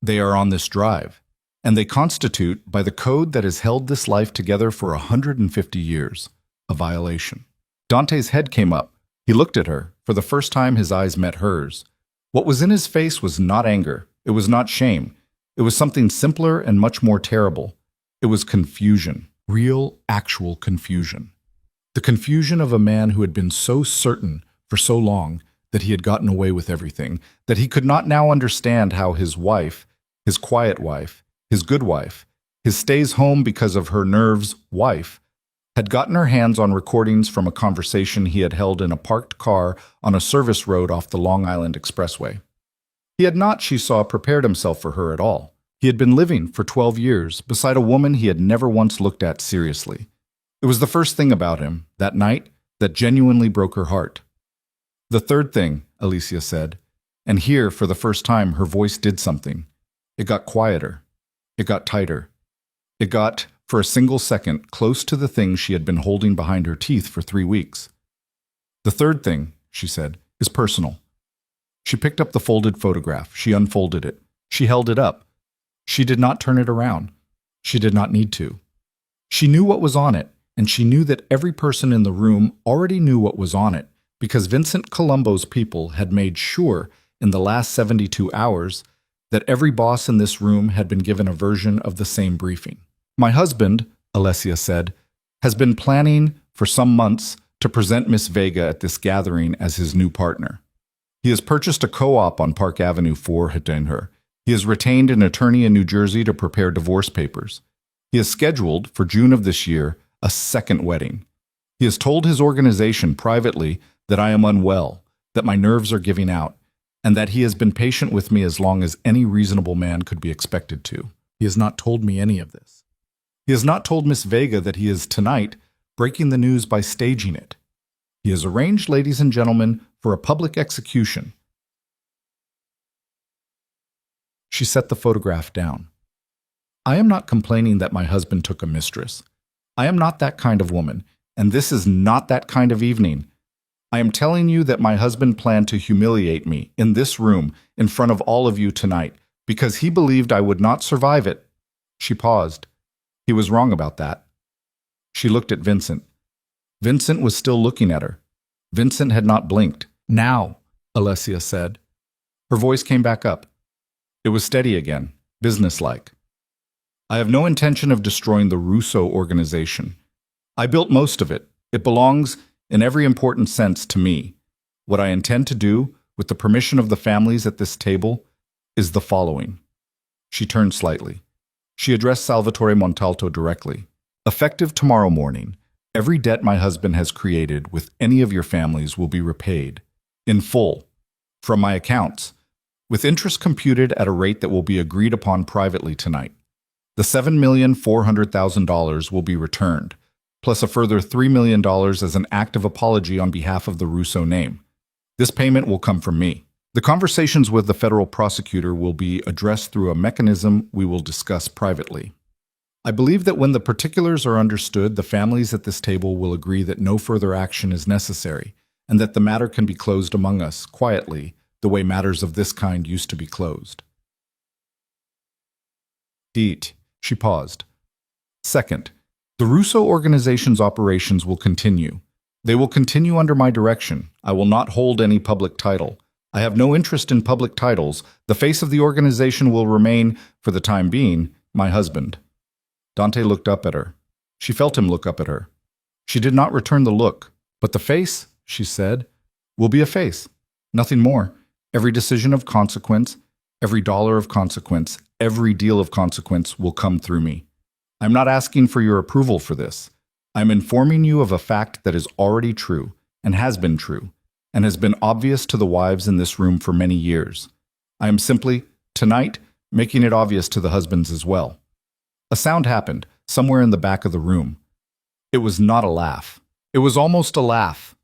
They are on this drive, and they constitute, by the code that has held this life together for 150 years, a violation." Dante's head came up. He looked at her. For the first time, his eyes met hers. What was in his face was not anger. It was not shame. It was something simpler and much more terrible. It was confusion. Real, actual confusion. The confusion of a man who had been so certain for so long that he had gotten away with everything, that he could not now understand how his wife, his quiet wife, his good wife, his stays home because of her nerves wife, had gotten her hands on recordings from a conversation he had held in a parked car on a service road off the Long Island Expressway. He had not, she saw, prepared himself for her at all. He had been living for 12 years beside a woman he had never once looked at seriously. It was the first thing about him, that night, that genuinely broke her heart. "The third thing," Alicia said, and here, for the first time, her voice did something. It got quieter. It got tighter. It got, for a single second, close to the thing she had been holding behind her teeth for 3 weeks. "The third thing," she said, "is personal." She picked up the folded photograph. She unfolded it. She held it up. She did not turn it around. She did not need to. She knew what was on it, and she knew that every person in the room already knew what was on it, because Vincent Colombo's people had made sure in the last 72 hours that every boss in this room had been given a version of the same briefing. "My husband," Alessia said, "has been planning for some months to present Miss Vega at this gathering as his new partner. He has purchased a co-op on Park Avenue for her. He has retained an attorney in New Jersey to prepare divorce papers. He has scheduled, for June of this year, a second wedding. He has told his organization privately that I am unwell, that my nerves are giving out, and that he has been patient with me as long as any reasonable man could be expected to. He has not told me any of this. He has not told Miss Vega that he is tonight breaking the news by staging it. He has arranged, ladies and gentlemen, for a public execution." She set the photograph down. "I am not complaining that my husband took a mistress. I am not that kind of woman, and this is not that kind of evening. I am telling you that my husband planned to humiliate me in this room in front of all of you tonight because he believed I would not survive it. She paused. He was wrong about that. She looked at Vincent. Vincent was still looking at her. Vincent had not blinked. Now, Alessia said. Her voice came back up. It was steady again, businesslike. I have no intention of destroying the Russo organization. I built most of it. It belongs, in every important sense, to me. What I intend to do, with the permission of the families at this table, is the following. She turned slightly. She addressed Salvatore Montalto directly. Effective tomorrow morning, every debt my husband has created with any of your families will be repaid, in full, from my accounts, with interest computed at a rate that will be agreed upon privately tonight. The $7,400,000 will be returned, plus a further $3 million as an act of apology on behalf of the Russo name. This payment will come from me. The conversations with the federal prosecutor will be addressed through a mechanism we will discuss privately. I believe that when the particulars are understood, the families at this table will agree that no further action is necessary, and that the matter can be closed among us, quietly, the way matters of this kind used to be closed. Deet. She paused. Second, the Russo organization's operations will continue. They will continue under my direction. I will not hold any public title. I have no interest in public titles. The face of the organization will remain, for the time being, my husband. Dante looked up at her. She felt him look up at her. She did not return the look. But the face, she said, will be a face. Nothing more. Every decision of consequence, every dollar of consequence, every deal of consequence will come through me. I'm not asking for your approval for this. I'm informing you of a fact that is already true, and has been true, and has been obvious to the wives in this room for many years. I am simply, tonight, making it obvious to the husbands as well. A sound happened, somewhere in the back of the room. It was not a laugh. It was almost a laugh.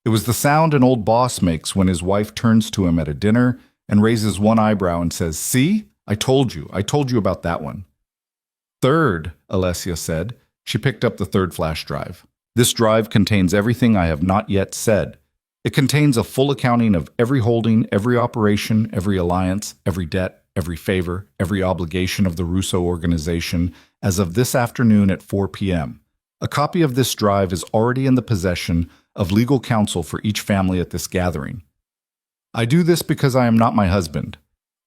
It was the sound an old boss makes when his wife turns to him at a dinner and raises one eyebrow and says, "See? I told you about that one." Third, Alessia said. She picked up the third flash drive. This drive contains everything I have not yet said. It contains a full accounting of every holding, every operation, every alliance, every debt, every favor, every obligation of the Russo organization as of this afternoon at 4 p.m. A copy of this drive is already in the possession of legal counsel for each family at this gathering. I do this because I am not my husband.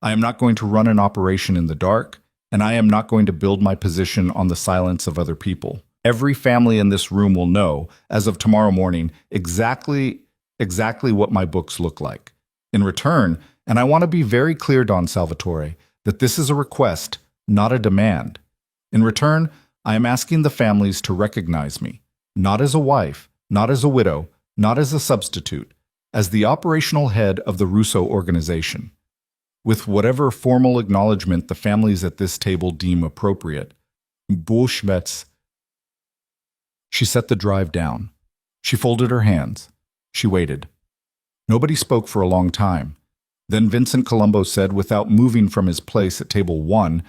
I am not going to run an operation in the dark, and I am not going to build my position on the silence of other people. Every family in this room will know, as of tomorrow morning, exactly what my books look like. In return, and I want to be very clear, Don Salvatore, that this is a request, not a demand. In return, I am asking the families to recognize me, not as a wife, not as a widow, not as a substitute, as the operational head of the Russo organization. With whatever formal acknowledgement the families at this table deem appropriate. Bullshmets. She set the drive down. She folded her hands. She waited. Nobody spoke for a long time. Then Vincent Colombo said, without moving from his place at table 1,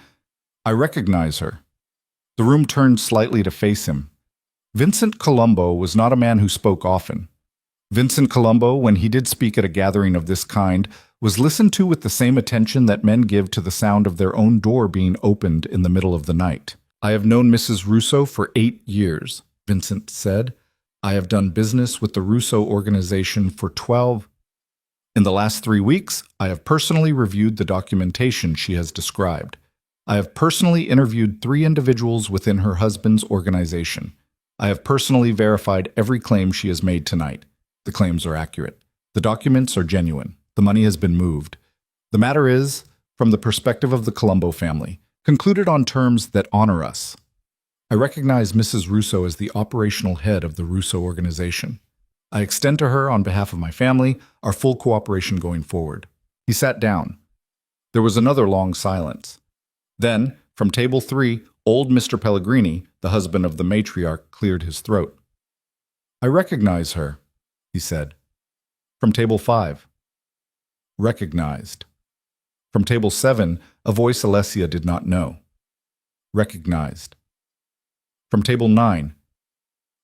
"I recognize her." The room turned slightly to face him. Vincent Colombo was not a man who spoke often. Vincent Colombo, when he did speak at a gathering of this kind, was listened to with the same attention that men give to the sound of their own door being opened in the middle of the night. "I have known Mrs. Russo for 8 years, Vincent said. "I have done business with the Russo organization for 12. In the last 3 weeks, I have personally reviewed the documentation she has described. I have personally interviewed 3 individuals within her husband's organization. I have personally verified every claim she has made tonight. The claims are accurate. The documents are genuine. The money has been moved. The matter is, from the perspective of the Colombo family, concluded on terms that honor us. I recognize Mrs. Russo as the operational head of the Russo organization. I extend to her, on behalf of my family, our full cooperation going forward." He sat down. There was another long silence. Then, from table 3, old Mr. Pellegrini, the husband of the matriarch, cleared his throat. "I recognize her," he said. From table 5. "Recognized." From table 7, a voice Alessia did not know. "Recognized." From table 9,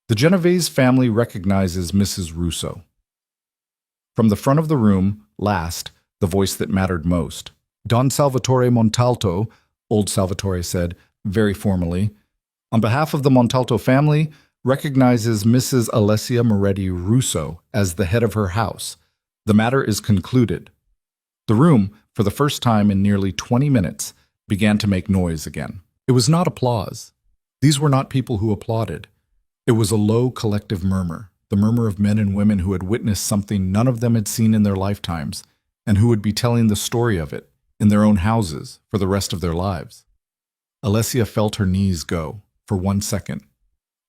"The Genovese family recognizes Mrs. Russo." From the front of the room, last, the voice that mattered most. Don Salvatore Montalto, old Salvatore said, very formally, on behalf of the Montalto family, recognizes Mrs. Alessia Moretti Russo as the head of her house. The matter is concluded. The room, for the first time in nearly 20 minutes, began to make noise again. It was not applause. These were not people who applauded. It was a low collective murmur, the murmur of men and women who had witnessed something none of them had seen in their lifetimes, and who would be telling the story of it in their own houses for the rest of their lives. Alessia felt her knees go for 1 second.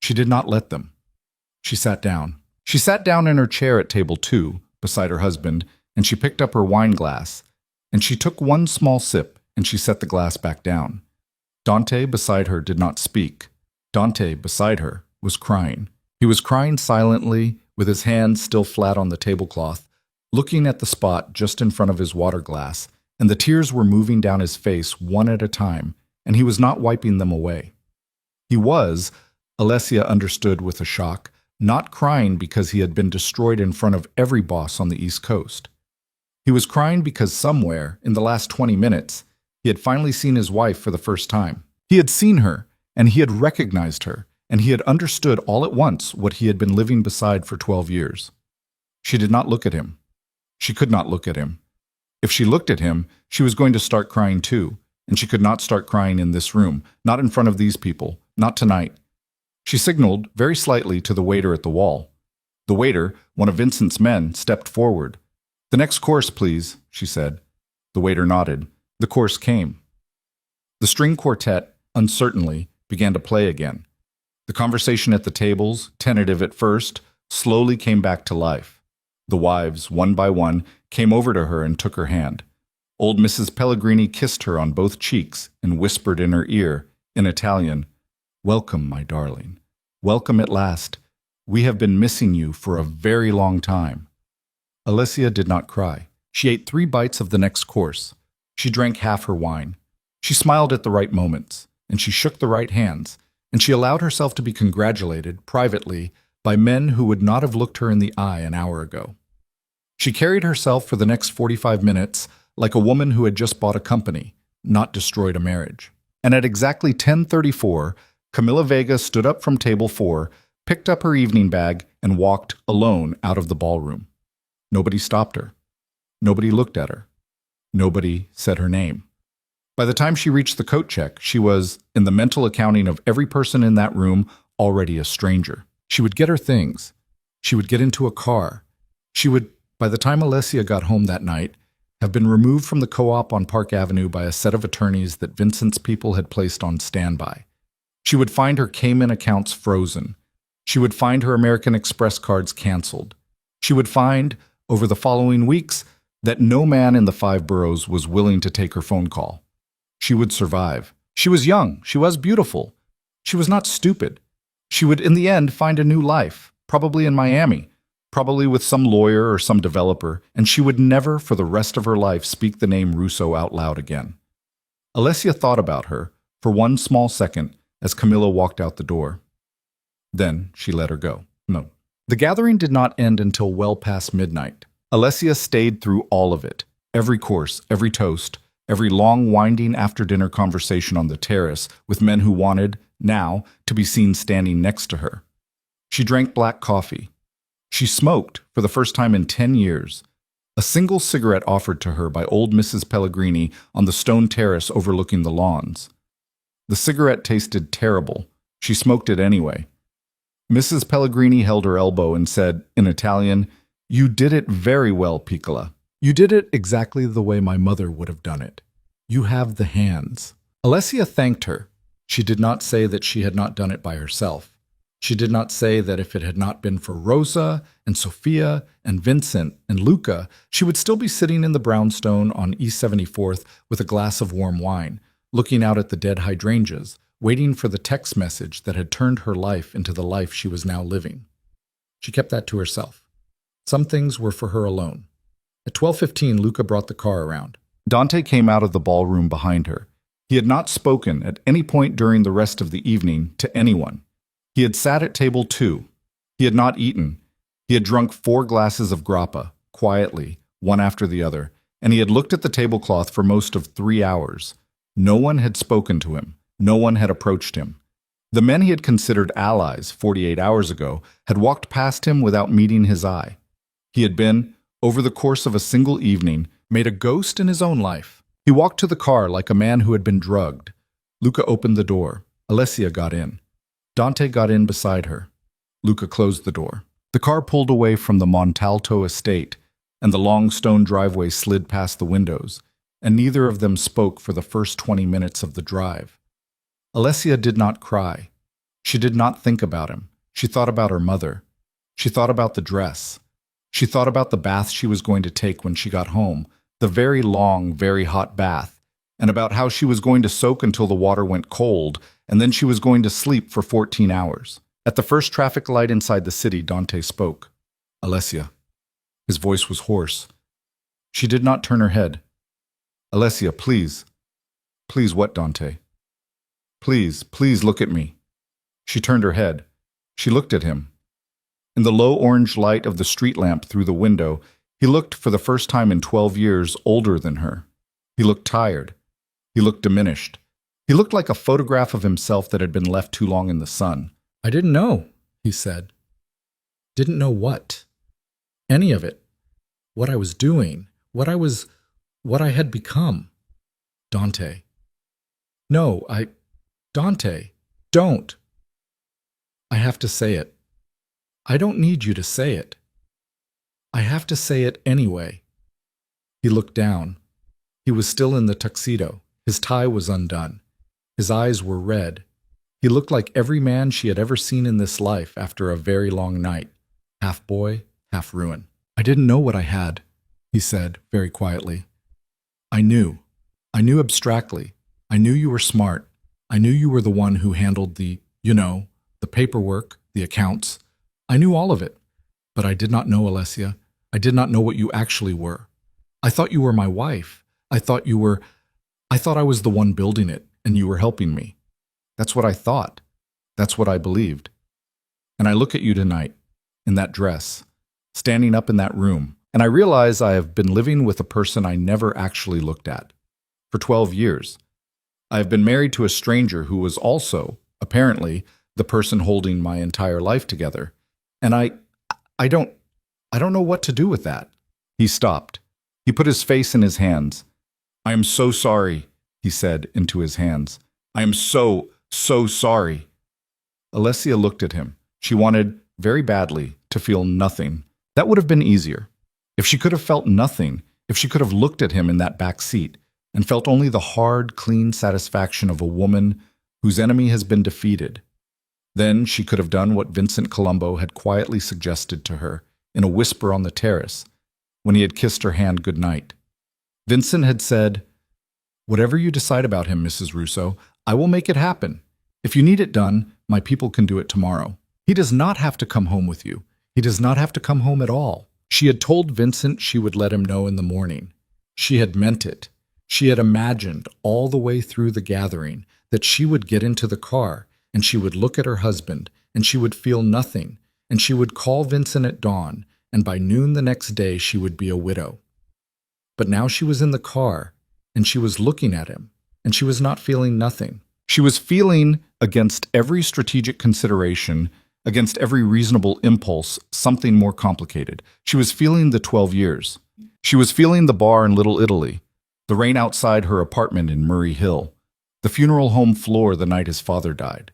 She did not let them. She sat down. She sat down in her chair at table 2, beside her husband, and she picked up her wine glass, and she took one small sip, and she set the glass back down. Dante, beside her, did not speak. Dante, beside her, was crying. He was crying silently, with his hands still flat on the tablecloth, looking at the spot just in front of his water glass, and the tears were moving down his face one at a time, and he was not wiping them away. He was, Alessia understood with a shock, not crying because he had been destroyed in front of every boss on the East Coast. He was crying because somewhere, in the last 20 minutes, he had finally seen his wife for the first time. He had seen her, and he had recognized her, and he had understood all at once what he had been living beside for 12 years. She did not look at him. She could not look at him. If she looked at him, she was going to start crying too, and she could not start crying in this room, not in front of these people, not tonight. She signaled very slightly to the waiter at the wall. The waiter, one of Vincent's men, stepped forward. "The next course, please," she said. The waiter nodded. The course came. The string quartet, uncertainly, began to play again. The conversation at the tables, tentative at first, slowly came back to life. The wives, one by one, came over to her and took her hand. Old Mrs. Pellegrini kissed her on both cheeks and whispered in her ear, in Italian, "Welcome, my darling. Welcome at last. We have been missing you for a very long time." Alessia did not cry. She ate 3 bites of the next course. She drank half her wine. She smiled at the right moments, and she shook the right hands, and she allowed herself to be congratulated, privately, by men who would not have looked her in the eye an hour ago. She carried herself for the next 45 minutes like a woman who had just bought a company, not destroyed a marriage. And at exactly 10:34, Camilla Vega stood up from table 4, picked up her evening bag, and walked alone out of the ballroom. Nobody stopped her. Nobody looked at her. Nobody said her name. By the time she reached the coat check, she was, in the mental accounting of every person in that room, already a stranger. She would get her things. She would get into a car. She would, by the time Alessia got home that night, have been removed from the co-op on Park Avenue by a set of attorneys that Vincent's people had placed on standby. She would find her Cayman accounts frozen. She would find her American Express cards canceled. She would find, over the following weeks, that no man in the 5 boroughs was willing to take her phone call. She would survive. She was young. She was beautiful. She was not stupid. She would, in the end, find a new life, probably in Miami, probably with some lawyer or some developer, and she would never, for the rest of her life, speak the name Russo out loud again. Alessia thought about her, for one small second, as Camilla walked out the door. Then she let her go. No. The gathering did not end until well past midnight. Alessia stayed through all of it, every course, every toast, every long, winding after-dinner conversation on the terrace with men who wanted, now, to be seen standing next to her. She drank black coffee. She smoked, for the first time in 10 years, a single cigarette offered to her by old Mrs. Pellegrini on the stone terrace overlooking the lawns. The cigarette tasted terrible. She smoked it anyway. Mrs. Pellegrini held her elbow and said, in Italian, "You did it very well, Piccola. You did it exactly the way my mother would have done it. You have the hands." Alessia thanked her. She did not say that she had not done it by herself. She did not say that if it had not been for Rosa and Sophia and Vincent and Luca, she would still be sitting in the brownstone on East 74th with a glass of warm wine, looking out at the dead hydrangeas, waiting for the text message that had turned her life into the life she was now living. She kept that to herself. Some things were for her alone. At 12:15, Luca brought the car around. Dante came out of the ballroom behind her. He had not spoken at any point during the rest of the evening to anyone. He had sat at table 2. He had not eaten. He had drunk 4 glasses of grappa, quietly, one after the other, and he had looked at the tablecloth for most of 3 hours. No one had spoken to him. No one had approached him. The men he had considered allies 48 hours ago had walked past him without meeting his eye. He had been, over the course of a single evening, made a ghost in his own life. He walked to the car like a man who had been drugged. Luca opened the door. Alessia got in. Dante got in beside her. Luca closed the door. The car pulled away from the Montalto estate, and the long stone driveway slid past the windows, and neither of them spoke for the first 20 minutes of the drive. Alessia did not cry. She did not think about him. She thought about her mother. She thought about the dress. She thought about the bath she was going to take when she got home, the very long, very hot bath, and about how she was going to soak until the water went cold, and then she was going to sleep for 14 hours. At the first traffic light inside the city, Dante spoke. Alessia. His voice was hoarse. She did not turn her head. Alessia, please. Please what, Dante? Please, please look at me. She turned her head. She looked at him. In the low orange light of the street lamp through the window, he looked for the first time in 12 years older than her. He looked tired. He looked diminished. He looked like a photograph of himself that had been left too long in the sun. I didn't know, he said. Didn't know what? Any of it. What I was doing. What I had become. Dante. No, Dante, don't. I have to say it. I don't need you to say it. I have to say it anyway. He looked down. He was still in the tuxedo. His tie was undone. His eyes were red. He looked like every man she had ever seen in this life after a very long night, half boy, half ruin. I didn't know what I had, he said very quietly. I knew. I knew abstractly. I knew you were smart. I knew you were the one who handled the paperwork, the accounts. I knew all of it. But I did not know, Alessia. I did not know what you actually were. I thought you were my wife. I thought I was the one building it, and you were helping me. That's what I thought. That's what I believed. And I look at you tonight, in that dress, standing up in that room, and I realize I have been living with a person I never actually looked at. For 12 years. I have been married to a stranger who was also, apparently, the person holding my entire life together. And I don't know what to do with that. He stopped. He put his face in his hands. I am so sorry, he said into his hands. I am so sorry. Alessia looked at him. She wanted, very badly, to feel nothing. That would have been easier. If she could have felt nothing, if she could have looked at him in that back seat and felt only the hard, clean satisfaction of a woman whose enemy has been defeated, then she could have done what Vincent Colombo had quietly suggested to her in a whisper on the terrace when he had kissed her hand good night. Vincent had said, "Whatever you decide about him, Mrs. Russo, I will make it happen. If you need it done, my people can do it tomorrow. He does not have to come home with you. He does not have to come home at all." She had told Vincent she would let him know in the morning. She had meant it. She had imagined all the way through the gathering that she would get into the car and she would look at her husband and she would feel nothing and she would call Vincent at dawn and by noon the next day she would be a widow. But now she was in the car and she was looking at him and she was not feeling nothing. She was feeling, against every strategic consideration, against every reasonable impulse, something more complicated. She was feeling the 12 years. She was feeling the bar in Little Italy, the rain outside her apartment in Murray Hill, the funeral home floor the night his father died,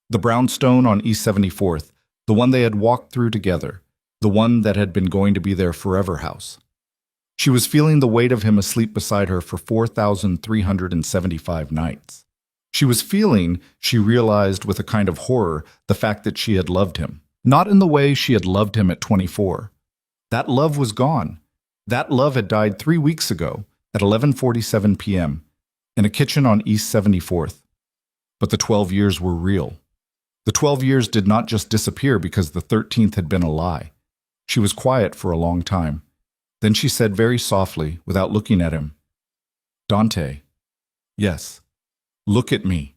the brownstone on East 74th, the one they had walked through together, the one that had been going to be their forever house. She was feeling the weight of him asleep beside her for 4,375 nights. She was feeling, she realized with a kind of horror, the fact that she had loved him. Not in the way she had loved him at 24. That love was gone. That love had died 3 weeks ago at 11:47 p.m. in a kitchen on East 74th. But the 12 years were real. The 12 years did not just disappear because the 13th had been a lie. She was quiet for a long time. Then she said very softly, without looking at him, "Dante." "Yes." "Look at me."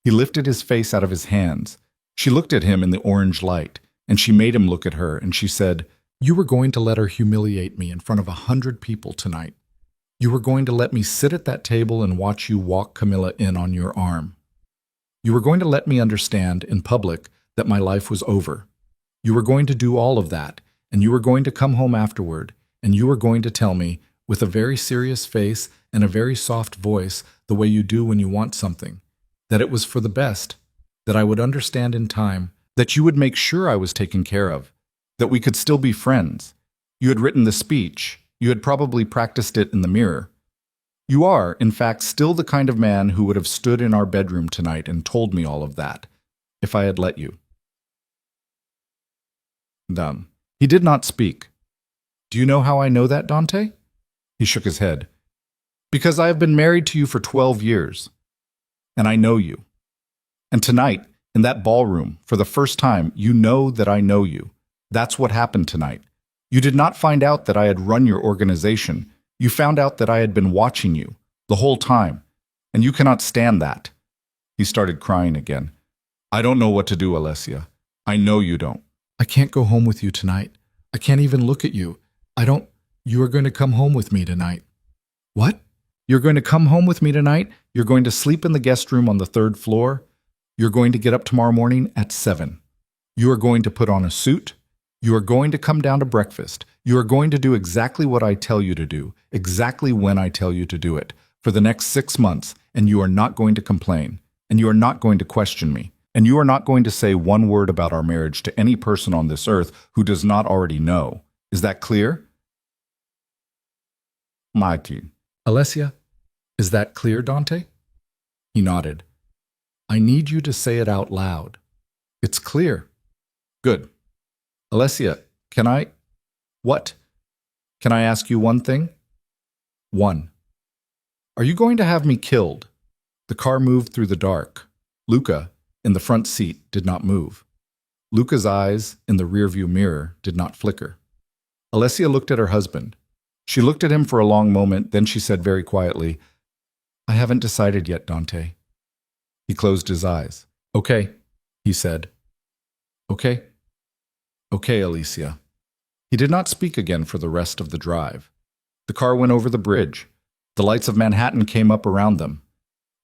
He lifted his face out of his hands. She looked at him in the orange light, and she made him look at her, and she said, You were going to let her humiliate me in front of 100 people tonight. You were going to let me sit at that table and watch you walk Camilla in on your arm. You were going to let me understand in public that my life was over. You were going to do all of that, and you were going to come home afterward, and you were going to tell me, with a very serious face and a very soft voice, the way you do when you want something, that it was for the best, that I would understand in time, that you would make sure I was taken care of, that we could still be friends. You had written the speech. You had probably practiced it in the mirror. You are, in fact, still the kind of man who would have stood in our bedroom tonight and told me all of that, if I had let you. Dumb. He did not speak. Do you know how I know that, Dante? He shook his head. Because I have been married to you for 12 years, and I know you. And tonight, in that ballroom, for the first time, you know that I know you. That's what happened tonight. You did not find out that I had run your organization. You found out that I had been watching you the whole time, and you cannot stand that. He started crying again. I don't know what to do, Alessia. I know you don't. I can't go home with you tonight. I can't even look at you. You are going to come home with me tonight. What? You're going to come home with me tonight? You're going to sleep in the guest room on the 3rd floor? You're going to get up tomorrow morning at 7. You are going to put on a suit. You are going to come down to breakfast. You are going to do exactly what I tell you to do, exactly when I tell you to do it, for the next 6 months, and you are not going to complain, and you are not going to question me, and you are not going to say one word about our marriage to any person on this earth who does not already know. Is that clear? Martin. Alessia, is that clear, Dante? He nodded. I need you to say it out loud. It's clear. Good. Alessia, can I? What? Can I ask you one thing? 1. Are you going to have me killed? The car moved through the dark. Luca, in the front seat, did not move. Luca's eyes, in the rearview mirror, did not flicker. Alessia looked at her husband. She looked at him for a long moment, then she said very quietly, I haven't decided yet, Dante. He closed his eyes. Okay, he said. Okay. Okay, Alicia. He did not speak again for the rest of the drive. The car went over the bridge. The lights of Manhattan came up around them.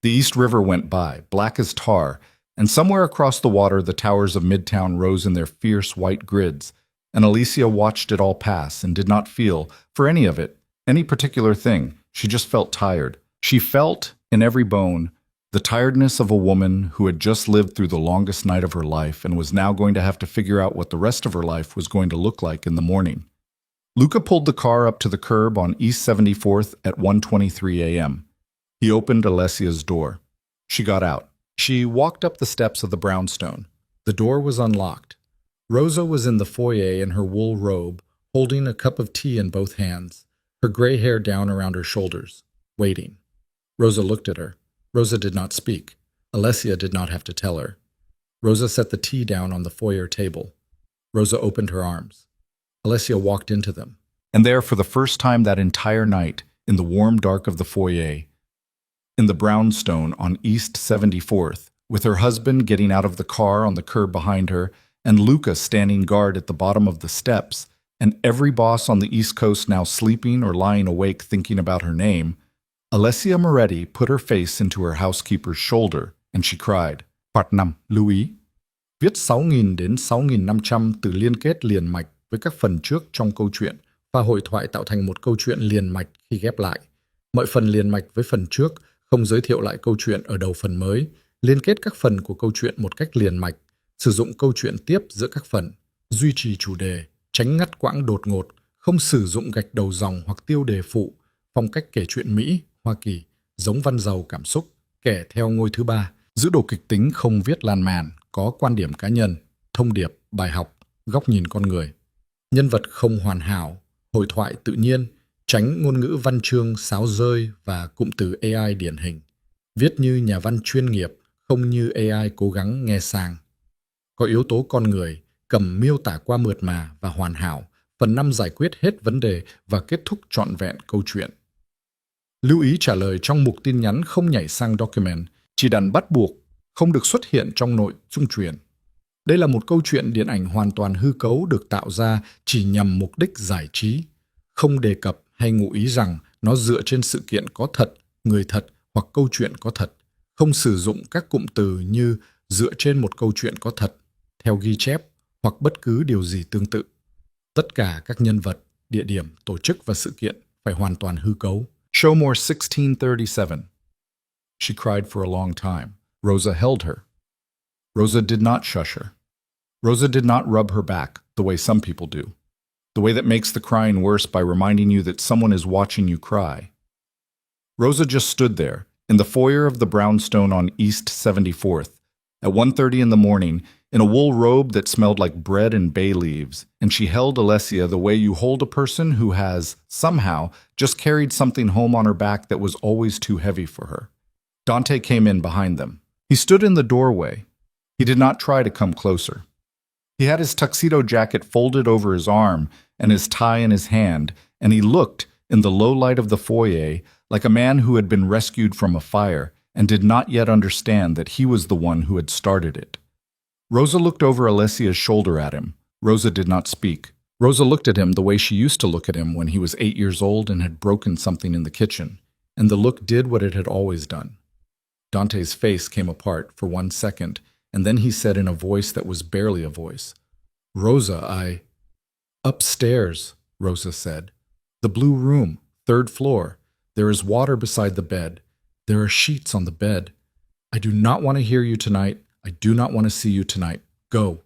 The East River went by, black as tar, and somewhere across the water the towers of Midtown rose in their fierce white grids, and Alicia watched it all pass and did not feel, for any of it, any particular thing. She just felt tired. She felt, in every bone, the tiredness of a woman who had just lived through the longest night of her life and was now going to have to figure out what the rest of her life was going to look like in the morning. Luca pulled the car up to the curb on East 74th at 1:23 a.m. He opened Alessia's door. She got out. She walked up the steps of the brownstone. The door was unlocked. Rosa was in the foyer in her wool robe, holding a cup of tea in both hands, her gray hair down around her shoulders, waiting. Rosa looked at her. Rosa did not speak. Alessia did not have to tell her. Rosa set the tea down on the foyer table. Rosa opened her arms. Alessia walked into them. And there, for the first time that entire night, in the warm dark of the foyer, in the brownstone on East 74th, with her husband getting out of the car on the curb behind her, and Luca standing guard at the bottom of the steps, and every boss on the East Coast now sleeping or lying awake thinking about her name, Alessia Moretti put her face into her housekeeper's shoulder, and she cried, Part 5, lưu ý. Viết 6.000 đến 6.500 từ liên kết liền mạch với các phần trước trong câu chuyện và hội thoại tạo thành một câu chuyện liền mạch khi ghép lại. Mọi phần liền mạch với phần trước không giới thiệu lại câu chuyện ở đầu phần mới, liên kết các phần của câu chuyện một cách liền mạch, sử dụng câu chuyện tiếp giữa các phần, duy trì chủ đề, tránh ngắt quãng đột ngột, không sử dụng gạch đầu dòng hoặc tiêu đề phụ, phong cách kể chuyện Mỹ, Hoa Kỳ, giống văn giàu cảm xúc, kể theo ngôi thứ 3, giữ đồ kịch tính không viết lan man, có quan điểm cá nhân, thông điệp, bài học, góc nhìn con người. Nhân vật không hoàn hảo, hội thoại tự nhiên, tránh ngôn ngữ văn chương sáo rơi và cụm từ AI điển hình. Viết như nhà văn chuyên nghiệp, không như AI cố gắng nghe sang. Có yếu tố con người, cầm miêu tả qua mượt mà và hoàn hảo, phần 5 giải quyết hết vấn đề và kết thúc trọn vẹn câu chuyện. Lưu ý trả lời trong mục tin nhắn không nhảy sang document, chỉ đặt bắt buộc, không được xuất hiện trong nội dung truyền. Đây là một câu chuyện điện ảnh hoàn toàn hư cấu được tạo ra chỉ nhằm mục đích giải trí, không đề cập hay ngụ ý rằng nó dựa trên sự kiện có thật, người thật hoặc câu chuyện có thật, không sử dụng các cụm từ như dựa trên một câu chuyện có thật, theo ghi chép hoặc bất cứ điều gì tương tự. Tất cả các nhân vật, địa điểm, tổ chức và sự kiện phải hoàn toàn hư cấu. Showmore 1637. She cried for a long time. Rosa held her. Rosa did not shush her. Rosa did not rub her back the way some people do, the way that makes the crying worse by reminding you that someone is watching you cry. Rosa just stood there, in the foyer of the brownstone on East 74th, at 1:30 in the morning, in a wool robe that smelled like bread and bay leaves, and she held Alessia the way you hold a person who has, somehow, just carried something home on her back that was always too heavy for her. Dante came in behind them. He stood in the doorway. He did not try to come closer. He had his tuxedo jacket folded over his arm and his tie in his hand, and he looked, in the low light of the foyer, like a man who had been rescued from a fire and did not yet understand that he was the one who had started it. Rosa looked over Alessia's shoulder at him. Rosa did not speak. Rosa looked at him the way she used to look at him when he was 8 years old and had broken something in the kitchen, and the look did what it had always done. Dante's face came apart for 1 second, and then he said in a voice that was barely a voice, "Rosa, Upstairs," Rosa said. "The blue room, 3rd floor. There is water beside the bed. There are sheets on the bed. I do not want to hear you tonight. I do not want to see you tonight. Go."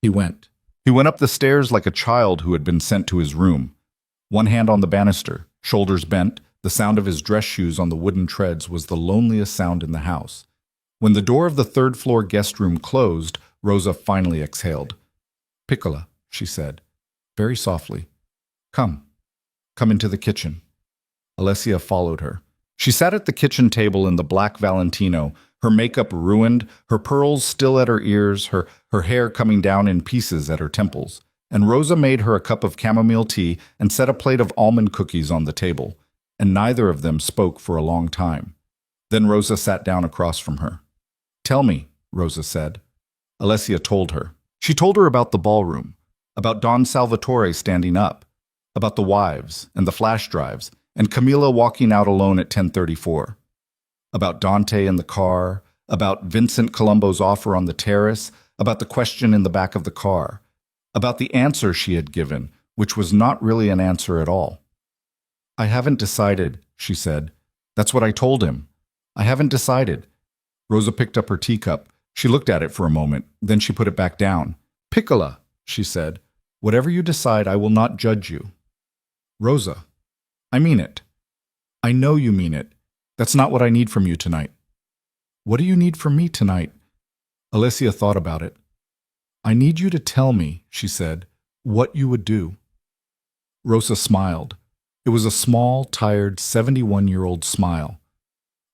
He went. He went up the stairs like a child who had been sent to his room. One hand on the banister, shoulders bent, the sound of his dress shoes on the wooden treads was the loneliest sound in the house. When the door of the 3rd floor guest room closed, Rosa finally exhaled. "Piccola," she said, very softly. Come into the kitchen." Alessia followed her. She sat at the kitchen table in the black Valentino, her makeup ruined, her pearls still at her ears, her hair coming down in pieces at her temples. And Rosa made her a cup of chamomile tea and set a plate of almond cookies on the table, and neither of them spoke for a long time. Then Rosa sat down across from her. "Tell me," Rosa said. Alessia told her. She told her about the ballroom, about Don Salvatore standing up, about the wives and the flash drives, and Camilla walking out alone at 10:34. About Dante in the car, about Vincent Colombo's offer on the terrace, about the question in the back of the car, about the answer she had given, which was not really an answer at all. "I haven't decided," she said. "That's what I told him. I haven't decided." Rosa picked up her teacup. She looked at it for a moment, then she put it back down. "Piccola," she said, "whatever you decide, I will not judge you." "Rosa, I mean it. I know you mean it. That's not what I need from you tonight." "What do you need from me tonight?" Alessia thought about it. "I need you to tell me," she said, "what you would do." Rosa smiled. It was a small, tired, 71-year-old smile.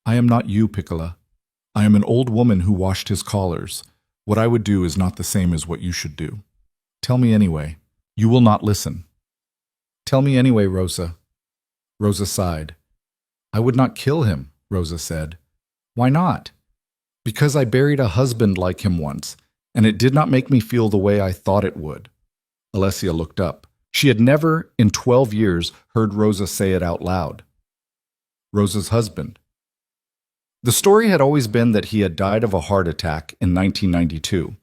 "I am not you, Piccola. I am an old woman who washed his collars. What I would do is not the same as what you should do. Tell me anyway. You will not listen." "Tell me anyway, Rosa." Rosa sighed. "I would not kill him," Rosa said. "Why not?" "Because I buried a husband like him once, and it did not make me feel the way I thought it would." Alessia looked up. She had never, in 12 years, heard Rosa say it out loud. Rosa's husband. The story had always been that he had died of a heart attack in 1992.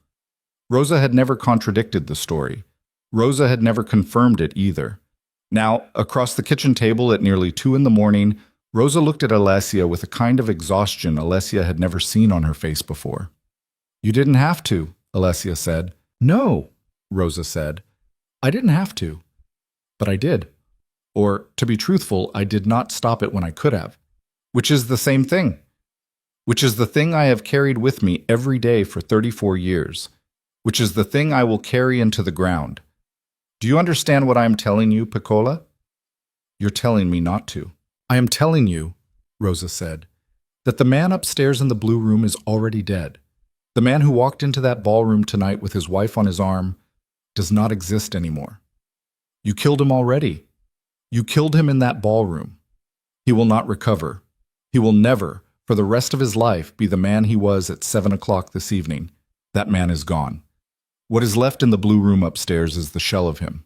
Rosa had never contradicted the story. Rosa had never confirmed it either. Now, across the kitchen table at nearly 2 in the morning, Rosa looked at Alessia with a kind of exhaustion Alessia had never seen on her face before. "You didn't have to," Alessia said. "No," Rosa said. "I didn't have to. But I did. Or, to be truthful, I did not stop it when I could have. Which is the same thing. Which is the thing I have carried with me every day for 34 years. Which is the thing I will carry into the ground. Do you understand what I am telling you, Piccola?" "You're telling me not to." "I am telling you," Rosa said, "that the man upstairs in the blue room is already dead. The man who walked into that ballroom tonight with his wife on his arm does not exist anymore. You killed him already. You killed him in that ballroom. He will not recover. He will never, for the rest of his life, be the man he was at 7 o'clock this evening. That man is gone. What is left in the blue room upstairs is the shell of him.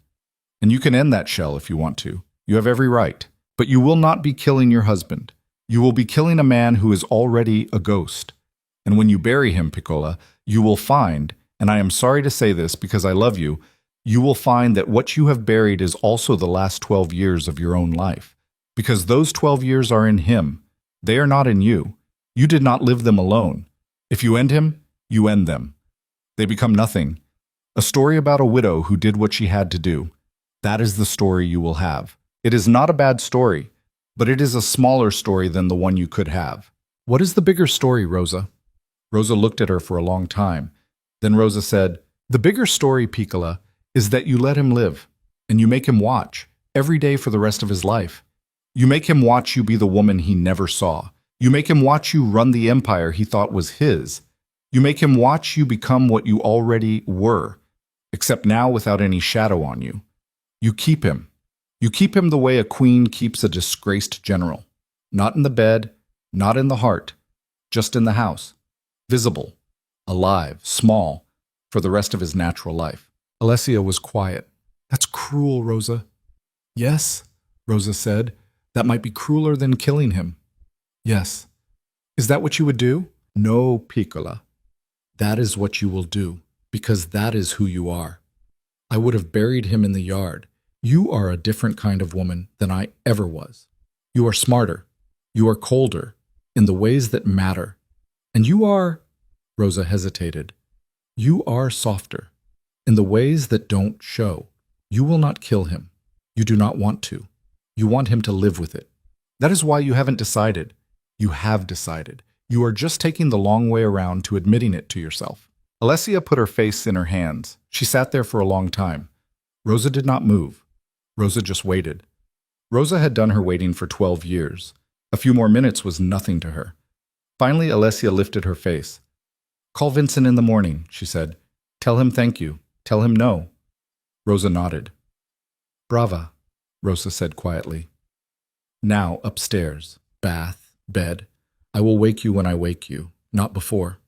And you can end that shell if you want to. You have every right. But you will not be killing your husband. You will be killing a man who is already a ghost. And when you bury him, Piccola, you will find, and I am sorry to say this because I love you, you will find that what you have buried is also the last 12 years of your own life. Because those 12 years are in him. They are not in you. You did not live them alone. If you end him, you end them. They become nothing. A story about a widow who did what she had to do. That is the story you will have. It is not a bad story, but it is a smaller story than the one you could have. What is the bigger story, Rosa? Rosa looked at her for a long time. Then Rosa said, "The bigger story, Piccola, is that you let him live, and you make him watch, every day for the rest of his life. You make him watch you be the woman he never saw. You make him watch you run the empire he thought was his. You make him watch you become what you already were, except now without any shadow on you. You keep him. You keep him the way a queen keeps a disgraced general. Not in the bed, not in the heart, just in the house. Visible, alive, small, for the rest of his natural life." Alessia was quiet. "That's cruel, Rosa." "Yes," Rosa said. "That might be crueler than killing him." "Yes." "Is that what you would do?" "No, Piccola." "That is what you will do, because that is who you are. I would have buried him in the yard. You are a different kind of woman than I ever was. You are smarter. You are colder, in the ways that matter. And you are," Rosa hesitated, "you are softer, in the ways that don't show. You will not kill him. You do not want to. You want him to live with it. That is why you haven't decided. You have decided. You are just taking the long way around to admitting it to yourself." Alessia put her face in her hands. She sat there for a long time. Rosa did not move. Rosa just waited. Rosa had done her waiting for 12 years. A few more minutes was nothing to her. Finally, Alessia lifted her face. "Call Vincent in the morning," she said. "Tell him thank you. Tell him no." Rosa nodded. "Brava," Rosa said quietly. "Now upstairs, bath, bed. I will wake you when I wake you, not before."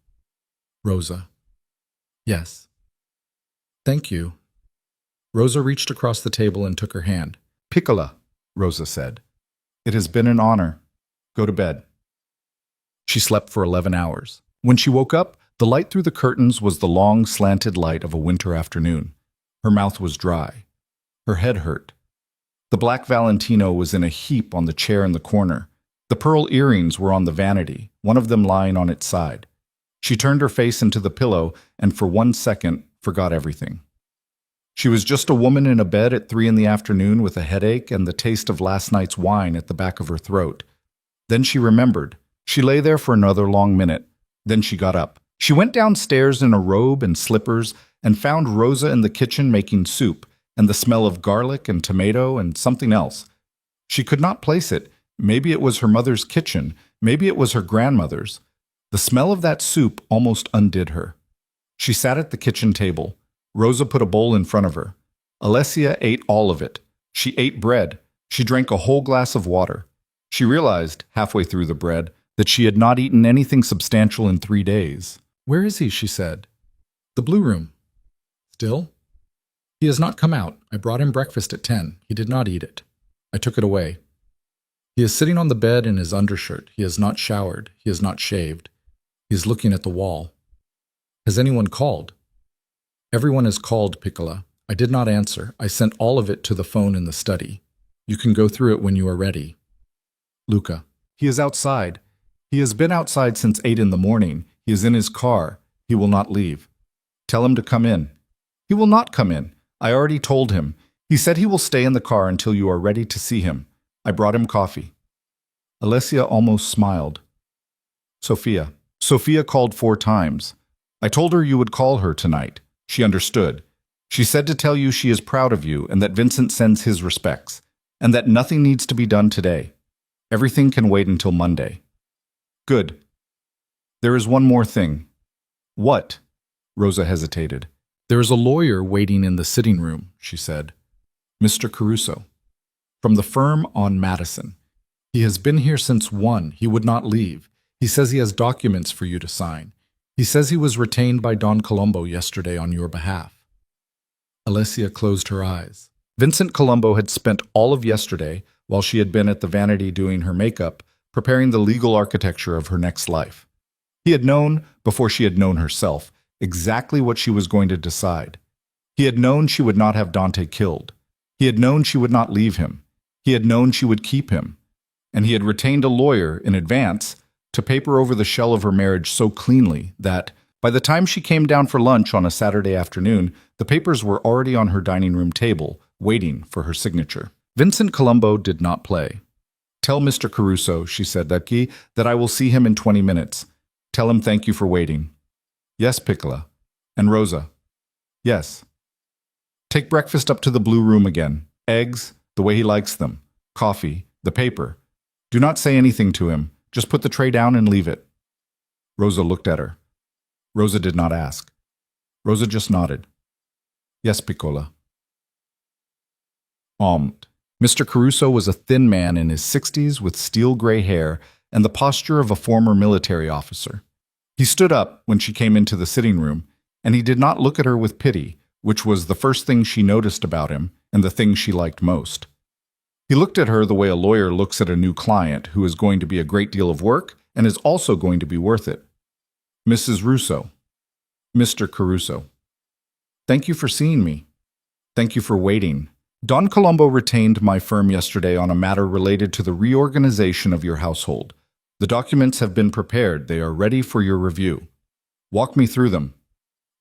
Rosa. "Yes." "Thank you." Rosa reached across the table and took her hand. "Piccola," Rosa said. "It has been an honor. Go to bed." She slept for 11 hours. When she woke up, the light through the curtains was the long, slanted light of a winter afternoon. Her mouth was dry. Her head hurt. The black Valentino was in a heap on the chair in the corner. The pearl earrings were on the vanity, one of them lying on its side. She turned her face into the pillow and for 1 second forgot everything. She was just a woman in a bed at 3 in the afternoon with a headache and the taste of last night's wine at the back of her throat. Then she remembered. She lay there for another long minute. Then she got up. She went downstairs in a robe and slippers and found Rosa in the kitchen making soup and the smell of garlic and tomato and something else. She could not place it. Maybe it was her mother's kitchen. Maybe it was her grandmother's. The smell of that soup almost undid her. She sat at the kitchen table. Rosa put a bowl in front of her. Alessia ate all of it. She ate bread. She drank a whole glass of water. She realized, halfway through the bread, that she had not eaten anything substantial in 3 days. "Where is he?" she said. "The blue room." "Still?" "He has not come out. I brought him breakfast at 10. He did not eat it. I took it away. He is sitting on the bed in his undershirt. He has not showered. He has not shaved. He is looking at the wall. Has anyone called?" "Everyone has called, Piccola. I did not answer. I sent all of it to the phone in the study. You can go through it when you are ready." Luca. "He is outside. He has been outside since 8 in the morning. He is in his car. He will not leave. Tell him to come in." "He will not come in. I already told him. He said he will stay in the car until you are ready to see him. I brought him coffee." Alessia almost smiled. "Sophia. Sophia called 4 times. I told her you would call her tonight. She understood. She said to tell you she is proud of you and that Vincent sends his respects, and that nothing needs to be done today. Everything can wait until Monday." "Good. There is one more thing." "What?" Rosa hesitated. "There is a lawyer waiting in the sitting room," she said. "Mr. Caruso." "From the firm on Madison. He has been here since 1. He would not leave. He says he has documents for you to sign. He says he was retained by Don Colombo yesterday on your behalf. Alessia closed her eyes. Vincent Colombo had spent all of yesterday, while she had been at the Vanity doing her makeup, preparing the legal architecture of her next life. He had known, before she had known herself, exactly what she was going to decide. He had known she would not have Dante killed. He had known she would not leave him. He had known she would keep him. And he had retained a lawyer in advance to paper over the shell of her marriage so cleanly that, by the time she came down for lunch on a Saturday afternoon, the papers were already on her dining room table, waiting for her signature. Vincent Colombo did not play. "Tell Mr. Caruso," she said, that I will see him in 20 minutes. Tell him thank you for waiting." "Yes, Piccola." "And Rosa." "Yes." "Take breakfast up to the blue room again. Eggs, the way he likes them. Coffee, the paper. Do not say anything to him. Just put the tray down and leave it." Rosa looked at her. Rosa did not ask. Rosa just nodded. "Yes, Piccola." Mr. Caruso was a thin man in his 60s with steel-gray hair and the posture of a former military officer. He stood up when she came into the sitting room, and he did not look at her with pity, which was the first thing she noticed about him and the thing she liked most. He looked at her the way a lawyer looks at a new client who is going to be a great deal of work and is also going to be worth it. "Mrs. Russo." "Mr. Caruso." "Thank you for seeing me. Thank you for waiting. Don Colombo retained my firm yesterday on a matter related to the reorganization of your household. The documents have been prepared. They are ready for your review. Walk me through them."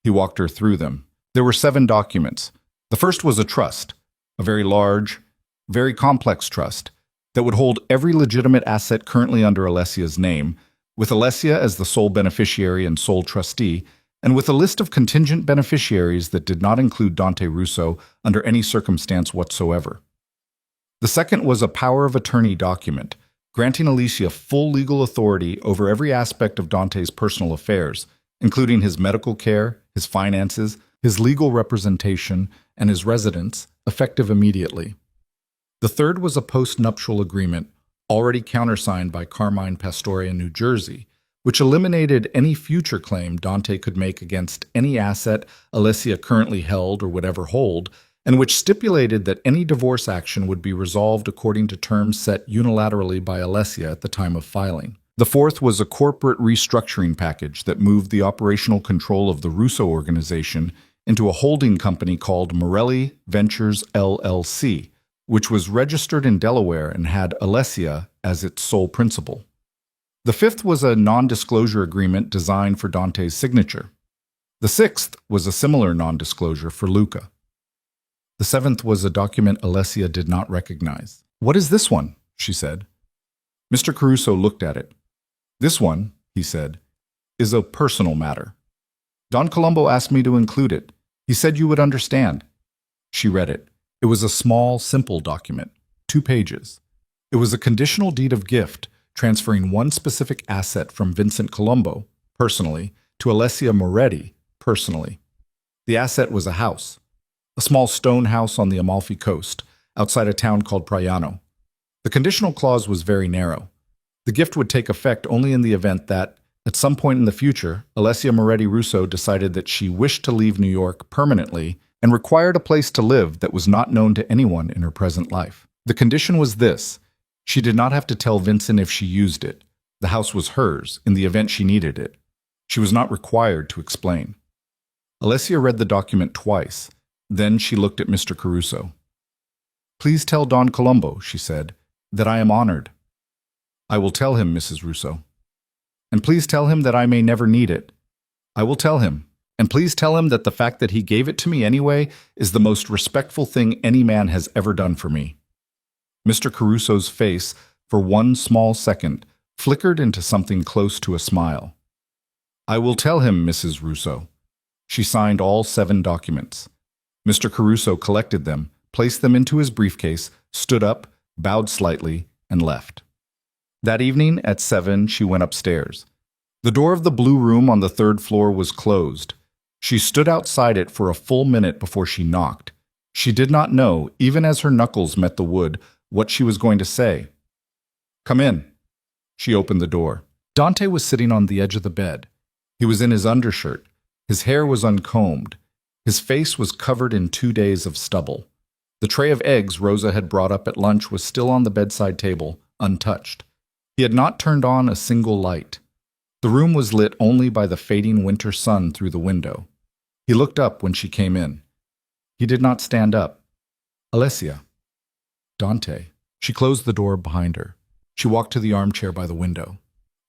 He walked her through them. There were 7 documents. The first was a trust, a very large, very complex trust that would hold every legitimate asset currently under Alessia's name, with Alessia as the sole beneficiary and sole trustee, and with a list of contingent beneficiaries that did not include Dante Russo under any circumstance whatsoever. The second was a power of attorney document, granting Alicia full legal authority over every aspect of Dante's personal affairs, including his medical care, his finances, his legal representation, and his residence, effective immediately. The third was a post-nuptial agreement, already countersigned by Carmine Pastore in New Jersey, which eliminated any future claim Dante could make against any asset Alessia currently held or would ever hold, and which stipulated that any divorce action would be resolved according to terms set unilaterally by Alessia at the time of filing. The fourth was a corporate restructuring package that moved the operational control of the Russo organization into a holding company called Morelli Ventures LLC, which was registered in Delaware and had Alessia as its sole principal. The fifth was a non-disclosure agreement designed for Dante's signature. The sixth was a similar non-disclosure for Luca. The seventh was a document Alessia did not recognize. "What is this one?" she said. Mr. Caruso looked at it. "This one," he said, "is a personal matter. Don Colombo asked me to include it. He said you would understand." She read it. It was a small, simple document, 2 pages. It was a conditional deed of gift, transferring one specific asset from Vincent Colombo, personally, to Alessia Moretti, personally. The asset was a house, a small stone house on the Amalfi Coast, outside a town called Praiano. The conditional clause was very narrow. The gift would take effect only in the event that, at some point in the future, Alessia Moretti Russo decided that she wished to leave New York permanently and required a place to live that was not known to anyone in her present life. The condition was this: she did not have to tell Vincent if she used it. The house was hers in the event she needed it. She was not required to explain. Alessia read the document twice. Then she looked at Mr. Caruso. "Please tell Don Colombo," she said, "that I am honored." "I will tell him, Mrs. Russo." "And please tell him that I may never need it." "I will tell him. And please tell him that the fact that he gave it to me anyway is the most respectful thing any man has ever done for me." Mr. Caruso's face, for one small second, flickered into something close to a smile. "I will tell him, Mrs. Russo." She signed all 7 documents. Mr. Caruso collected them, placed them into his briefcase, stood up, bowed slightly, and left. That evening at 7, she went upstairs. The door of the blue room on the 3rd floor was closed. She stood outside it for a full minute before she knocked. She did not know, even as her knuckles met the wood, what she was going to say. "Come in." She opened the door. Dante was sitting on the edge of the bed. He was in his undershirt. His hair was uncombed. His face was covered in 2 days of stubble. The tray of eggs Rosa had brought up at lunch was still on the bedside table, untouched. He had not turned on a single light. The room was lit only by the fading winter sun through the window. He looked up when she came in. He did not stand up. Alessia. Dante. She closed the door behind her. She walked to the armchair by the window.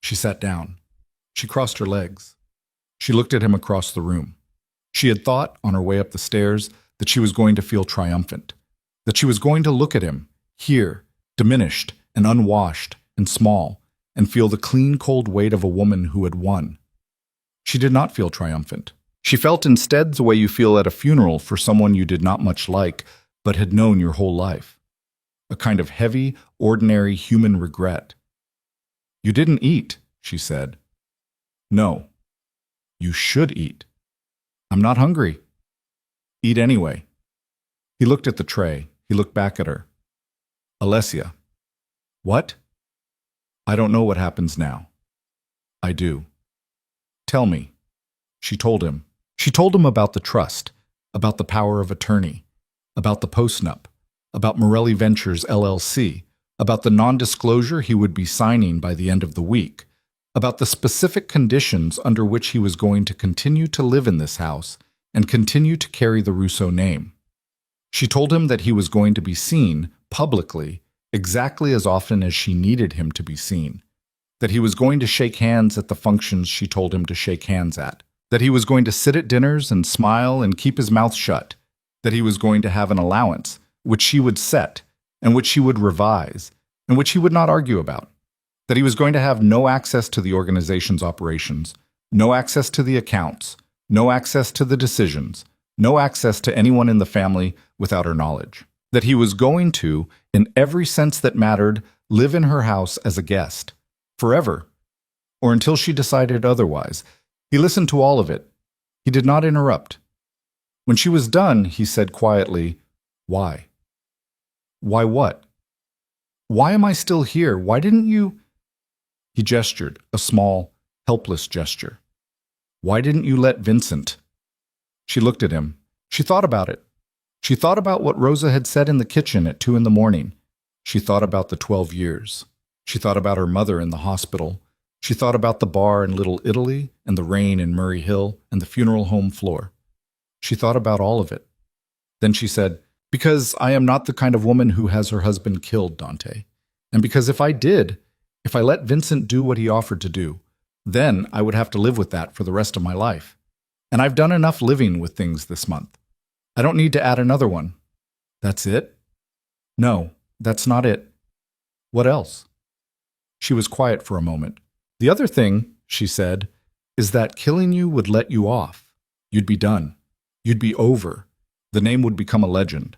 She sat down. She crossed her legs. She looked at him across the room. She had thought, on her way up the stairs, that she was going to feel triumphant, that she was going to look at him, here, diminished and unwashed and small, and feel the clean, cold weight of a woman who had won. She did not feel triumphant. She felt instead the way you feel at a funeral for someone you did not much like, but had known your whole life. A kind of heavy, ordinary human regret. You didn't eat, she said. No. You should eat. I'm not hungry. Eat anyway. He looked at the tray. He looked back at her. Alessia. What? I don't know what happens now. I do. Tell me. She told him. She told him about the trust, about the power of attorney, about the postnup, about Morelli Ventures LLC, about the non-disclosure he would be signing by the end of the week, about the specific conditions under which he was going to continue to live in this house and continue to carry the Russo name. She told him that he was going to be seen, publicly, exactly as often as she needed him to be seen, that he was going to shake hands at the functions she told him to shake hands at, that he was going to sit at dinners and smile and keep his mouth shut, that he was going to have an allowance, which she would set, and which she would revise, and which he would not argue about, that he was going to have no access to the organization's operations, no access to the accounts, no access to the decisions, no access to anyone in the family without her knowledge, that he was going to, in every sense that mattered, live in her house as a guest, forever, or until she decided otherwise. He listened to all of it. He did not interrupt. When she was done, he said quietly, "Why? Why what? Why am I still here? Why didn't you?" He gestured, a small, helpless gesture. "Why didn't you let Vincent?" She looked at him. She thought about it. She thought about what Rosa had said in the kitchen at 2 a.m. She thought about the 12 years. She thought about her mother in the hospital. She thought about the bar in Little Italy and the rain in Murray Hill and the funeral home floor. She thought about all of it. Then she said, "Because I am not the kind of woman who has her husband killed, Dante. And because if I did, if I let Vincent do what he offered to do, then I would have to live with that for the rest of my life. And I've done enough living with things this month. I don't need to add another one." "That's it?" "No, that's not it." "What else?" She was quiet for a moment. "The other thing," she said, "is that killing you would let you off. You'd be done. You'd be over. The name would become a legend.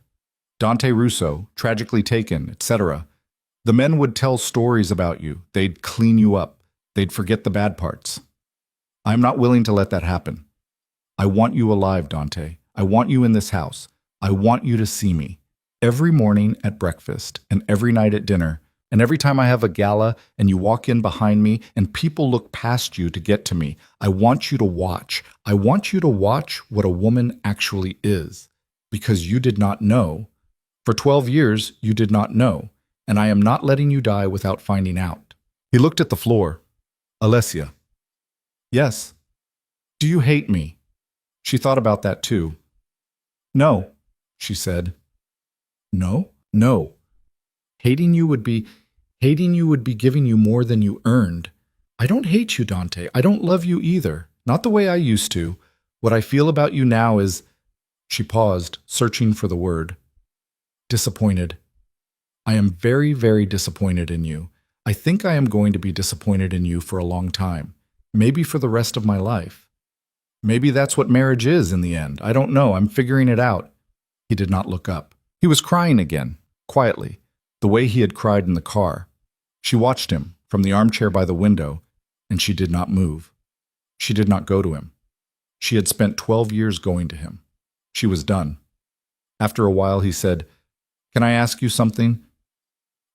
Dante Russo, tragically taken, etc. The men would tell stories about you. They'd clean you up. They'd forget the bad parts. I'm not willing to let that happen. I want you alive, Dante. I want you in this house. I want you to see me. Every morning at breakfast, and every night at dinner, and every time I have a gala and you walk in behind me and people look past you to get to me, I want you to watch. I want you to watch what a woman actually is. Because you did not know. For 12 years, you did not know. And I am not letting you die without finding out." He looked at the floor. "Alessia." "Yes." "Do you hate me?" She thought about that too. "No," she said. "No? No. Hating you would be giving you more than you earned. I don't hate you, Dante. I don't love you either. Not the way I used to. What I feel about you now is—" She paused, searching for the word. "Disappointed. I am very, very disappointed in you. I think I am going to be disappointed in you for a long time. Maybe for the rest of my life. Maybe that's what marriage is in the end. I don't know. I'm figuring it out." He did not look up. He was crying again, quietly, the way he had cried in the car. She watched him from the armchair by the window, and she did not move. She did not go to him. She had spent 12 years going to him. She was done. After a while, he said, "Can I ask you something?"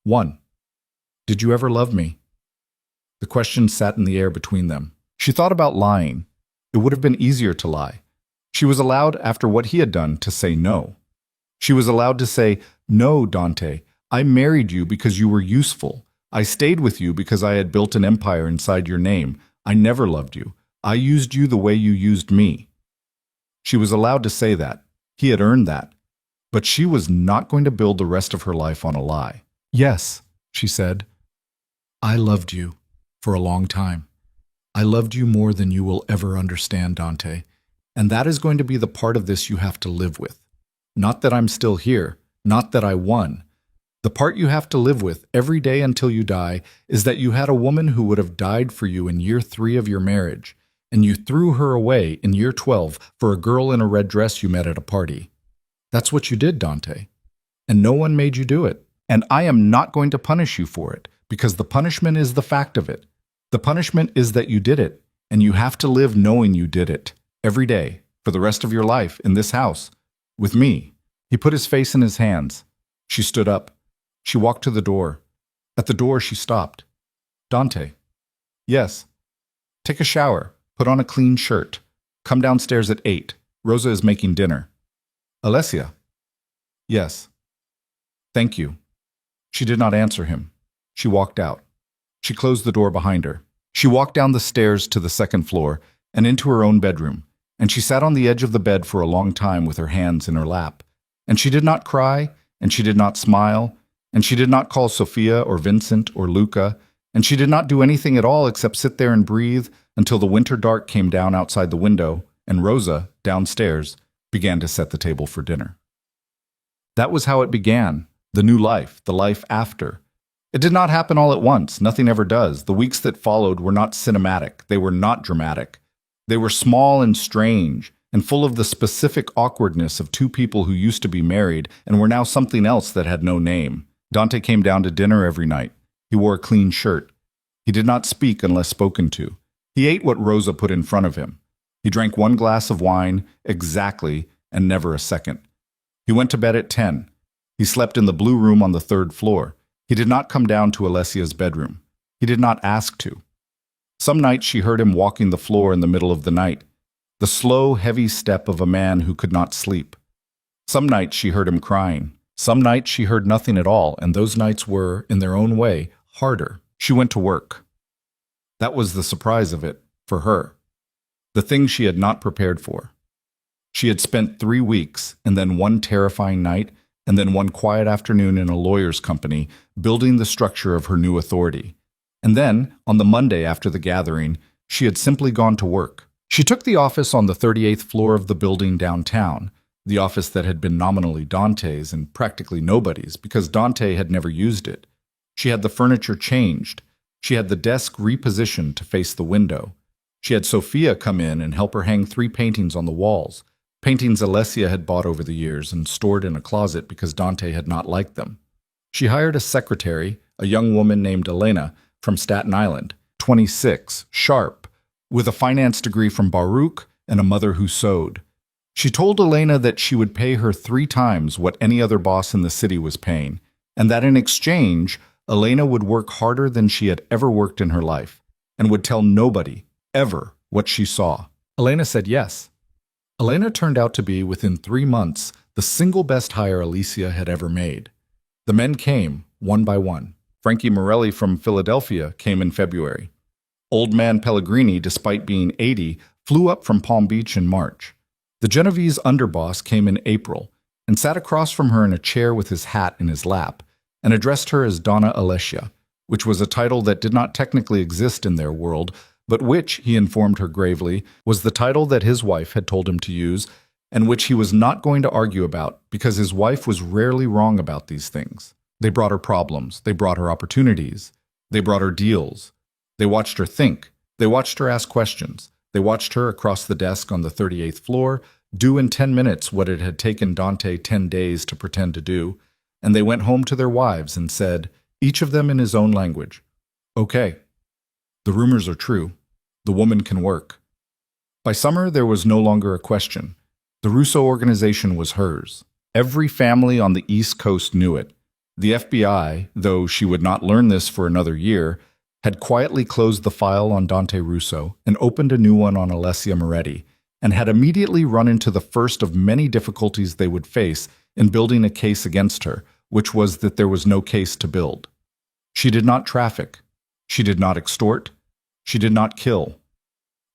"One. Did you ever love me?" The question sat in the air between them. She thought about lying. It would have been easier to lie. She was allowed, after what he had done, to say no. She was allowed to say, "No, Dante, I married you because you were useful. I stayed with you because I had built an empire inside your name. I never loved you. I used you the way you used me." She was allowed to say that. He had earned that. But she was not going to build the rest of her life on a lie. "Yes," she said, "I loved you for a long time. I loved you more than you will ever understand, Dante. And that is going to be the part of this you have to live with. Not that I'm still here, not that I won. The part you have to live with every day until you die is that you had a woman who would have died for you in year 3 of your marriage, and you threw her away in year 12 for a girl in a red dress you met at a party. That's what you did, Dante. And no one made you do it. And I am not going to punish you for it, because the punishment is the fact of it. The punishment is that you did it, and you have to live knowing you did it, every day, for the rest of your life, in this house, with me." He put his face in his hands. She stood up. She walked to the door. At the door, she stopped. "Dante." "Yes." "Take a shower. Put on a clean shirt. Come downstairs at 8. Rosa is making dinner." "Alessia." "Yes." "Thank you." She did not answer him. She walked out. She closed the door behind her. She walked down the stairs to the second floor and into her own bedroom, and she sat on the edge of the bed for a long time with her hands in her lap. And she did not cry, and she did not smile, and she did not call Sophia or Vincent or Luca, and she did not do anything at all except sit there and breathe until the winter dark came down outside the window, and Rosa, downstairs, began to set the table for dinner. That was how it began, the new life, the life after. It did not happen all at once. Nothing ever does. The weeks that followed were not cinematic. They were not dramatic. They were small and strange, and full of the specific awkwardness of two people who used to be married and were now something else that had no name. Dante came down to dinner every night. He wore a clean shirt. He did not speak unless spoken to. He ate what Rosa put in front of him. He drank 1 glass of wine, exactly, and never a second. He went to bed at 10. He slept in the blue room on the 3rd floor. He did not come down to Alessia's bedroom. He did not ask to. Some nights she heard him walking the floor in the middle of the night, the slow, heavy step of a man who could not sleep. Some nights she heard him crying. Some nights she heard nothing at all, and those nights were, in their own way, harder. She went to work. That was the surprise of it, for her. The thing she had not prepared for. She had spent 3 weeks, and then 1 terrifying night, and then 1 quiet afternoon in a lawyer's company, building the structure of her new authority. And then, on the Monday after the gathering, she had simply gone to work. She took the office on the 38th floor of the building downtown, the office that had been nominally Dante's and practically nobody's because Dante had never used it. She had the furniture changed. She had the desk repositioned to face the window. She had Sophia come in and help her hang 3 paintings on the walls, paintings Alessia had bought over the years and stored in a closet because Dante had not liked them. She hired a secretary, a young woman named Elena, from Staten Island, 26, sharp, with a finance degree from Baruch and a mother who sewed. She told Elena that she would pay her 3 times what any other boss in the city was paying, and that in exchange, Elena would work harder than she had ever worked in her life, and would tell nobody, ever, what she saw. Elena said yes. Elena turned out to be, within 3 months, the single best hire Alicia had ever made. The men came, one by one. Frankie Morelli from Philadelphia came in February. Old man Pellegrini, despite being 80, flew up from Palm Beach in March. The Genovese underboss came in April and sat across from her in a chair with his hat in his lap and addressed her as Donna Alessia, which was a title that did not technically exist in their world, but which, he informed her gravely, was the title that his wife had told him to use and which he was not going to argue about because his wife was rarely wrong about these things. They brought her problems. They brought her opportunities. They brought her deals. They watched her think. They watched her ask questions. They watched her across the desk on the 38th floor do in 10 minutes what it had taken Dante 10 days to pretend to do, and they went home to their wives and said, each of them in his own language, "Okay, the rumors are true. The woman can work." By summer, there was no longer a question. The Russo organization was hers. Every family on the East Coast knew it. The FBI, though she would not learn this for another year, had quietly closed the file on Dante Russo and opened a new one on Alessia Moretti, and had immediately run into the first of many difficulties they would face in building a case against her, which was that there was no case to build. She did not traffic. She did not extort. She did not kill.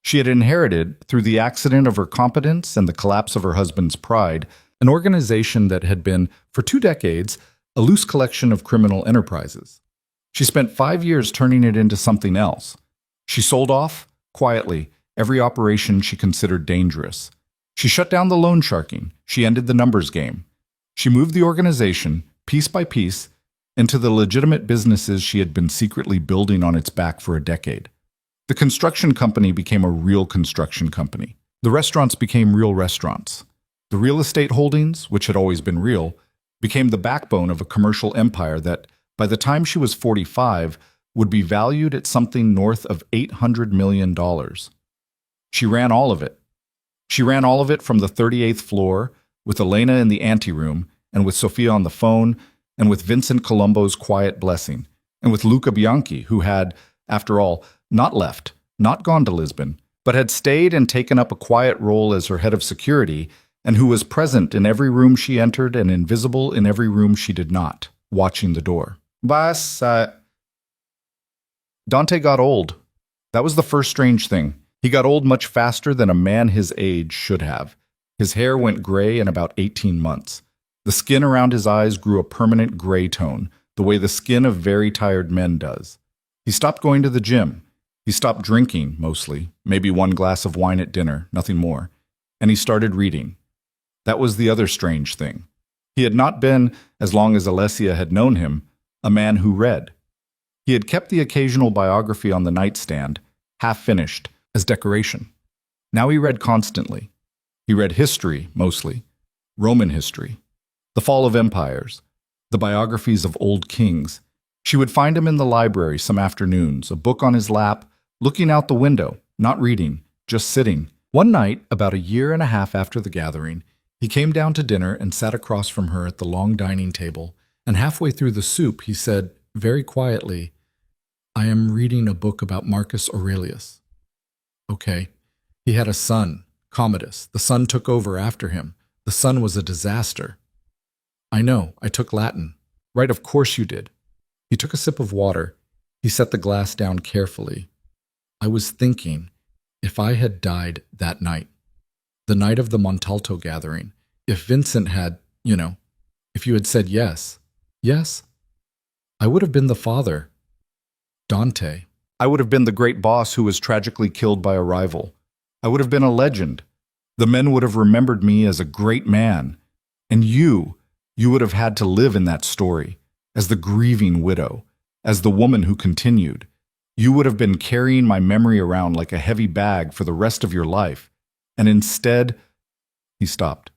She had inherited, through the accident of her competence and the collapse of her husband's pride, an organization that had been, for 2 decades, a loose collection of criminal enterprises. She spent 5 years turning it into something else. She sold off, quietly, every operation she considered dangerous. She shut down the loan sharking. She ended the numbers game. She moved the organization, piece by piece, into the legitimate businesses she had been secretly building on its back for a decade. The construction company became a real construction company. The restaurants became real restaurants. The real estate holdings, which had always been real, became the backbone of a commercial empire that, by the time she was 45, would be valued at something north of $800 million. She ran all of it. She ran all of it from the 38th floor, with Elena in the anteroom, and with Sofia on the phone, and with Vincent Colombo's quiet blessing, and with Luca Bianchi, who had, after all, not left, not gone to Lisbon, but had stayed and taken up a quiet role as her head of security, and who was present in every room she entered and invisible in every room she did not, watching the door. Dante got old. That was the first strange thing. He got old much faster than a man his age should have. His hair went gray in about 18 months. The skin around his eyes grew a permanent gray tone, the way the skin of very tired men does. He stopped going to the gym. He stopped drinking, mostly, maybe 1 glass of wine at dinner, nothing more. And he started reading. That was the other strange thing. He had not been, as long as Alessia had known him, a man who read. He had kept the occasional biography on the nightstand, half finished, as decoration. Now he read constantly. He read history, mostly. Roman history. The fall of empires. The biographies of old kings. She would find him in the library some afternoons, a book on his lap, looking out the window, not reading, just sitting. One night, about 1.5 years after the gathering, he came down to dinner and sat across from her at the long dining table, and halfway through the soup he said, very quietly, "I am reading a book about Marcus Aurelius." Okay. He had a son, Commodus. The son took over after him. The son was a disaster. I know, I took Latin. Right, of course you did. He took a sip of water. He set the glass down carefully. I was thinking, if I had died that night, the night of the Montalto gathering, if Vincent had, if you had said yes, I would have been the father. Dante. I would have been the great boss who was tragically killed by a rival. I would have been a legend. The men would have remembered me as a great man. And you would have had to live in that story, as the grieving widow, as the woman who continued. You would have been carrying my memory around like a heavy bag for the rest of your life. And instead, he stopped.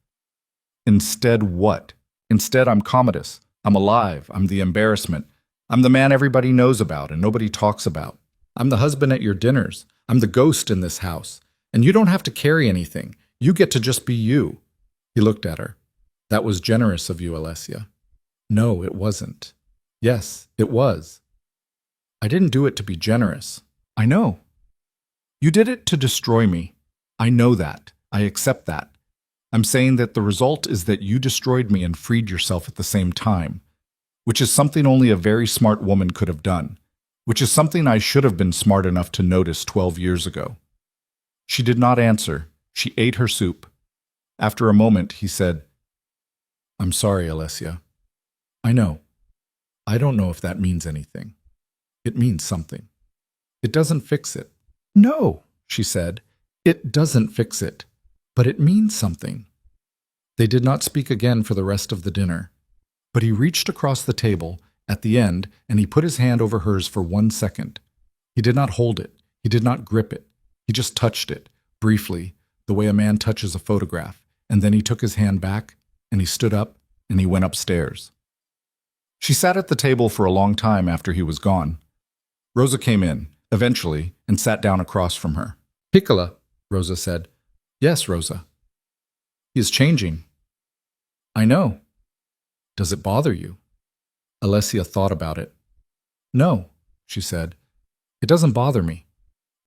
Instead what? Instead, I'm Commodus. I'm alive. I'm the embarrassment. I'm the man everybody knows about and nobody talks about. I'm the husband at your dinners. I'm the ghost in this house. And you don't have to carry anything. You get to just be you. He looked at her. That was generous of you, Alessia. No, it wasn't. Yes, it was. I didn't do it to be generous. I know. You did it to destroy me. I know that. I accept that. I'm saying that the result is that you destroyed me and freed yourself at the same time, which is something only a very smart woman could have done, which is something I should have been smart enough to notice 12 years ago. She did not answer. She ate her soup. After a moment, he said, I'm sorry, Alessia. I know. I don't know if that means anything. It means something. It doesn't fix it. No, she said. It doesn't fix it. But it means something. They did not speak again for the rest of the dinner. But he reached across the table at the end and he put his hand over hers for 1 second. He did not hold it. He did not grip it. He just touched it, briefly, the way a man touches a photograph. And then he took his hand back and he stood up and he went upstairs. She sat at the table for a long time after he was gone. Rosa came in, eventually, and sat down across from her. Piccola, Rosa said. Yes, Rosa. He is changing. I know. Does it bother you? Alessia thought about it. No, she said. It doesn't bother me.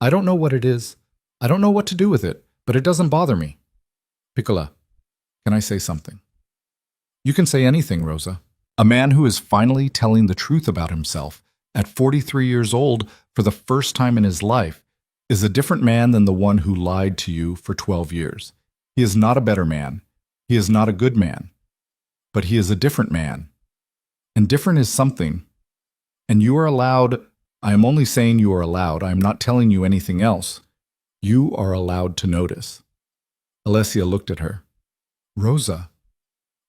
I don't know what it is. I don't know what to do with it, but it doesn't bother me. Piccola, can I say something? You can say anything, Rosa. A man who is finally telling the truth about himself at 43 years old for the first time in his life is a different man than the one who lied to you for 12 years. He is not a better man. He is not a good man. But he is a different man. And different is something. And you are allowed, I am only saying you are allowed, I am not telling you anything else. You are allowed to notice. Alessia looked at her. Rosa.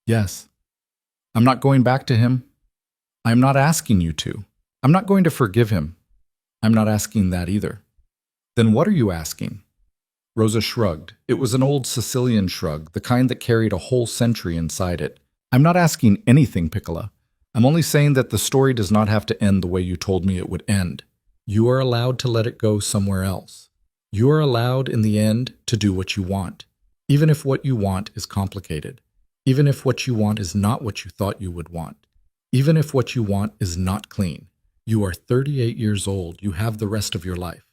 Yes. I'm not going back to him. I'm not asking you to. I'm not going to forgive him. I'm not asking that either. Then what are you asking? Rosa shrugged. It was an old Sicilian shrug, the kind that carried a whole century inside it. I'm not asking anything, Piccola. I'm only saying that the story does not have to end the way you told me it would end. You are allowed to let it go somewhere else. You are allowed, in the end, to do what you want, even if what you want is complicated, even if what you want is not what you thought you would want, even if what you want is not clean. You are 38 years old. You have the rest of your life.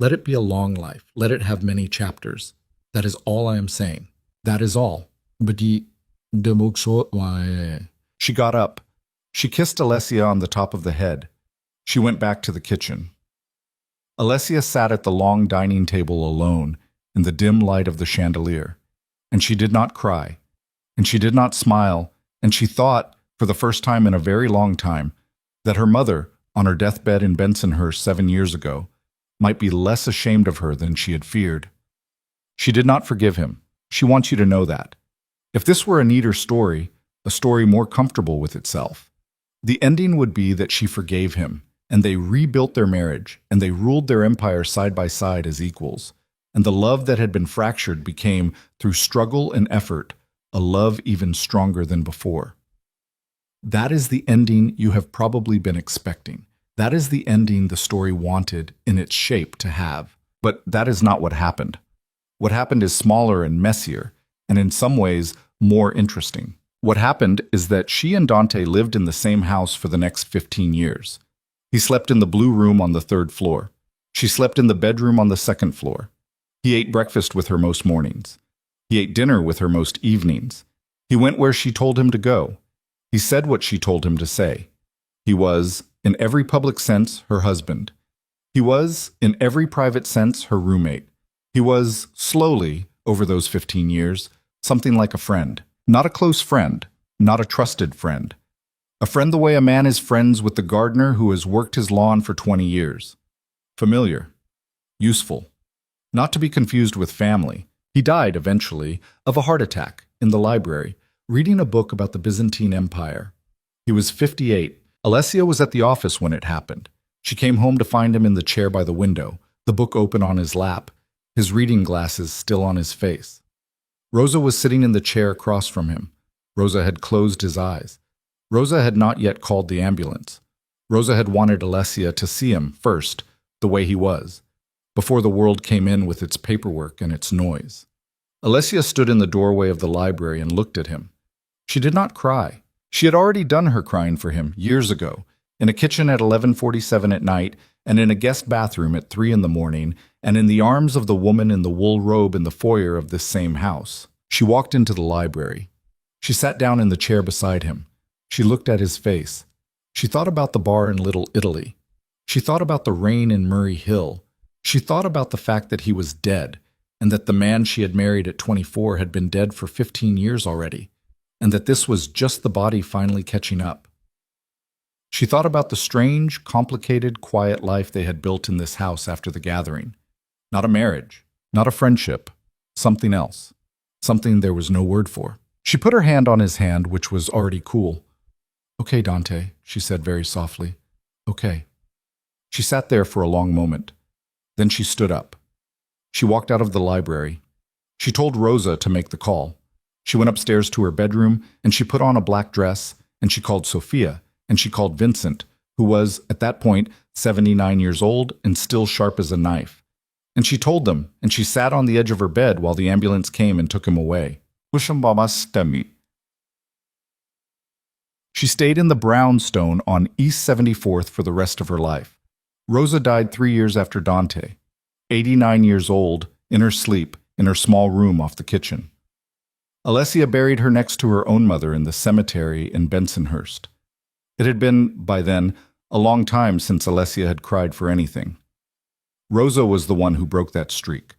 Let it be a long life. Let it have many chapters. That is all I am saying. That is all. She got up. She kissed Alessia on the top of the head. She went back to the kitchen. Alessia sat at the long dining table alone in the dim light of the chandelier, and she did not cry, and she did not smile, and she thought, for the first time in a very long time, that her mother, on her deathbed in Bensonhurst 7 years ago, might be less ashamed of her than she had feared. She did not forgive him. She wants you to know that. If this were a neater story, a story more comfortable with itself, the ending would be that she forgave him, and they rebuilt their marriage, and they ruled their empire side by side as equals, and the love that had been fractured became, through struggle and effort, a love even stronger than before. That is the ending you have probably been expecting. That is the ending the story wanted in its shape to have. But that is not what happened. What happened is smaller and messier, and in some ways more interesting. What happened is that she and Dante lived in the same house for the next 15 years. He slept in the blue room on the 3rd floor. She slept in the bedroom on the 2nd floor. He ate breakfast with her most mornings. He ate dinner with her most evenings. He went where she told him to go. He said what she told him to say. He was, in every public sense, her husband. He was, in every private sense, her roommate. He was, slowly, over those 15 years, something like a friend. Not a close friend, not a trusted friend. A friend the way a man is friends with the gardener who has worked his lawn for 20 years. Familiar. Useful. Not to be confused with family. He died, eventually, of a heart attack in the library, reading a book about the Byzantine Empire. He was 58. Alessia was at the office when it happened. She came home to find him in the chair by the window, the book open on his lap, his reading glasses still on his face. Rosa was sitting in the chair across from him. Rosa had closed his eyes. Rosa had not yet called the ambulance. Rosa had wanted Alessia to see him first, the way he was, before the world came in with its paperwork and its noise. Alessia stood in the doorway of the library and looked at him. She did not cry. She had already done her crying for him years ago, in a kitchen at 11:47 at night, and in a guest bathroom at 3 in the morning, and in the arms of the woman in the wool robe in the foyer of this same house. She walked into the library. She sat down in the chair beside him. She looked at his face. She thought about the bar in Little Italy. She thought about the rain in Murray Hill. She thought about the fact that he was dead, and that the man she had married at 24 had been dead for 15 years already, and that this was just the body finally catching up. She thought about the strange, complicated, quiet life they had built in this house after the gathering. Not a marriage, not a friendship, something else, something there was no word for. She put her hand on his hand, which was already cool. "Okay, Dante," she said very softly. "Okay." She sat there for a long moment. Then she stood up. She walked out of the library. She told Rosa to make the call. She went upstairs to her bedroom, and she put on a black dress, and she called Sophia, and she called Vincent, who was, at that point, 79 years old and still sharp as a knife. And she told them, and she sat on the edge of her bed while the ambulance came and took him away. She stayed in the brownstone on East 74th for the rest of her life. Rosa died 3 years after Dante, 89 years old, in her sleep, in her small room off the kitchen. Alessia buried her next to her own mother in the cemetery in Bensonhurst. It had been, by then, a long time since Alessia had cried for anything. Rosa was the one who broke that streak.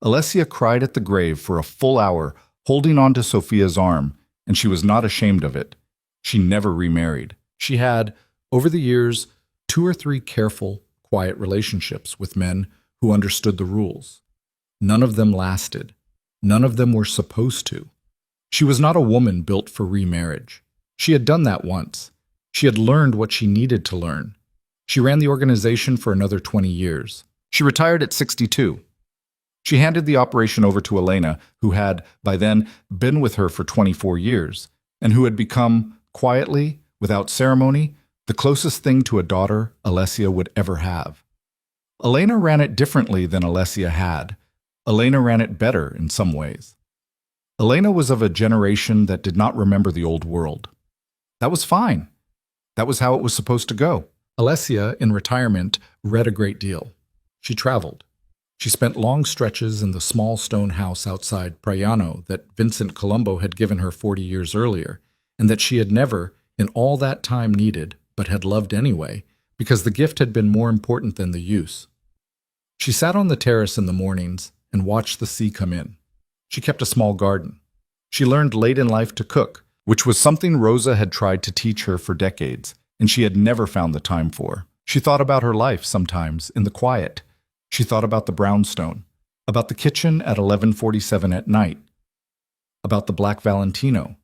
Alessia cried at the grave for a full hour, holding on to Sophia's arm, and she was not ashamed of it. She never remarried. She had, over the years, 2 or 3 careful, quiet relationships with men who understood the rules. None of them lasted. None of them were supposed to. She was not a woman built for remarriage. She had done that once. She had learned what she needed to learn. She ran the organization for another 20 years. She retired at 62. She handed the operation over to Elena, who had, by then, been with her for 24 years, and who had become, quietly, without ceremony, the closest thing to a daughter Alessia would ever have. Elena ran it differently than Alessia had. Elena ran it better in some ways. Elena was of a generation that did not remember the old world. That was fine. That was how it was supposed to go. Alessia, in retirement, read a great deal. She traveled. She spent long stretches in the small stone house outside Praiano that Vincent Colombo had given her 40 years earlier, and that she had never, in all that time, needed, but had loved anyway, because the gift had been more important than the use. She sat on the terrace in the mornings and watched the sea come in. She kept a small garden. She learned late in life to cook, which was something Rosa had tried to teach her for decades, and she had never found the time for. She thought about her life sometimes in the quiet. She thought about the brownstone, about the kitchen at 11:47 at night, about the black Valentino,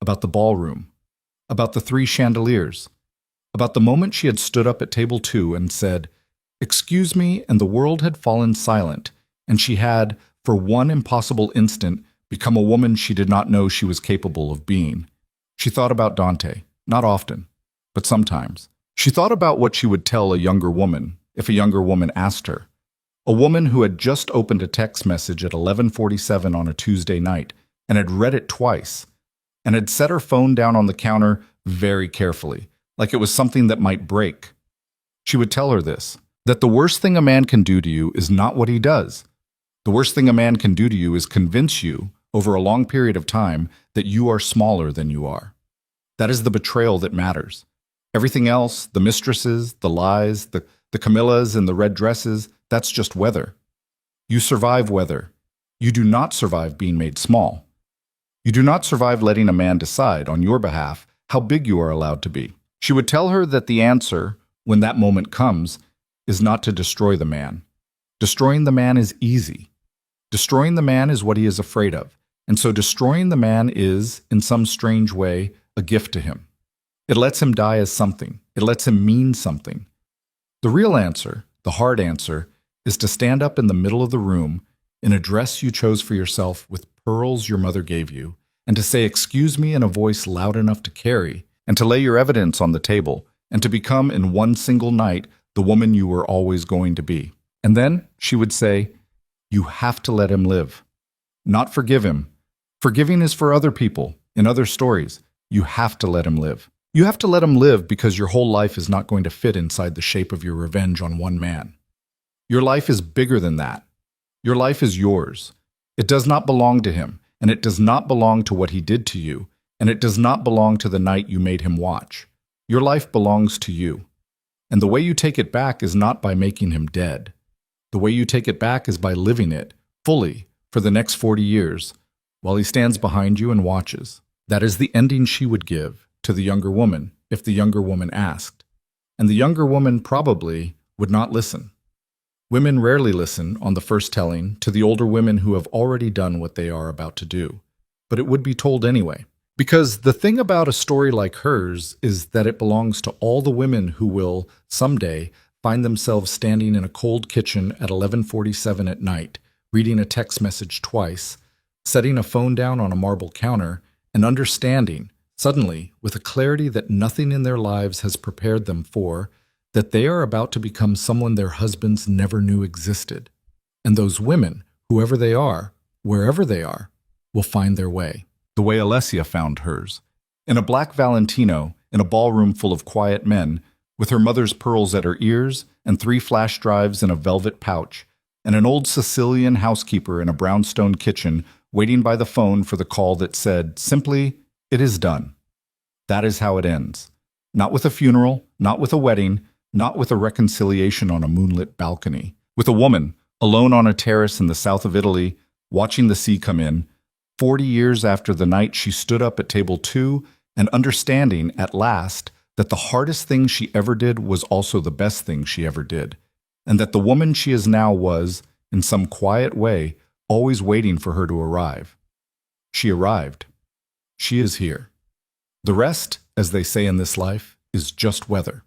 about the ballroom, about the 3 chandeliers, about the moment she had stood up at table 2 and said, "Excuse me," and the world had fallen silent, and she had, for one impossible instant, become a woman she did not know she was capable of being. She thought about Dante, not often, but sometimes. She thought about what she would tell a younger woman, if a younger woman asked her. A woman who had just opened a text message at 11:47 on a Tuesday night and had read it twice, and had set her phone down on the counter very carefully, like it was something that might break. She would tell her this, that the worst thing a man can do to you is not what he does. The worst thing a man can do to you is convince you, over a long period of time, that you are smaller than you are. That is the betrayal that matters. Everything else, the mistresses, the lies, the Camillas and the red dresses, that's just weather. You survive weather. You do not survive being made small. You do not survive letting a man decide, on your behalf, how big you are allowed to be. She would tell her that the answer, when that moment comes, is not to destroy the man. Destroying the man is easy. Destroying the man is what he is afraid of, and so destroying the man is, in some strange way, a gift to him. It lets him die as something. It lets him mean something. The real answer, the hard answer, is to stand up in the middle of the room, in a dress you chose for yourself with pearls your mother gave you, and to say "excuse me" in a voice loud enough to carry, and to lay your evidence on the table, and to become in one single night the woman you were always going to be. And then she would say, "You have to let him live. Not forgive him. Forgiving is for other people, in other stories. You have to let him live. You have to let him live because your whole life is not going to fit inside the shape of your revenge on one man. Your life is bigger than that. Your life is yours. It does not belong to him, and it does not belong to what he did to you, and it does not belong to the night you made him watch. Your life belongs to you. And the way you take it back is not by making him dead. The way you take it back is by living it, fully, for the next 40 years, while he stands behind you and watches. That is the ending she would give to the younger woman, if the younger woman asked. And the younger woman probably would not listen. Women rarely listen, on the first telling, to the older women who have already done what they are about to do. But it would be told anyway. Because the thing about a story like hers is that it belongs to all the women who will, someday, find themselves standing in a cold kitchen at 11:47 at night, reading a text message twice, setting a phone down on a marble counter, and understanding, suddenly, with a clarity that nothing in their lives has prepared them for, that they are about to become someone their husbands never knew existed. And those women, whoever they are, wherever they are, will find their way. The way Alessia found hers. In a black Valentino, in a ballroom full of quiet men, with her mother's pearls at her ears and 3 flash drives in a velvet pouch, and an old Sicilian housekeeper in a brownstone kitchen waiting by the phone for the call that said, simply, "It is done." That is how it ends. Not with a funeral, not with a wedding, not with a reconciliation on a moonlit balcony. With a woman, alone on a terrace in the south of Italy, watching the sea come in, 40 years after the night she stood up at table 2 and understanding, at last, that the hardest thing she ever did was also the best thing she ever did, and that the woman she is now was, in some quiet way, always waiting for her to arrive. She arrived. She is here. The rest, as they say in this life, is just weather.